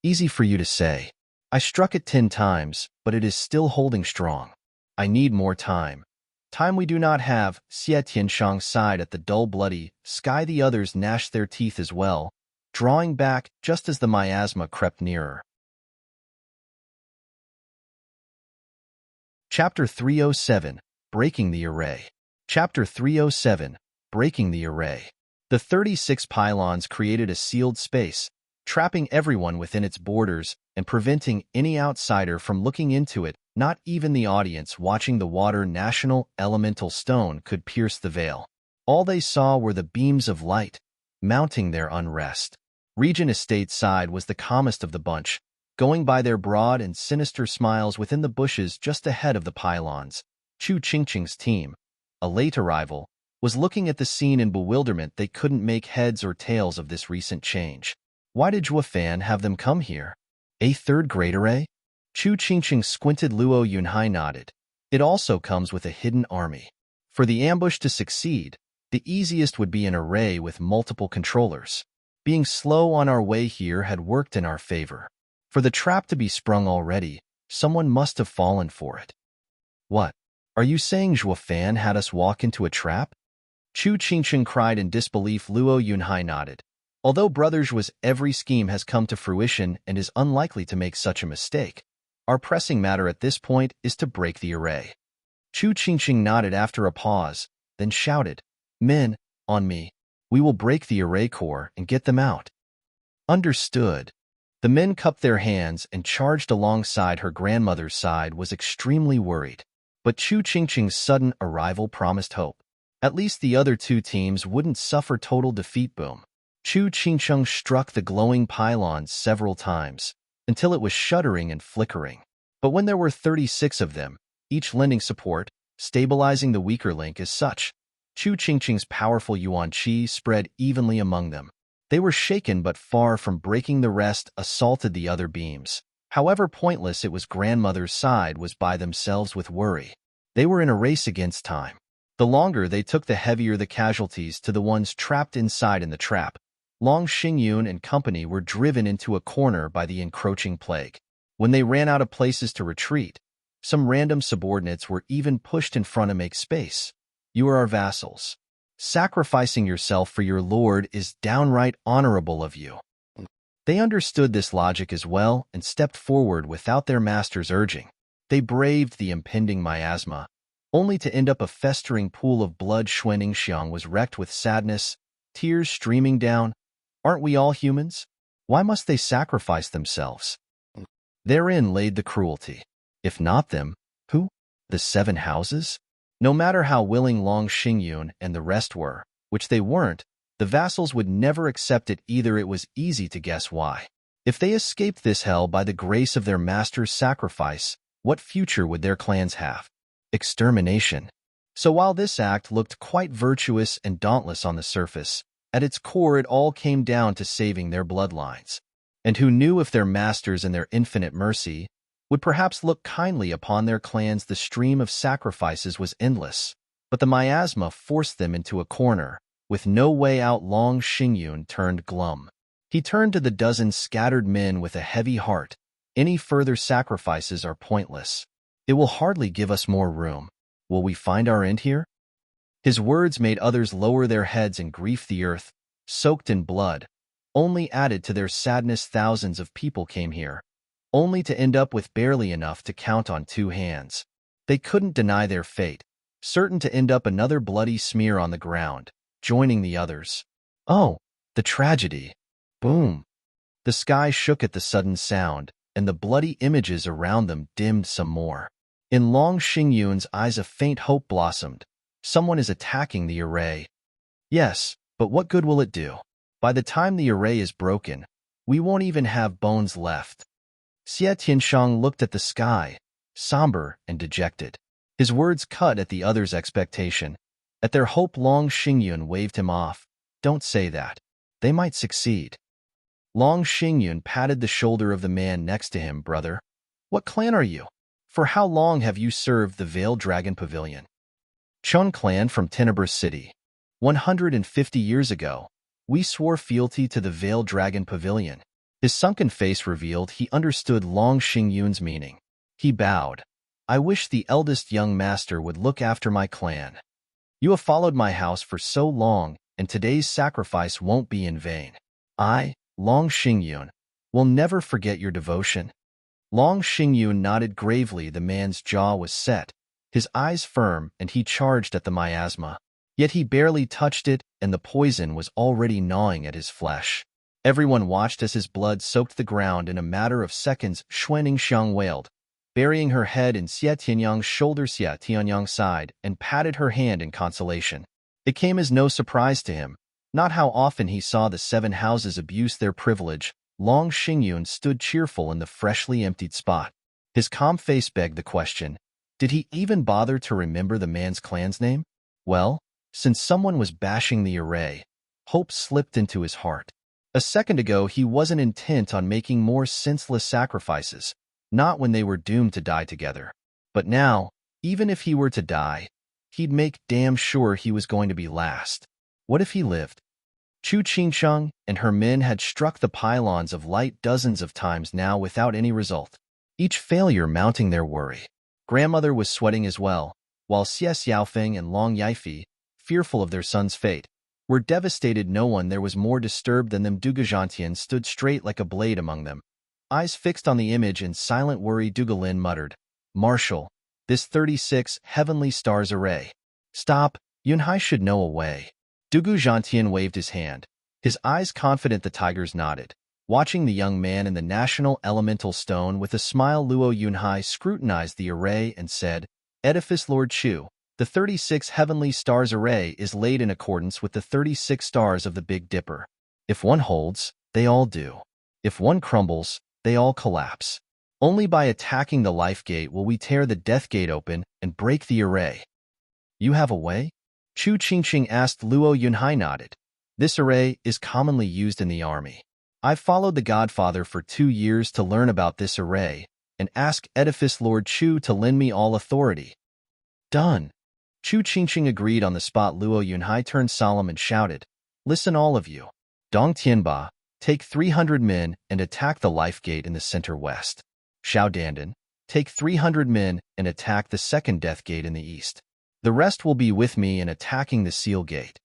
Easy for you to say. I struck it 10 times, but it is still holding strong. I need more time. Time we do not have. Xie Tianshang sighed at the dull bloody sky. The others gnashed their teeth as well, drawing back just as the miasma crept nearer. Chapter 307, Breaking the Array. Chapter 307, Breaking the Array. The 36 pylons created a sealed space, trapping everyone within its borders and preventing any outsider from looking into it. Not even the audience watching the water national elemental stone could pierce the veil. All they saw were the beams of light, mounting their unrest. Regent Estate's side was the calmest of the bunch, going by their broad and sinister smiles within the bushes just ahead of the pylons. Chu Qingqing's team, a late arrival, was looking at the scene in bewilderment. They couldn't make heads or tails of this recent change. Why did Zhuofan have them come here? A third grade array? Chu Qingqing squinted. Luo Yunhai nodded. It also comes with a hidden army. For the ambush to succeed, the easiest would be an array with multiple controllers. Being slow on our way here had worked in our favor. For the trap to be sprung already, someone must have fallen for it. What? Are you saying Zhuofan had us walk into a trap? Chu Qingqing cried in disbelief. Luo Yunhai nodded. Although Brother Zhuo's every scheme has come to fruition and is unlikely to make such a mistake, our pressing matter at this point is to break the array. Chu Qingqing nodded after a pause, then shouted, Men, on me. We will break the array core and get them out. Understood. The men cupped their hands and charged alongside. Her grandmother's side was extremely worried. But Chu Qingqing's sudden arrival promised hope. At least the other two teams wouldn't suffer total defeat. Boom. Chu Qingqing struck the glowing pylons several times, until it was shuddering and flickering. But when there were 36 of them, each lending support, stabilizing the weaker link as such, Chu Qingqing's powerful yuan qi spread evenly among them. They were shaken but far from breaking. The rest assaulted the other beams. However pointless it was, grandmother's side was by themselves with worry. They were in a race against time. The longer they took, the heavier the casualties to the ones trapped inside in the trap. Long Xingyun and company were driven into a corner by the encroaching plague. When they ran out of places to retreat, some random subordinates were even pushed in front to make space. You are our vassals. Sacrificing yourself for your lord is downright honorable of you. They understood this logic as well and stepped forward without their master's urging. They braved the impending miasma, only to end up a festering pool of blood. Xuaningxiang was wrecked with sadness, tears streaming down. Aren't we all humans? Why must they sacrifice themselves? Therein laid the cruelty. If not them, who? The 7 houses? No matter how willing Long Xingyun and the rest were, which they weren't, the vassals would never accept it either. It was easy to guess why. If they escaped this hell by the grace of their master's sacrifice, what future would their clans have? Extermination. So while this act looked quite virtuous and dauntless on the surface, at its core it all came down to saving their bloodlines. And who knew if their masters in their infinite mercy would perhaps look kindly upon their clans? The stream of sacrifices was endless, but the miasma forced them into a corner, with no way out. Long Xingyun turned glum. He turned to the dozen scattered men with a heavy heart. Any further sacrifices are pointless. It will hardly give us more room. Will we find our end here? His words made others lower their heads in grief. The earth, soaked in blood, only added to their sadness. Thousands of people came here, only to end up with barely enough to count on 2 hands. They couldn't deny their fate. certain to end up another bloody smear on the ground, joining the others. Oh, the tragedy. Boom. The sky shook at the sudden sound, and the bloody images around them dimmed some more. In Long Xingyun's eyes a faint hope blossomed. Someone is attacking the array. Yes, but what good will it do? By the time the array is broken, we won't even have bones left. Xie Tianshang looked at the sky, somber and dejected. His words cut at the others' expectation. At their hope, Long Xingyun waved him off. Don't say that. They might succeed. Long Xingyun patted the shoulder of the man next to him. Brother, what clan are you? For how long have you served the Veiled Dragon Pavilion? Chun clan from Tenebris City. 150 years ago, we swore fealty to the Veiled Dragon Pavilion. His sunken face revealed he understood Long Xingyun's meaning. He bowed. I wish the eldest young master would look after my clan. You have followed my house for so long, and today's sacrifice won't be in vain. I, Long Xingyun, will never forget your devotion. Long Xingyun nodded gravely. The man's jaw was set, his eyes firm, and he charged at the miasma. Yet he barely touched it, and the poison was already gnawing at his flesh. Everyone watched as his blood soaked the ground in a matter of seconds. Xuan Xiang wailed, burying her head in Xie Tianyang's shoulder. Xie Tianyang sighed and patted her hand in consolation. It came as no surprise to him, not how often he saw the 7 houses abuse their privilege. Long Xingyun stood cheerful in the freshly emptied spot. His calm face begged the question, did he even bother to remember the man's clan's name? Well, since someone was bashing the array, hope slipped into his heart. A second ago he wasn't intent on making more senseless sacrifices, not when they were doomed to die together. But now, even if he were to die, he'd make damn sure he was going to be last. What if he lived? Chu Qingsheng and her men had struck the pylons of light dozens of times now without any result, each failure mounting their worry. Grandmother was sweating as well, while Xie Xiaofeng and Long Yifei, fearful of their son's fate, were devastated. No one there was more disturbed than them. Dugujantian stood straight like a blade among them, eyes fixed on the image in silent worry. Dugalin muttered, Marshal, this 36 heavenly stars array. Stop, Yunhai should know a way. Dugu Zhantian waved his hand, his eyes confident. The tigers nodded, watching the young man in the national elemental stone with a smile. Luo Yunhai scrutinized the array and said, Edifice Lord Chu, the 36 heavenly stars array is laid in accordance with the 36 stars of the Big Dipper. If one holds, they all do. If one crumbles, they all collapse. Only by attacking the life gate will we tear the death gate open and break the array. You have a way? Chu Qingqing asked. Luo Yunhai nodded. This array is commonly used in the army. I've followed the Godfather for 2 years to learn about this array, and ask Edifice Lord Chu to lend me all authority. Done. Chu Qingqing agreed on the spot. Luo Yunhai turned solemn and shouted, Listen all of you. Dong Tianba, take 300 men and attack the life gate in the center west. Xiao Dandan, take 300 men and attack the second death gate in the east. The rest will be with me in attacking the seal gate.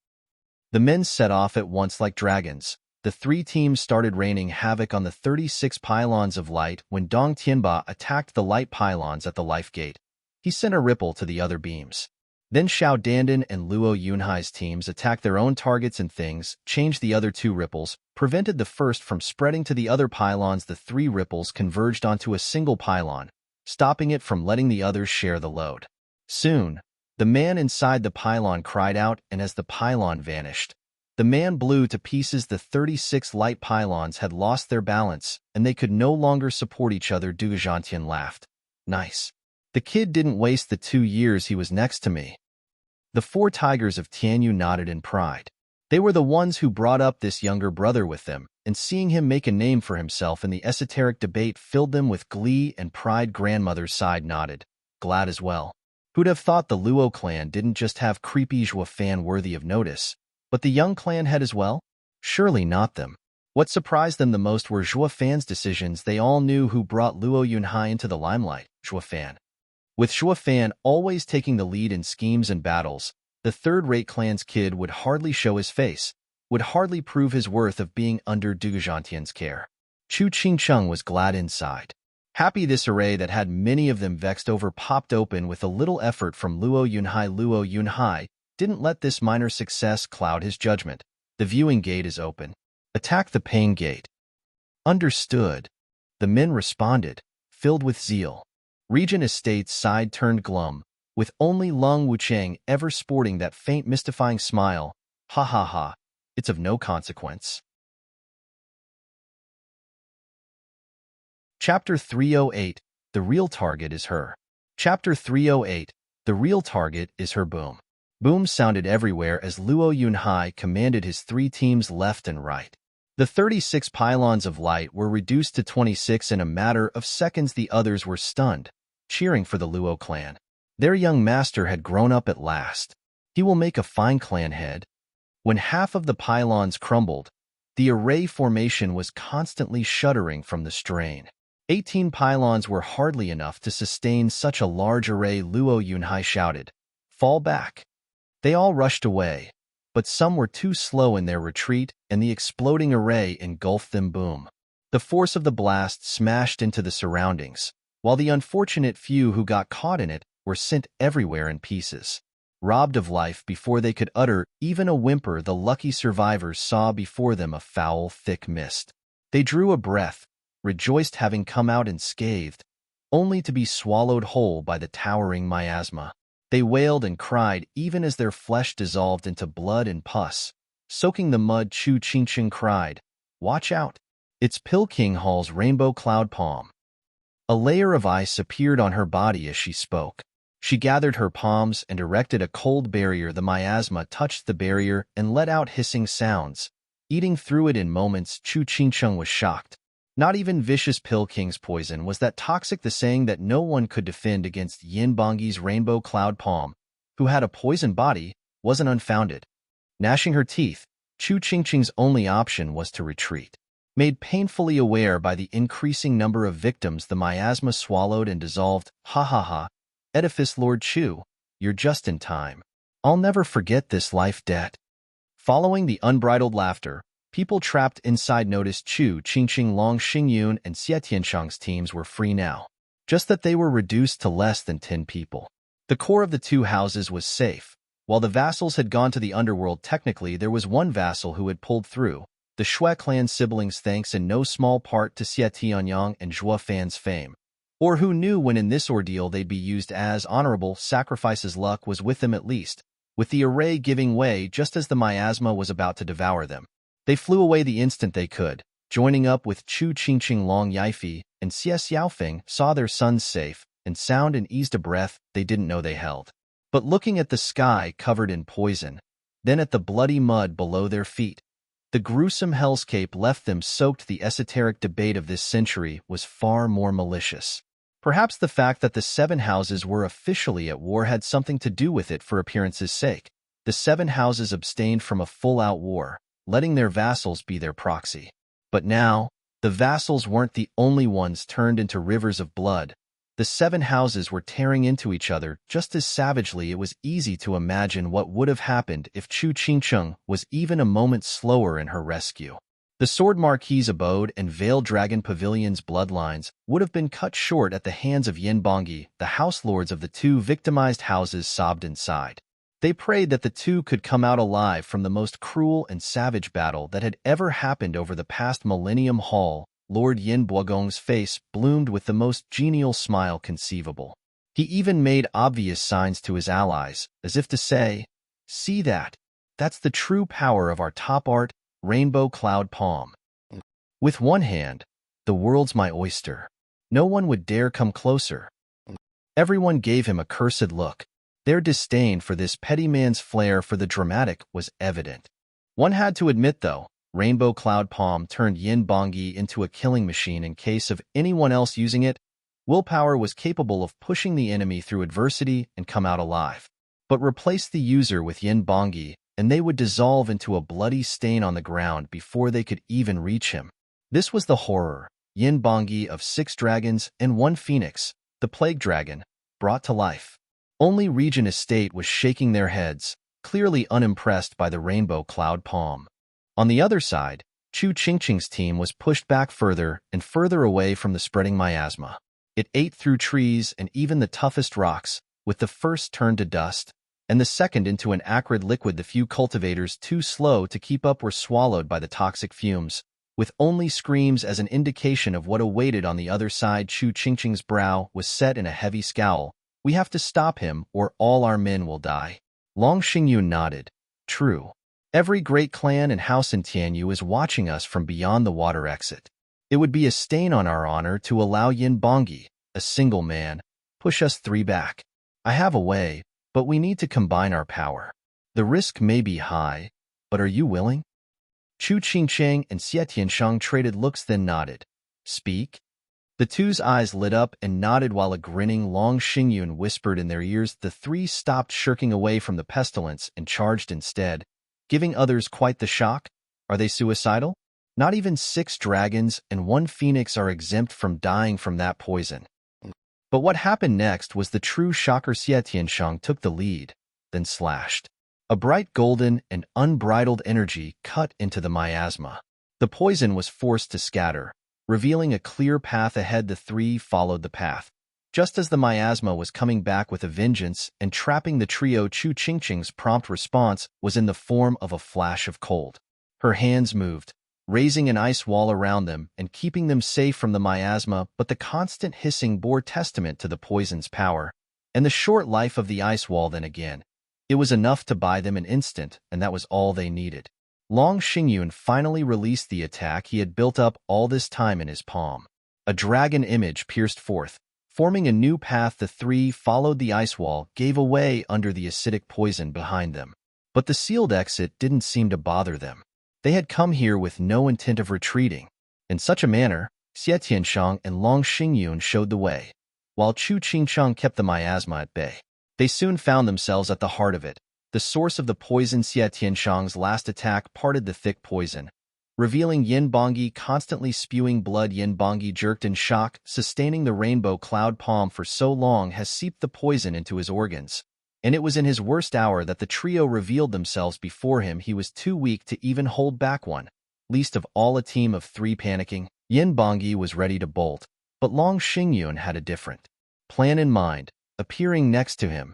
The men set off at once like dragons. The 3 teams started raining havoc on the 36 pylons of light. When Dong Tianba attacked the light pylons at the life gate, he sent a ripple to the other beams. Then Xiao Dandan and Luo Yunhai's teams attacked their own targets and things, changed the other 2 ripples, prevented the first from spreading to the other pylons. The 3 ripples converged onto a single pylon, stopping it from letting the others share the load. Soon, the man inside the pylon cried out, and as the pylon vanished, the man blew to pieces. The 36 light pylons had lost their balance, and they could no longer support each other. Dugujantian laughed. Nice. The kid didn't waste the 2 years he was next to me. The 4 tigers of Tianyu nodded in pride. They were the ones who brought up this younger brother with them, and seeing him make a name for himself in the esoteric debate filled them with glee and pride. Grandmother's side nodded, glad as well. Who'd have thought the Luo clan didn't just have creepy Zhuo fan worthy of notice, but the young clan had as well? Surely not them. What surprised them the most were Zhuo fan's decisions. They all knew who brought Luo Yunhai into the limelight, Zhuo fan. With Zhuo fan always taking the lead in schemes and battles, the third-rate clan's kid would hardly show his face, would hardly prove his worth of being under Dugujantian's care. Chu Qingcheng was glad inside. Happy this array that had many of them vexed over popped open with a little effort from Luo Yunhai. Luo Yunhai didn't let this minor success cloud his judgment. The viewing gate is open. Attack the pain gate. Understood. The men responded, filled with zeal. Regent Estate's side turned glum, with only Lung Wucheng ever sporting that faint mystifying smile. Ha ha ha, it's of no consequence. Chapter 308, The Real Target is Her. Chapter 308, The Real Target is Her. Boom. Booms sounded everywhere as Luo Yunhai commanded his 3 teams left and right. The 36 pylons of light were reduced to 26 in a matter of seconds. The others were stunned, cheering for the Luo clan. Their young master had grown up at last. He will make a fine clan head. When half of the pylons crumbled, the array formation was constantly shuddering from the strain. 18 pylons were hardly enough to sustain such a large array. Luo Yunhai shouted, "Fall back." They all rushed away, but some were too slow in their retreat, and the exploding array engulfed them. Boom. The force of the blast smashed into the surroundings, while the unfortunate few who got caught in it were sent everywhere in pieces. Robbed of life before they could utter even a whimper, the lucky survivors saw before them a foul, thick mist. They drew a breath, rejoiced having come out unscathed, only to be swallowed whole by the towering miasma. They wailed and cried even as their flesh dissolved into blood and pus. Soaking the mud, Chu Qingqing cried, "Watch out! It's Pilking Hall's rainbow cloud palm." A layer of ice appeared on her body as she spoke. She gathered her palms and erected a cold barrier. The miasma touched the barrier and let out hissing sounds, eating through it in moments. Chu Qingqing was shocked. Not even vicious Pilking's poison was that toxic. The saying that no one could defend against Yin Bongi's rainbow cloud palm, who had a poisoned body, wasn't unfounded. Gnashing her teeth, Chu Qingqing's only option was to retreat. Made painfully aware by the increasing number of victims, the miasma swallowed and dissolved. Ha ha ha, Edifice Lord Chu, you're just in time. I'll never forget this life debt. Following the unbridled laughter, people trapped inside noticed Chu Qingqing, Long Xingyun, and Xie Tiancheng's teams were free now. Just that they were reduced to less than 10 people. The core of the 2 houses was safe. While the vassals had gone to the underworld, technically there was one vassal who had pulled through. The Shui clan siblings, thanks in no small part to Xie Tianyang and Zhuo Fan's fame. Or who knew when in this ordeal they'd be used as honorable sacrifices. Luck was with them at least, with the array giving way just as the miasma was about to devour them. They flew away the instant they could, joining up with Chu Qingqing. Long Yifei and Xie Xiaofeng saw their sons safe and sound and eased a breath they didn't know they held. But looking at the sky covered in poison, then at the bloody mud below their feet, the gruesome hellscape left them soaked. The esoteric debate of this century was far more malicious. Perhaps the fact that the 7 houses were officially at war had something to do with it. For appearance's sake, the 7 houses abstained from a full-out war, letting their vassals be their proxy. But now, the vassals weren't the only ones turned into rivers of blood. The 7 houses were tearing into each other just as savagely. It was easy to imagine what would have happened if Chu Qingqing was even a moment slower in her rescue. The Sword Marquis's abode and Veiled Dragon Pavilion's bloodlines would have been cut short at the hands of Yin Bongi. The house lords of the 2 victimized houses sobbed inside. They prayed that the 2 could come out alive from the most cruel and savage battle that had ever happened over the past millennium. Hall Lord Yin Boagong's face bloomed with the most genial smile conceivable. He even made obvious signs to his allies, as if to say, "See that? That's the true power of our top art, rainbow cloud palm. With one hand, the world's my oyster. No one would dare come closer." Everyone gave him a cursed look. Their disdain for this petty man's flair for the dramatic was evident. One had to admit, though, rainbow cloud palm turned Yin Bongi into a killing machine. In case of anyone else using it, willpower was capable of pushing the enemy through adversity and come out alive. But replace the user with Yin Bongi, and they would dissolve into a bloody stain on the ground before they could even reach him. This was the horror, Yin Bongi of 6 dragons and 1 phoenix, the plague dragon, brought to life. Only Regent Estate was shaking their heads, clearly unimpressed by the rainbow cloud palm. On the other side, Chu Qingqing's team was pushed back further and further away from the spreading miasma. It ate through trees and even the toughest rocks, with the first turned to dust, and the second into an acrid liquid. The few cultivators too slow to keep up were swallowed by the toxic fumes, with only screams as an indication of what awaited on the other side. Chu Qingqing's brow was set in a heavy scowl. We have to stop him, or all our men will die. Long Xingyun nodded. True. Every great clan and house in Tianyu is watching us from beyond the water exit. It would be a stain on our honor to allow Yin Bongi, a single man, push us 3 back. I have a way, but we need to combine our power. The risk may be high, but are you willing? Chu Qingcheng and Xie Tianshang traded looks, then nodded. Speak? The two's eyes lit up and nodded while a grinning Long Xingyun whispered in their ears. The 3 stopped shirking away from the pestilence and charged instead, giving others quite the shock. Are they suicidal? Not even 6 dragons and 1 phoenix are exempt from dying from that poison. But what happened next was the true shocker. Xie Tianshang took the lead, then slashed. A bright golden and unbridled energy cut into the miasma. The poison was forced to scatter, revealing a clear path ahead. The 3 followed the path, just as the miasma was coming back with a vengeance and trapping the trio. Chu Qingqing's prompt response was in the form of a flash of cold. Her hands moved, raising an ice wall around them and keeping them safe from the miasma, but the constant hissing bore testament to the poison's power, and the short life of the ice wall. Then again, it was enough to buy them an instant, and that was all they needed. Long Xingyun finally released the attack he had built up all this time in his palm. A dragon image pierced forth, forming a new path. The 3 followed the ice wall, gave away under the acidic poison behind them. But the sealed exit didn't seem to bother them. They had come here with no intent of retreating. In such a manner, Xie Tianshang and Long Xingyun showed the way, while Chu Qingchang kept the miasma at bay. They soon found themselves at the heart of it, the source of the poison. Xie Tianshang's last attack parted the thick poison, revealing Yin Bongi constantly spewing blood. Yin Bongi jerked in shock, sustaining the rainbow cloud palm for so long has seeped the poison into his organs. And it was in his worst hour that the trio revealed themselves before him. He was too weak to even hold back one, least of all a team of 3 panicking. Yin Bongi was ready to bolt, but Long Xingyun had a different plan in mind, appearing next to him.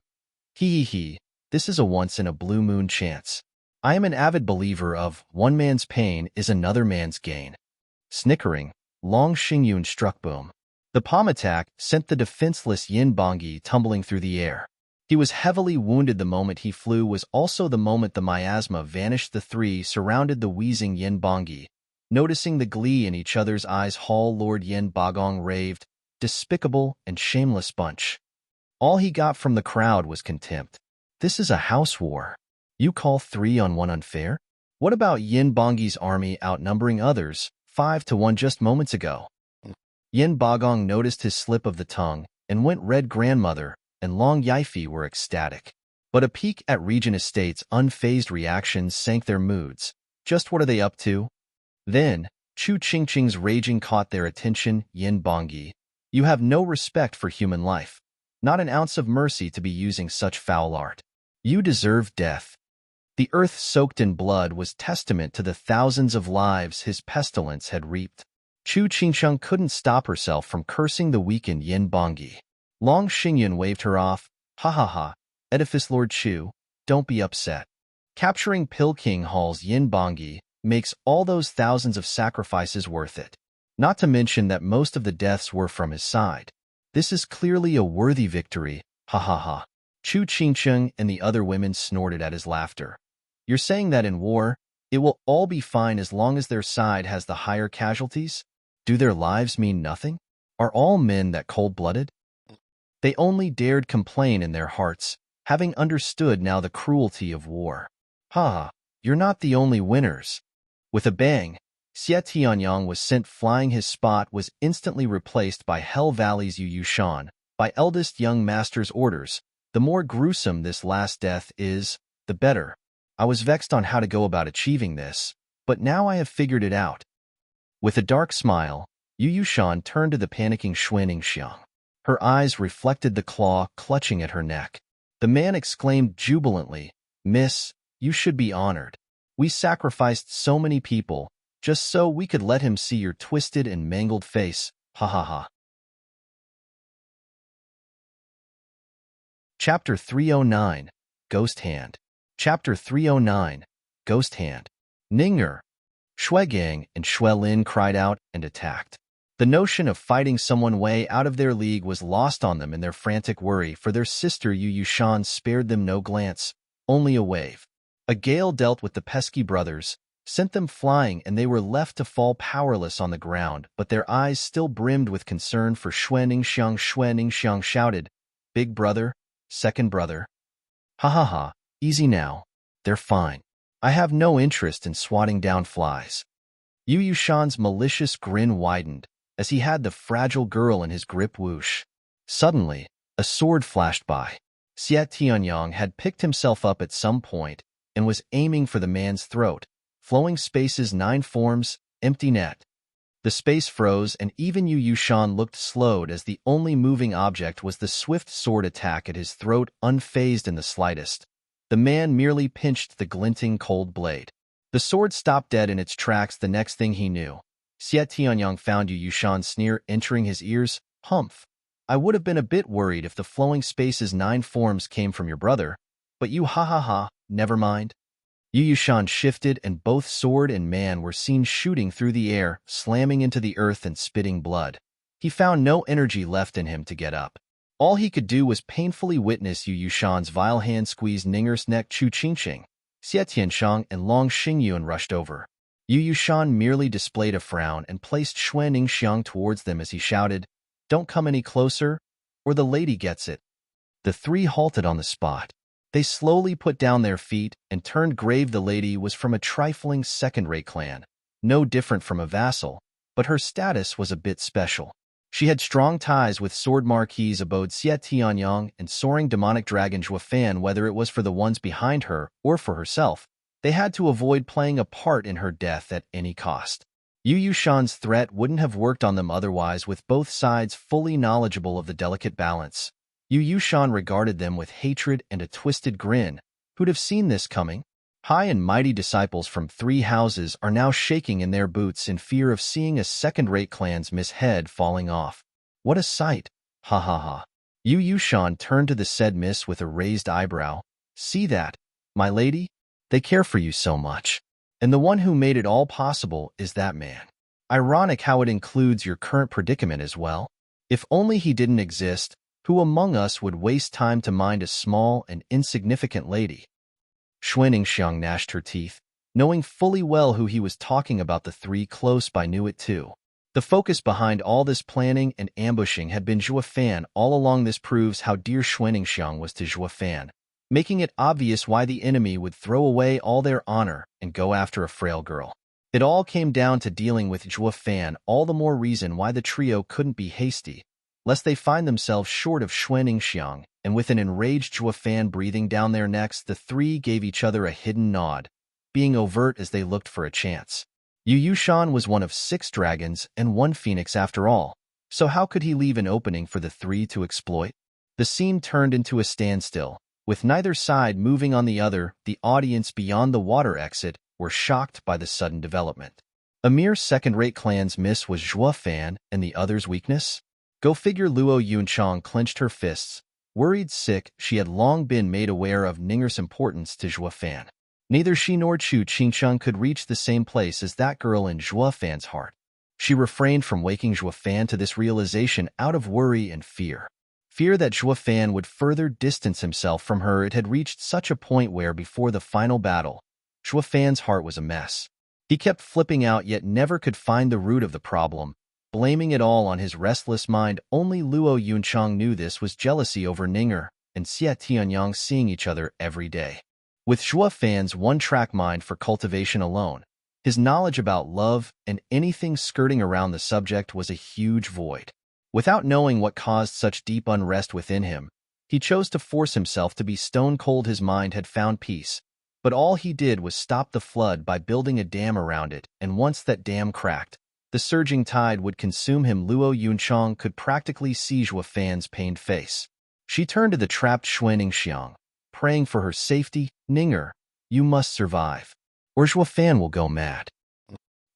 He, this is a once-in-a-blue-moon chance. I am an avid believer of one man's pain is another man's gain. Snickering, Long Xingyun struck boom. The palm attack sent the defenseless Yin Bongi tumbling through the air. He was heavily wounded. The moment he flew was also the moment the miasma vanished. The 3 surrounded the wheezing Yin Bongi, noticing the glee in each other's eyes. Hall Lord Yin Bagong raved, despicable and shameless bunch. All he got from the crowd was contempt. This is a house war. You call 3 on 1 unfair? What about Yin Bongi's army outnumbering others, 5 to 1 just moments ago? Yin Bagong noticed his slip of the tongue and went red. Grandmother and Long Yifi were ecstatic. But a peek at Regent Estate's unfazed reactions sank their moods. Just what are they up to? Then, Chu Qingqing's raging caught their attention. Yin Bongi, you have no respect for human life. Not an ounce of mercy to be using such foul art. You deserve death. The earth soaked in blood was testament to the thousands of lives his pestilence had reaped. Chu Qingcheng couldn't stop herself from cursing the weakened Yin Bongi. Long Xingyun waved her off. Ha ha ha, Edifice Lord Chu, don't be upset. Capturing Pilking Hall's Yin Bongi makes all those thousands of sacrifices worth it. Not to mention that most of the deaths were from his side. This is clearly a worthy victory. Ha ha ha. Chu Qingcheng and the other women snorted at his laughter. You're saying that in war, it will all be fine as long as their side has the higher casualties? Do their lives mean nothing? Are all men that cold-blooded? They only dared complain in their hearts, having understood now the cruelty of war. Ha, you're not the only winners. With a bang, Xie Tianyang was sent flying. His spot was instantly replaced by Hell Valley's Yu Yushan, by eldest young master's orders. The more gruesome this last death is, the better. I was vexed on how to go about achieving this, but now I have figured it out. With a dark smile, Yu Yushan turned to the panicking Xuan Xiang. Her eyes reflected the claw clutching at her neck. The man exclaimed jubilantly, Miss, you should be honored. We sacrificed so many people, just so we could let him see your twisted and mangled face. Ha ha ha. Chapter 309, Ghost Hand. Chapter 309, Ghost Hand. Ning'er, Shuegang, and Xuelin cried out and attacked. The notion of fighting someone way out of their league was lost on them in their frantic worry, for their sister Yu Yushan spared them no glance, only a wave. A gale dealt with the pesky brothers, sent them flying, and they were left to fall powerless on the ground, but their eyes still brimmed with concern for Xuaningxiang. Xuaningxiang shouted, "Big brother, second brother. Ha ha ha, easy now, they're fine. I have no interest in swatting down flies." Yu Yushan's malicious grin widened as he had the fragile girl in his grip. Whoosh. Suddenly, a sword flashed by. Xie Tianyang had picked himself up at some point and was aiming for the man's throat. Flowing spaces, 9 forms, empty net. The space froze, and even Yu Yushan looked slowed as the only moving object was the swift sword attack at his throat, unfazed in the slightest. The man merely pinched the glinting cold blade. The sword stopped dead in its tracks. The next thing he knew, Xie Tianyang found Yu Yushan's sneer entering his ears. "Humph. I would have been a bit worried if the flowing space's 9 forms came from your brother, but you ha ha ha, never mind." Yu Yushan shifted, and both sword and man were seen shooting through the air, slamming into the earth and spitting blood. He found no energy left in him to get up. All he could do was painfully witness Yu Yushan's vile hand squeeze Ning'er's neck. Chu Qingqing, Xie Tianshang, and Long Xingyuan rushed over. Yu Yushan merely displayed a frown and placed Xuaningxiang towards them as he shouted, "Don't come any closer, or the lady gets it." The three halted on the spot. They slowly put down their feet and turned grave. The lady was from a trifling second-rate clan, no different from a vassal, but her status was a bit special. She had strong ties with sword marquis abode Xie Tianyang and soaring demonic dragon Zhuofan. Whether it was for the ones behind her or for herself, they had to avoid playing a part in her death at any cost. Yu Yushan's threat wouldn't have worked on them otherwise, with both sides fully knowledgeable of the delicate balance. Yu Yushan regarded them with hatred and a twisted grin. Who'd have seen this coming? High and mighty disciples from 3 houses are now shaking in their boots in fear of seeing a second-rate clan's head falling off. What a sight! Ha ha ha. Yu Yushan turned to the said miss with a raised eyebrow. "See that, my lady? They care for you so much. And the one who made it all possible is that man. Ironic how it includes your current predicament as well. If only he didn't exist, who among us would waste time to mind a small and insignificant lady?" Xuaningxiang gnashed her teeth, knowing fully well who he was talking about. The 3 close by knew it too. The focus behind all this planning and ambushing had been Zhuofan all along. This proves how dear Xuaningxiang was to Zhuofan, making it obvious why the enemy would throw away all their honor and go after a frail girl. It all came down to dealing with Zhuofan, all the more reason why the trio couldn't be hasty, lest they find themselves short of Xuaningxiang. And with an enraged Zhuofan breathing down their necks, the 3 gave each other a hidden nod, being overt as they looked for a chance. Yu Yushan was one of 6 dragons and 1 phoenix after all, so how could he leave an opening for the 3 to exploit? The scene turned into a standstill, with neither side moving on the other. The audience beyond the water exit were shocked by the sudden development. A mere second-rate clan's miss was Zhuofan, and the other's weakness? Go figure. Luo Yunchang clenched her fists, worried sick. She had long been made aware of Ning'er's importance to Zhuofan. Neither she nor Chu Qingsheng could reach the same place as that girl in Zhuofan's heart. She refrained from waking Zhuofan to this realization out of worry and fear. Fear that Zhuofan would further distance himself from her. It had reached such a point where, before the final battle, Zhuofan's heart was a mess. He kept flipping out, yet never could find the root of the problem, blaming it all on his restless mind. Only Luo Yunchang knew this was jealousy over Ning'er and Xie Tianyang seeing each other every day. With Zhuofan's one-track mind for cultivation alone, his knowledge about love and anything skirting around the subject was a huge void. Without knowing what caused such deep unrest within him, he chose to force himself to be stone cold. His mind had found peace, but all he did was stop the flood by building a dam around it, and once that dam cracked, the surging tide would consume him. Luo Yunchang could practically see Zhuofan's pained face. She turned to the trapped Xuaningxiang, praying for her safety. "Ning'er, you must survive, or Zhuofan will go mad."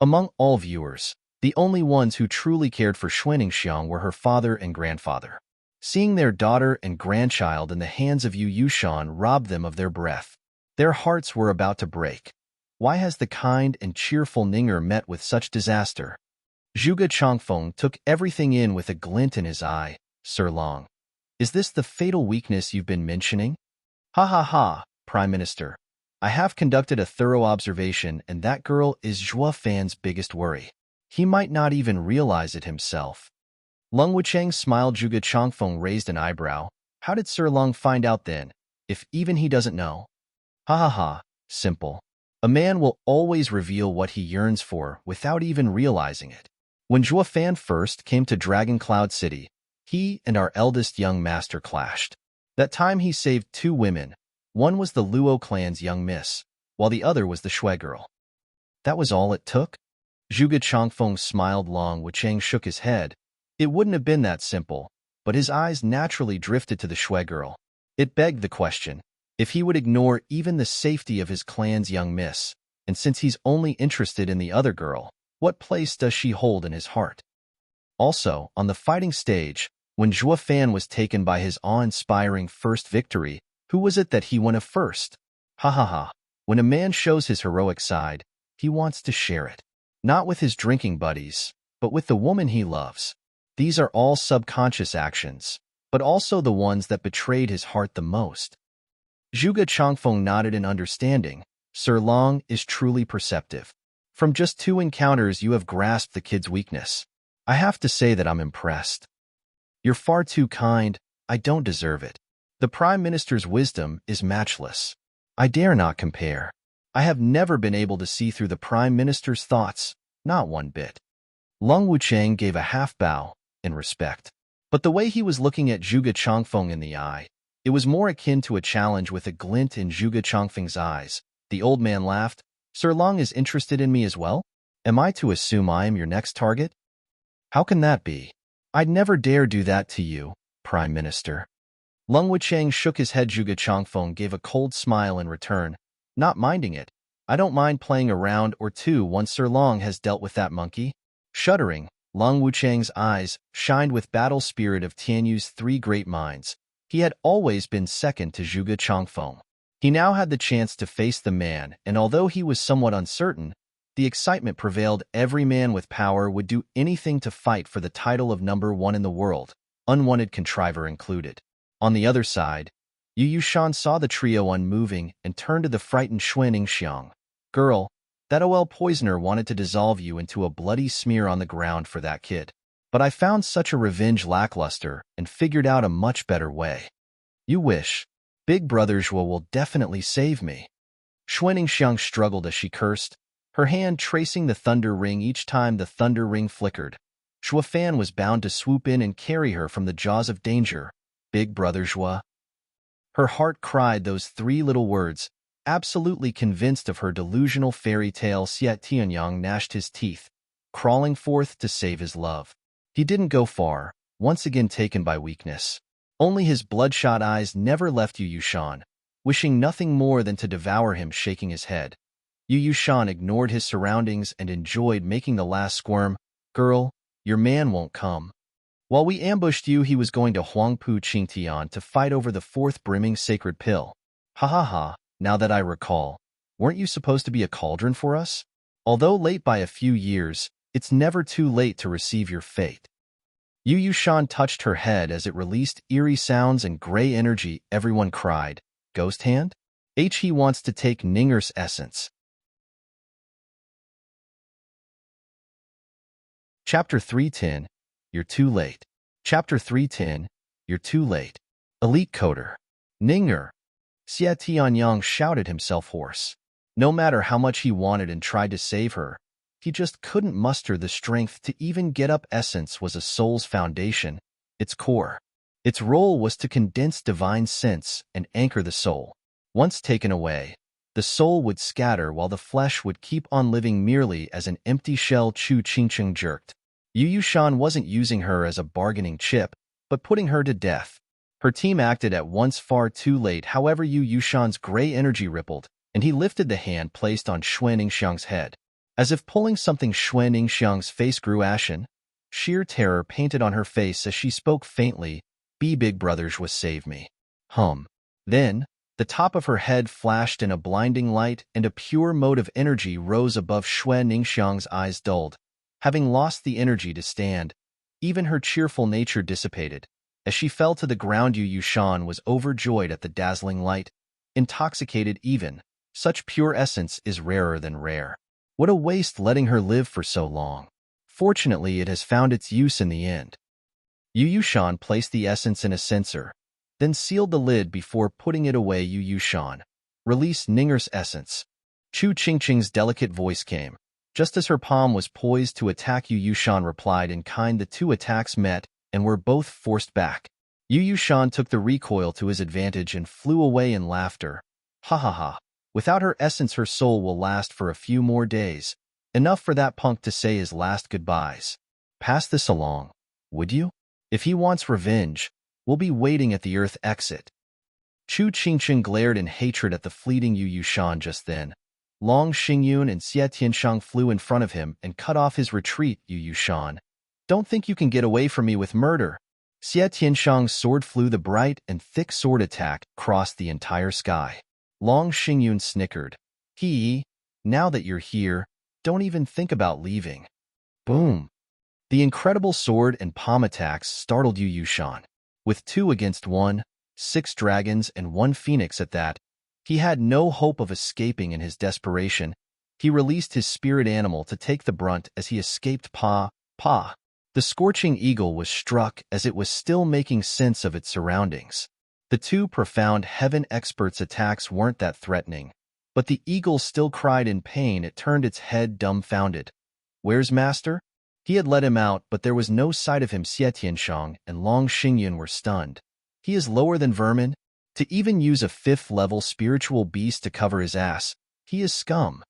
Among all viewers, the only ones who truly cared for Xuaningxiang were her father and grandfather. Seeing their daughter and grandchild in the hands of Yu Yushan robbed them of their breath. Their hearts were about to break. Why has the kind and cheerful Ninger met with such disaster? Zhuge Changfeng took everything in with a glint in his eye. Sir Long, is this the fatal weakness you've been mentioning? Ha ha ha, Prime Minister. I have conducted a thorough observation, and that girl is Zhua Fan's biggest worry. He might not even realize it himself. Lung Wucheng smiled. Zhuge Changfeng raised an eyebrow. How did Sir Long find out then, if even he doesn't know? Ha ha ha, simple. A man will always reveal what he yearns for without even realizing it. When Zhua Fan first came to Dragon Cloud City, he and our eldest young master clashed. That time he saved 2 women. One was the Luo clan's young miss, while the other was the Shui girl. That was all it took? Zhuge Changfeng smiled. Long Wucheng shook his head. It wouldn't have been that simple, but his eyes naturally drifted to the Shui girl. It begged the question, if he would ignore even the safety of his clan's young miss, and since he's only interested in the other girl, what place does she hold in his heart? Also, on the fighting stage, when Zhua Fan was taken by his awe-inspiring first victory, who was it that he won of first? Ha ha ha. When a man shows his heroic side, he wants to share it. Not with his drinking buddies, but with the woman he loves. These are all subconscious actions, but also the ones that betrayed his heart the most. Zhuge Changfeng nodded in understanding. Sir Long is truly perceptive. From just 2 encounters you have grasped the kid's weakness. I have to say that I'm impressed. You're far too kind. I don't deserve it. The Prime Minister's wisdom is matchless. I dare not compare. I have never been able to see through the Prime Minister's thoughts, not one bit. Lung Wucheng gave a half bow in respect. But the way he was looking at Zhuge Changfeng in the eye, it was more akin to a challenge. With a glint in Zhuge Changfeng's eyes, the old man laughed. Sir Long is interested in me as well? Am I to assume I am your next target? How can that be? I'd never dare do that to you, Prime Minister. Lung Wucheng shook his head. Zhuge Changfeng gave a cold smile in return, not minding it. I don't mind playing a round or 2 once Sir Long has dealt with that monkey. Shuddering, Lung Wucheng's eyes shined with battle spirit of Tianyu's 3 great minds. He had always been second to Zhuge Changfeng. He now had the chance to face the man, and although he was somewhat uncertain, the excitement prevailed. Every man with power would do anything to fight for the title of number 1 in the world, unwanted contriver included. On the other side, Yu Yushan saw the trio unmoving and turned to the frightened Xuan Xiang. Girl, that OL poisoner wanted to dissolve you into a bloody smear on the ground for that kid. But I found such a revenge lackluster and figured out a much better way. You wish. Big Brother Zhuo will definitely save me. Xuan Xiang struggled as she cursed, her hand tracing the thunder ring each time the thunder ring flickered. Zhuo Fan was bound to swoop in and carry her from the jaws of danger. Big Brother Zhuo. Her heart cried those 3 little words. Absolutely convinced of her delusional fairy tale, Xie Tianyang gnashed his teeth, crawling forth to save his love. He didn't go far, once again taken by weakness. Only his bloodshot eyes never left Yu Yushan, wishing nothing more than to devour him, shaking his head. Yu Yushan ignored his surroundings and enjoyed making the last squirm. Girl, your man won't come. While we ambushed you, he was going to Huangpu Qingtian to fight over the 4th brimming sacred pill. Ha ha ha. Now that I recall, weren't you supposed to be a cauldron for us? Although late by a few years, it's never too late to receive your fate. Yu Yushan touched her head as it released eerie sounds and gray energy. Everyone cried, Ghost Hand? He wants to take Ninger's essence. Chapter 310, You're Too Late. Chapter 310, You're Too Late. Elite Coder. Ninger. Xie Tianyang shouted himself hoarse. No matter how much he wanted and tried to save her, he just couldn't muster the strength to even get up. Essence was a soul's foundation, its core. Its role was to condense divine sense and anchor the soul. Once taken away, the soul would scatter while the flesh would keep on living merely as an empty shell. Chu Qingcheng jerked. Yu Yushan wasn't using her as a bargaining chip, but putting her to death. Her team acted at once far too late. However, Yu Yushan's gray energy rippled, and he lifted the hand placed on Xuan Xiang's head. As if pulling something, Xuan Xiang's face grew ashen. Sheer terror painted on her face as she spoke faintly. Be big brothers was save me. Hum. Then, the top of her head flashed in a blinding light and a pure mode of energy rose above Xue Ningxiang's eyes dulled. Having lost the energy to stand, even her cheerful nature dissipated. As she fell to the ground, Yu Yushan was overjoyed at the dazzling light, intoxicated even. Such pure essence is rarer than rare. What a waste letting her live for so long. Fortunately, it has found its use in the end. Yu Yushan placed the essence in a censer, then sealed the lid before putting it away. Yu Yushan, release Ninger's essence. Chu Qingqing's delicate voice came. Just as her palm was poised to attack, Yu Yushan replied in kind. The two attacks met and were both forced back. Yu Yushan took the recoil to his advantage and flew away in laughter. Ha ha ha. Without her essence, her soul will last for a few more days. Enough for that punk to say his last goodbyes. Pass this along, would you? If he wants revenge, we'll be waiting at the Earth exit. Chu Qingqing glared in hatred at the fleeting Yu Yushan just then. Long Xingyun and Xie Tianshang flew in front of him and cut off his retreat. Yu Yushan, don't think you can get away from me with murder. Xie Tianshang's sword flew. The bright and thick sword attack crossed the entire sky. Long Xingyun snickered. Now that you're here, don't even think about leaving. Boom. The incredible sword and palm attacks startled Yu Yushan. With 2 against 1, 6 dragons and 1 phoenix at that, he had no hope of escaping. In his desperation, he released his spirit animal to take the brunt as he escaped. Pa. The scorching eagle was struck as it was still making sense of its surroundings. The 2 profound heaven experts' attacks weren't that threatening, but the eagle still cried in pain. It turned its head dumbfounded. Where's Master? He had let him out, but there was no sight of him. Xie Tianshang and Long Xingyun were stunned. He is lower than vermin. To even use a 5th-level spiritual beast to cover his ass, he is scum.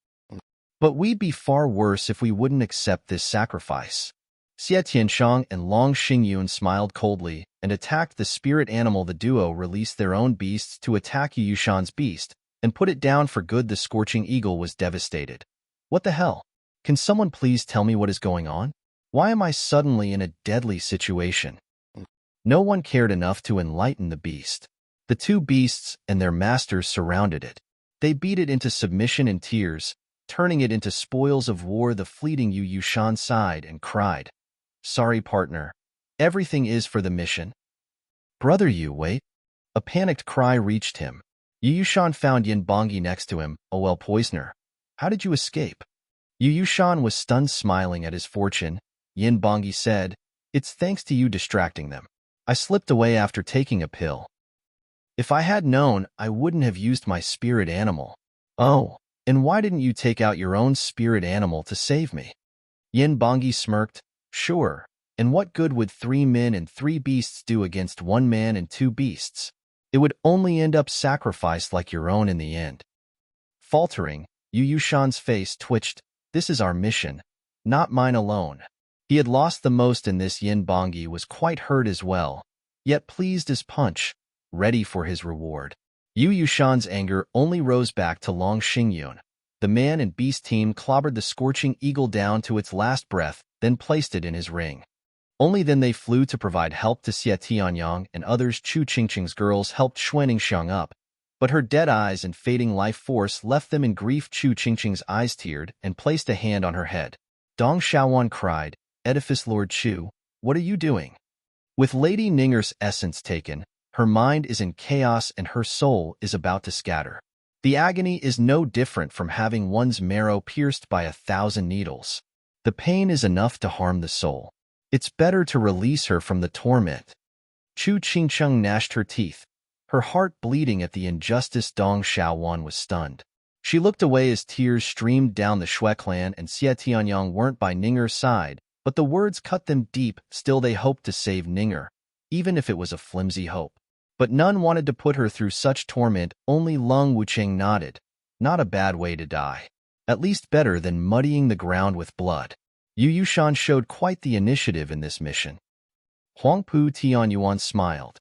But we'd be far worse if we wouldn't accept this sacrifice. Xie Tianshang and Long Xingyun smiled coldly and attacked the spirit animal. The duo released their own beasts to attack Yu Yushan's beast and put it down for good. The scorching eagle was devastated. What the hell? Can someone please tell me what is going on? Why am I suddenly in a deadly situation? No one cared enough to enlighten the beast. The 2 beasts and their masters surrounded it. They beat it into submission in tears, turning it into spoils of war. The fleeting Yu Yushan sighed and cried. Sorry, partner. Everything is for the mission. Brother Yu, wait. A panicked cry reached him. Yu Yushan found Yin Bongi next to him. Oh well, poisoner. How did you escape? Yu Yushan was stunned, smiling at his fortune. Yin Bongi said, It's thanks to you distracting them. I slipped away after taking a pill. If I had known, I wouldn't have used my spirit animal. Oh, and why didn't you take out your own spirit animal to save me? Yin Bongi smirked. Sure, and what good would 3 men and 3 beasts do against 1 man and 2 beasts? It would only end up sacrificed like your own in the end. Faltering, Yu Yushan's face twitched. This is our mission, not mine alone. He had lost the most in this. Yin Bongi was quite hurt as well, yet pleased as punch, ready for his reward. Yu Yushan's anger only rose back to Long Xingyun. The man and beast team clobbered the scorching eagle down to its last breath, then placed it in his ring. Only then they flew to provide help to Xie Tianyang and others. Chu Qingqing's girls helped Xue Ningxiang up, but her dead eyes and fading life force left them in grief. Chu Qingqing's eyes teared and placed a hand on her head. Dong Xiaowan cried, Edifice Lord Chu, what are you doing? With Lady Ninger's essence taken, her mind is in chaos and her soul is about to scatter. The agony is no different from having one's marrow pierced by 1,000 needles. The pain is enough to harm the soul. It's better to release her from the torment. Chu Qingqing gnashed her teeth, her heart bleeding at the injustice. Dong Xiaowan was stunned. She looked away as tears streamed down. The Xue clan and Xie Tianyang weren't by Ninger's side, but the words cut them deep. Still, they hoped to save Ninger, even if it was a flimsy hope. But none wanted to put her through such torment. Only Lung Wucheng nodded. Not a bad way to die. At least better than muddying the ground with blood. Yu Yushan showed quite the initiative in this mission. Huangpu Tianyuan smiled.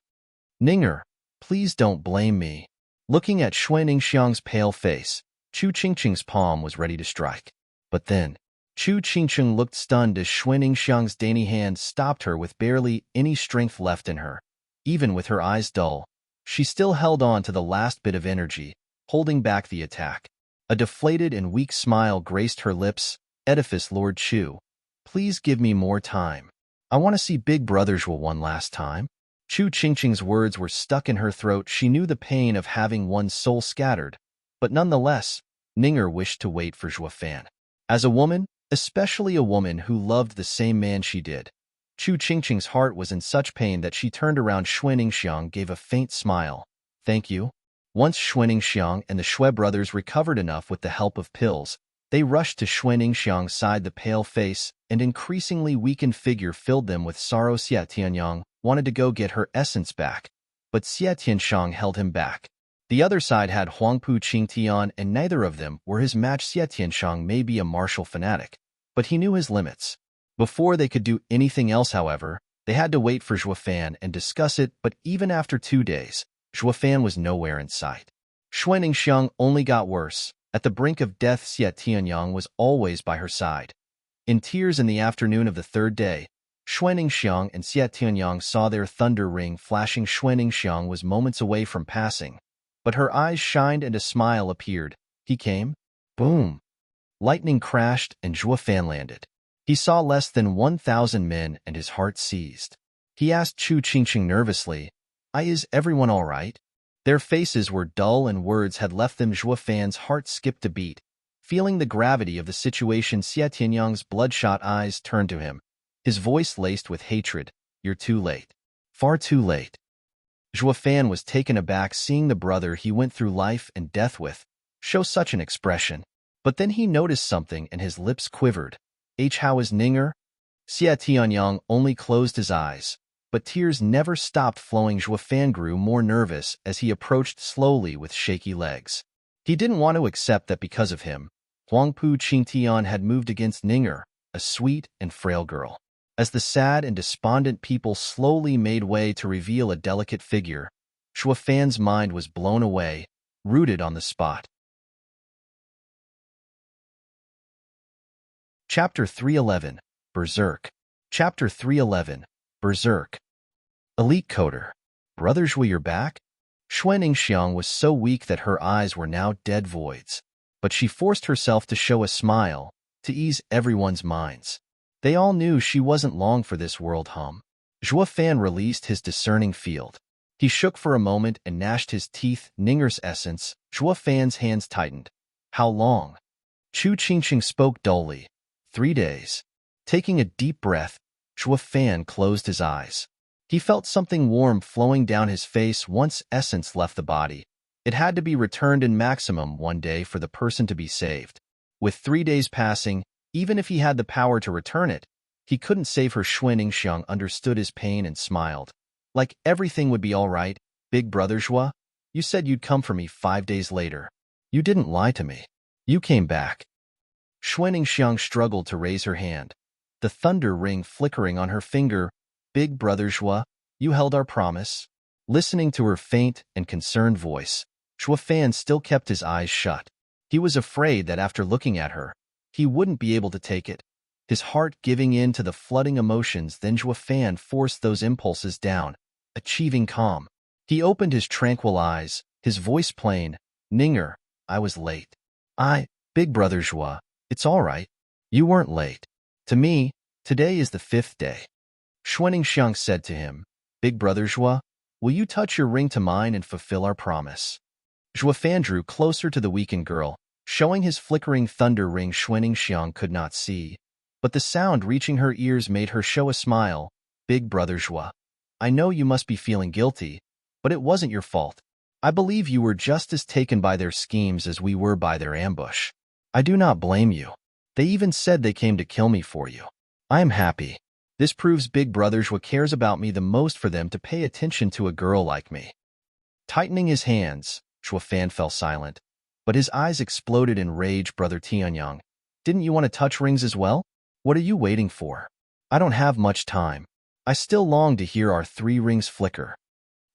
Ninger, please don't blame me. Looking at Xue Ningxiang's pale face, Chu Qingqing's palm was ready to strike. But then, Chu Qingqing looked stunned as Xue Ningxiang's dainty hand stopped her with barely any strength left in her. Even with her eyes dull, she still held on to the last bit of energy, holding back the attack. A deflated and weak smile graced her lips. Edifice Lord Chu, please give me more time. I want to see Big Brother Zhuo one last time. Chu Qingqing's words were stuck in her throat. She knew the pain of having one's soul scattered, but nonetheless, Ning'er wished to wait for Zhuo Fan. As a woman, especially a woman who loved the same man she did, Chu Qingqing's heart was in such pain that she turned around. Xuaningxiang gave a faint smile. Thank you. Once Xuaningxiang and the Shui brothers recovered enough with the help of pills, they rushed to Xuaningxiang's side. The pale face and increasingly weakened figure filled them with sorrow. Xie Tianyang wanted to go get her essence back, but Xie Tianshang held him back. The other side had Huangpu Qingtian, and neither of them were his match. Xie Tianshang may be a martial fanatic, but he knew his limits. Before they could do anything else, however, they had to wait for Zhuo Fan and discuss it. But even after 2 days, Zhuo Fan was nowhere in sight. Xuaningxiang only got worse. At the brink of death, Xie Tianyang was always by her side. In tears in the afternoon of the 3rd day, Xuaningxiang and Xie Tianyang saw their thunder ring flashing. Xuaningxiang was moments away from passing, but her eyes shined and a smile appeared. He came. Boom! Lightning crashed and Zhuo Fan landed. He saw less than 1,000 men and his heart seized. He asked Chu Qingqing nervously, Is everyone all right? Their faces were dull and words had left them. Zhuo Fan's heart skipped a beat. Feeling the gravity of the situation, Xie Tianyang's bloodshot eyes turned to him, his voice laced with hatred. You're too late. Far too late. Zhuo Fan was taken aback seeing the brother he went through life and death with show such an expression. But then he noticed something and his lips quivered. How is Ning'er? Xie Tianyang only closed his eyes, but tears never stopped flowing. Zhuo Fan grew more nervous as he approached slowly with shaky legs. He didn't want to accept that because of him, Huangpu Qingtian had moved against Ning'er, a sweet and frail girl. As the sad and despondent people slowly made way to reveal a delicate figure, Zhuo Fan's mind was blown away, rooted on the spot. Chapter 311, Berserk. Chapter 311, Berserk. Elite Coder. Brother Zhuo, you're back? Xuaningxiang was so weak that her eyes were now dead voids, but she forced herself to show a smile, to ease everyone's minds. They all knew she wasn't long for this world. Zhuo Fan released his discerning field. He shook for a moment and gnashed his teeth. Ning'er's essence. Zhuo Fan's hands tightened. How long? Chu Qingqing spoke dully. 3 days. Taking a deep breath, Zhuo Fan closed his eyes. He felt something warm flowing down his face. Once essence left the body, it had to be returned in maximum 1 day for the person to be saved. With 3 days passing, even if he had the power to return it, he couldn't save her. Xuaningxiang understood his pain and smiled. Like everything would be all right. Big Brother Zhuo, you said you'd come for me 5 days later. You didn't lie to me. You came back. Xuaningxiang struggled to raise her hand, the thunder ring flickering on her finger. Big Brother Zhuo, you held our promise. Listening to her faint and concerned voice, Zhuo Fan still kept his eyes shut. He was afraid that after looking at her, he wouldn't be able to take it, his heart giving in to the flooding emotions. Then Zhuo Fan forced those impulses down, achieving calm. He opened his tranquil eyes, his voice plain. Ning'er, I was late. Big Brother Zhuo, it's all right. You weren't late. To me, today is the 5th day. Xuaningxiang said to him, Big Brother Zhuo, will you touch your ring to mine and fulfill our promise? Zhuo Fan drew closer to the weakened girl, showing his flickering thunder ring. Xuaningxiang could not see, but the sound reaching her ears made her show a smile. Big Brother Zhuo, I know you must be feeling guilty, but it wasn't your fault. I believe you were just as taken by their schemes as we were by their ambush. I do not blame you. They even said they came to kill me for you. I am happy. This proves Big Brother Zhuo cares about me the most for them to pay attention to a girl like me. Tightening his hands, Zhuo Fan fell silent, but his eyes exploded in rage. Brother Tianyang, didn't you want to touch rings as well? What are you waiting for? I don't have much time. I still long to hear our 3 rings flicker.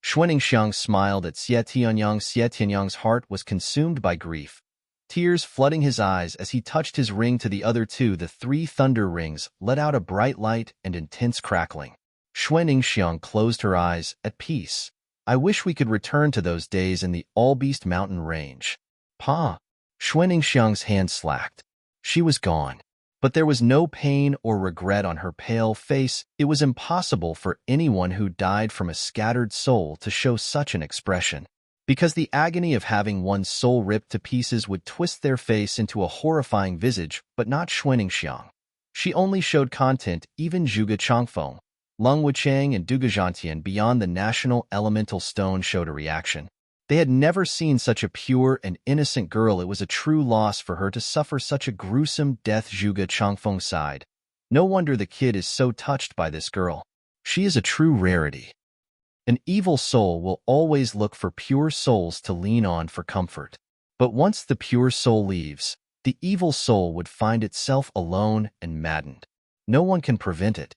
Xuaningxiang smiled at Xie Tianyang. Xie Tianyang's heart was consumed by grief, tears flooding his eyes as he touched his ring to the other 2. The 3 thunder rings let out a bright light and intense crackling. Xuaningxiang closed her eyes, at peace. I wish we could return to those days in the All-Beast Mountain range. Pa! Xuaningxiang's hand slacked. She was gone. But there was no pain or regret on her pale face. It was impossible for anyone who died from a scattered soul to show such an expression, because the agony of having one's soul ripped to pieces would twist their face into a horrifying visage, but not Xuaningxiang. She only showed content. Even Zhuge Changfeng, Lung Wuchang, and Dugazhantian beyond the national elemental stone showed a reaction. They had never seen such a pure and innocent girl. It was a true loss for her to suffer such a gruesome death. Zhuge Changfeng sighed. No wonder the kid is so touched by this girl. She is a true rarity. An evil soul will always look for pure souls to lean on for comfort. But once the pure soul leaves, the evil soul would find itself alone and maddened. No one can prevent it.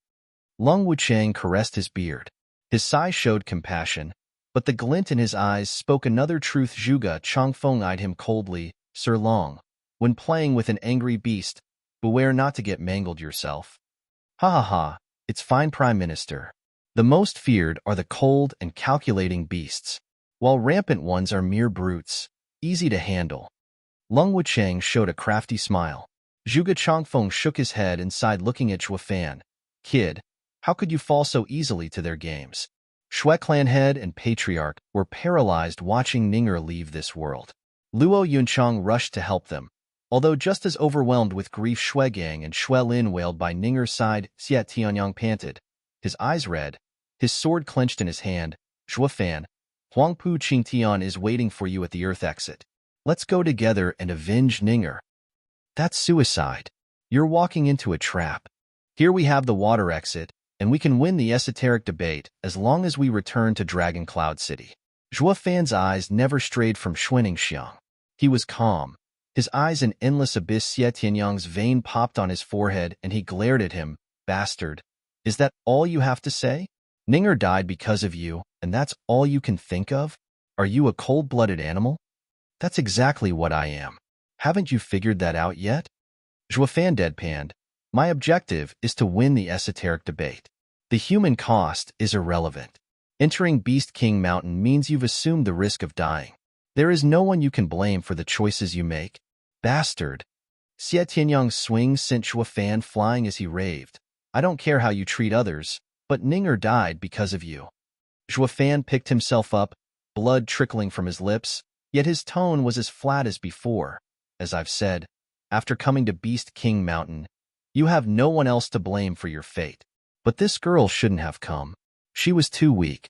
Lung Wuchang caressed his beard. His sigh showed compassion, but the glint in his eyes spoke another truth. Zhuge Changfeng eyed him coldly. Sir Long, when playing with an angry beast, beware not to get mangled yourself. Ha ha ha, it's fine, Prime Minister. The most feared are the cold and calculating beasts, while rampant ones are mere brutes, easy to handle. Lung Wuchang showed a crafty smile. Zhuge Changfeng shook his head and sighed, looking at Zhuofan. Kid, how could you fall so easily to their games? Shui clan head and patriarch were paralyzed watching Ning'er leave this world. Luo Yunchang rushed to help them, although just as overwhelmed with grief. Shuigang and Shuilin wailed by Ning'er's side. Xia Tianyang panted, his eyes red, his sword clenched in his hand. Zhuofan, Huangpu Qingtian is waiting for you at the Earth exit. Let's go together and avenge Ning'er. That's suicide. You're walking into a trap. Here we have the water exit, and we can win the esoteric debate as long as we return to Dragon Cloud City. Zhuofan's eyes never strayed from Xuaningxiang. He was calm. His eyes an endless abyss. Xie Tianyang's vein popped on his forehead, and he glared at him. Bastard, is that all you have to say? Ning'er died because of you, and that's all you can think of? Are you a cold-blooded animal? That's exactly what I am. Haven't you figured that out yet? Zhuofan deadpanned. My objective is to win the esoteric debate. The human cost is irrelevant. Entering Beast King Mountain means you've assumed the risk of dying. There is no one you can blame for the choices you make. Bastard. Xie Tianyang's swing sent Zhuofan flying as he raved. I don't care how you treat others, but Ning'er died because of you. Zhuofan picked himself up, blood trickling from his lips, yet his tone was as flat as before. As I've said, after coming to Beast King Mountain, you have no one else to blame for your fate. But this girl shouldn't have come. She was too weak.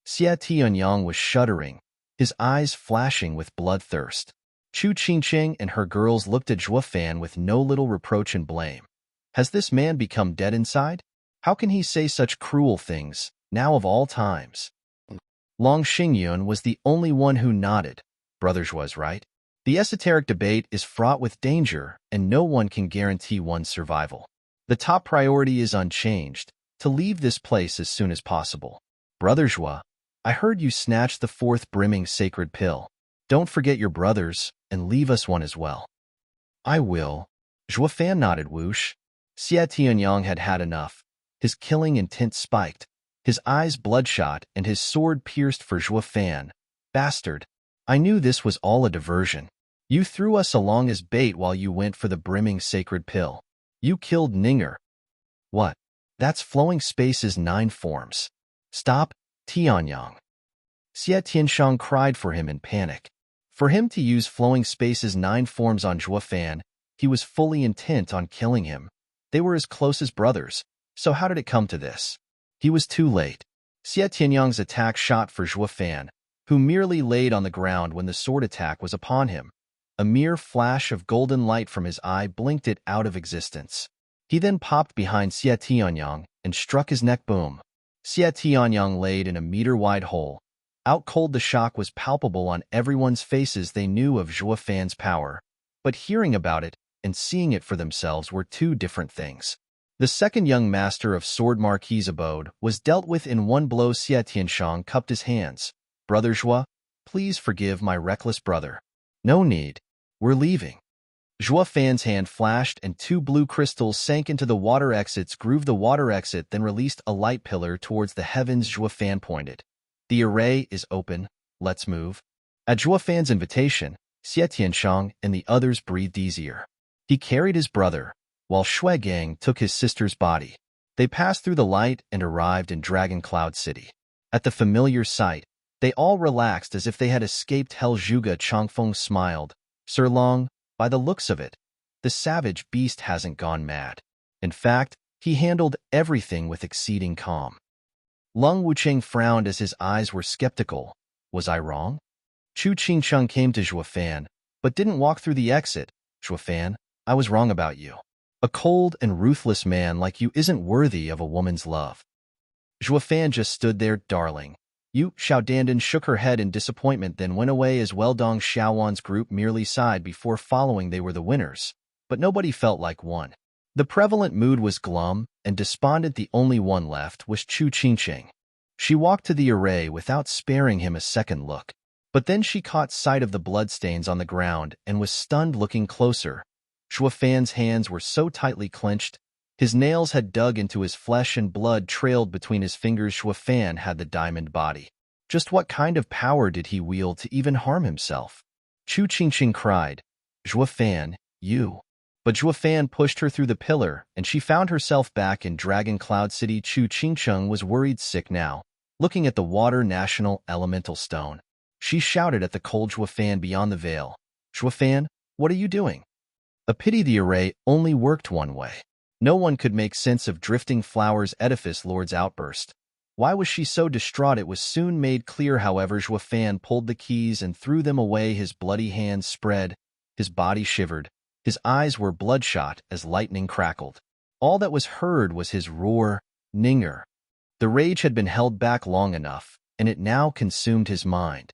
Xia Tianyang was shuddering, his eyes flashing with bloodthirst. Chu Qingqing and her girls looked at Zhuofan with no little reproach and blame. Has this man become dead inside? How can he say such cruel things, now of all times? Long Xingyun was the only one who nodded. Brothers was right. The esoteric debate is fraught with danger, and no one can guarantee one's survival. The top priority is unchanged, to leave this place as soon as possible. Brother Zhua, I heard you snatched the fourth brimming sacred pill. Don't forget your brothers, and leave us one as well. I will. Zhuofan nodded. Whoosh. Xie Tianyang had had enough. His killing intent spiked, his eyes bloodshot, and his sword pierced for Zhuofan. Bastard. I knew this was all a diversion. You threw us along as bait while you went for the brimming sacred pill. You killed Ning'er. What? That's flowing space's 9 forms. Stop, Tianyang. Xie Tianshang cried for him in panic. For him to use flowing space's 9 forms on Zhuofan, he was fully intent on killing him. They were as close as brothers, so how did it come to this? He was too late. Xie Tianyang's attack shot for Zhuofan, who merely laid on the ground when the sword attack was upon him. A mere flash of golden light from his eye blinked it out of existence. He then popped behind Xie Tianyang and struck his neck. Boom. Xie Tianyang laid in a meter-wide hole. Out cold, the shock was palpable on everyone's faces. They knew of Zhuofan's power, but hearing about it and seeing it for themselves were two different things. The second young master of Sword Marquis's abode was dealt with in one blow. Xie Tianshang cupped his hands. Brother Zhua, please forgive my reckless brother. No need. We're leaving. Zhua Fan's hand flashed and 2 blue crystals sank into the water exits, grooved the water exit, then released a light pillar towards the heavens. Zhua Fan pointed. The array is open. Let's move. At Zhua Fan's invitation, Xie Tianshang and the others breathed easier. He carried his brother, while Shui Gang took his sister's body. They passed through the light and arrived in Dragon Cloud City. At the familiar sight, they all relaxed as if they had escaped hell. Zhuge Changfeng smiled. Sir Long, by the looks of it, the savage beast hasn't gone mad. In fact, he handled everything with exceeding calm. Lung Wucheng frowned as his eyes were skeptical. Was I wrong? Chu Qingcheng came to Zhua Fan, but didn't walk through the exit. Zhua Fan, I was wrong about you. A cold and ruthless man like you isn't worthy of a woman's love. Zhua Fan just stood there, darling. You, Xiao Dandan shook her head in disappointment, then went away as Weldong Xiaowan's group merely sighed before following. They were the winners, but nobody felt like one. The prevalent mood was glum and despondent. The only one left was Chu Qingcheng. She walked to the array without sparing him a second look, but then she caught sight of the bloodstains on the ground and was stunned. Looking closer, Zhua Fan's hands were so tightly clenched, his nails had dug into his flesh and blood trailed between his fingers. Zhua Fan had the diamond body. Just what kind of power did he wield to even harm himself? Chu Qingqing cried, Zhua Fan, you. But Zhua Fan pushed her through the pillar, and she found herself back in Dragon Cloud City. Chu Qingcheng was worried sick now, looking at the water national elemental stone. She shouted at the cold Zhua Fan beyond the veil. Zhua Fan, what are you doing? A pity the array only worked one way. No one could make sense of Drifting Flower's edifice lord's outburst. Why was she so distraught? It was soon made clear, however. Zhua Fan pulled the keys and threw them away. His bloody hands spread, his body shivered, his eyes were bloodshot as lightning crackled. All that was heard was his roar, Ninger. The rage had been held back long enough, and it now consumed his mind.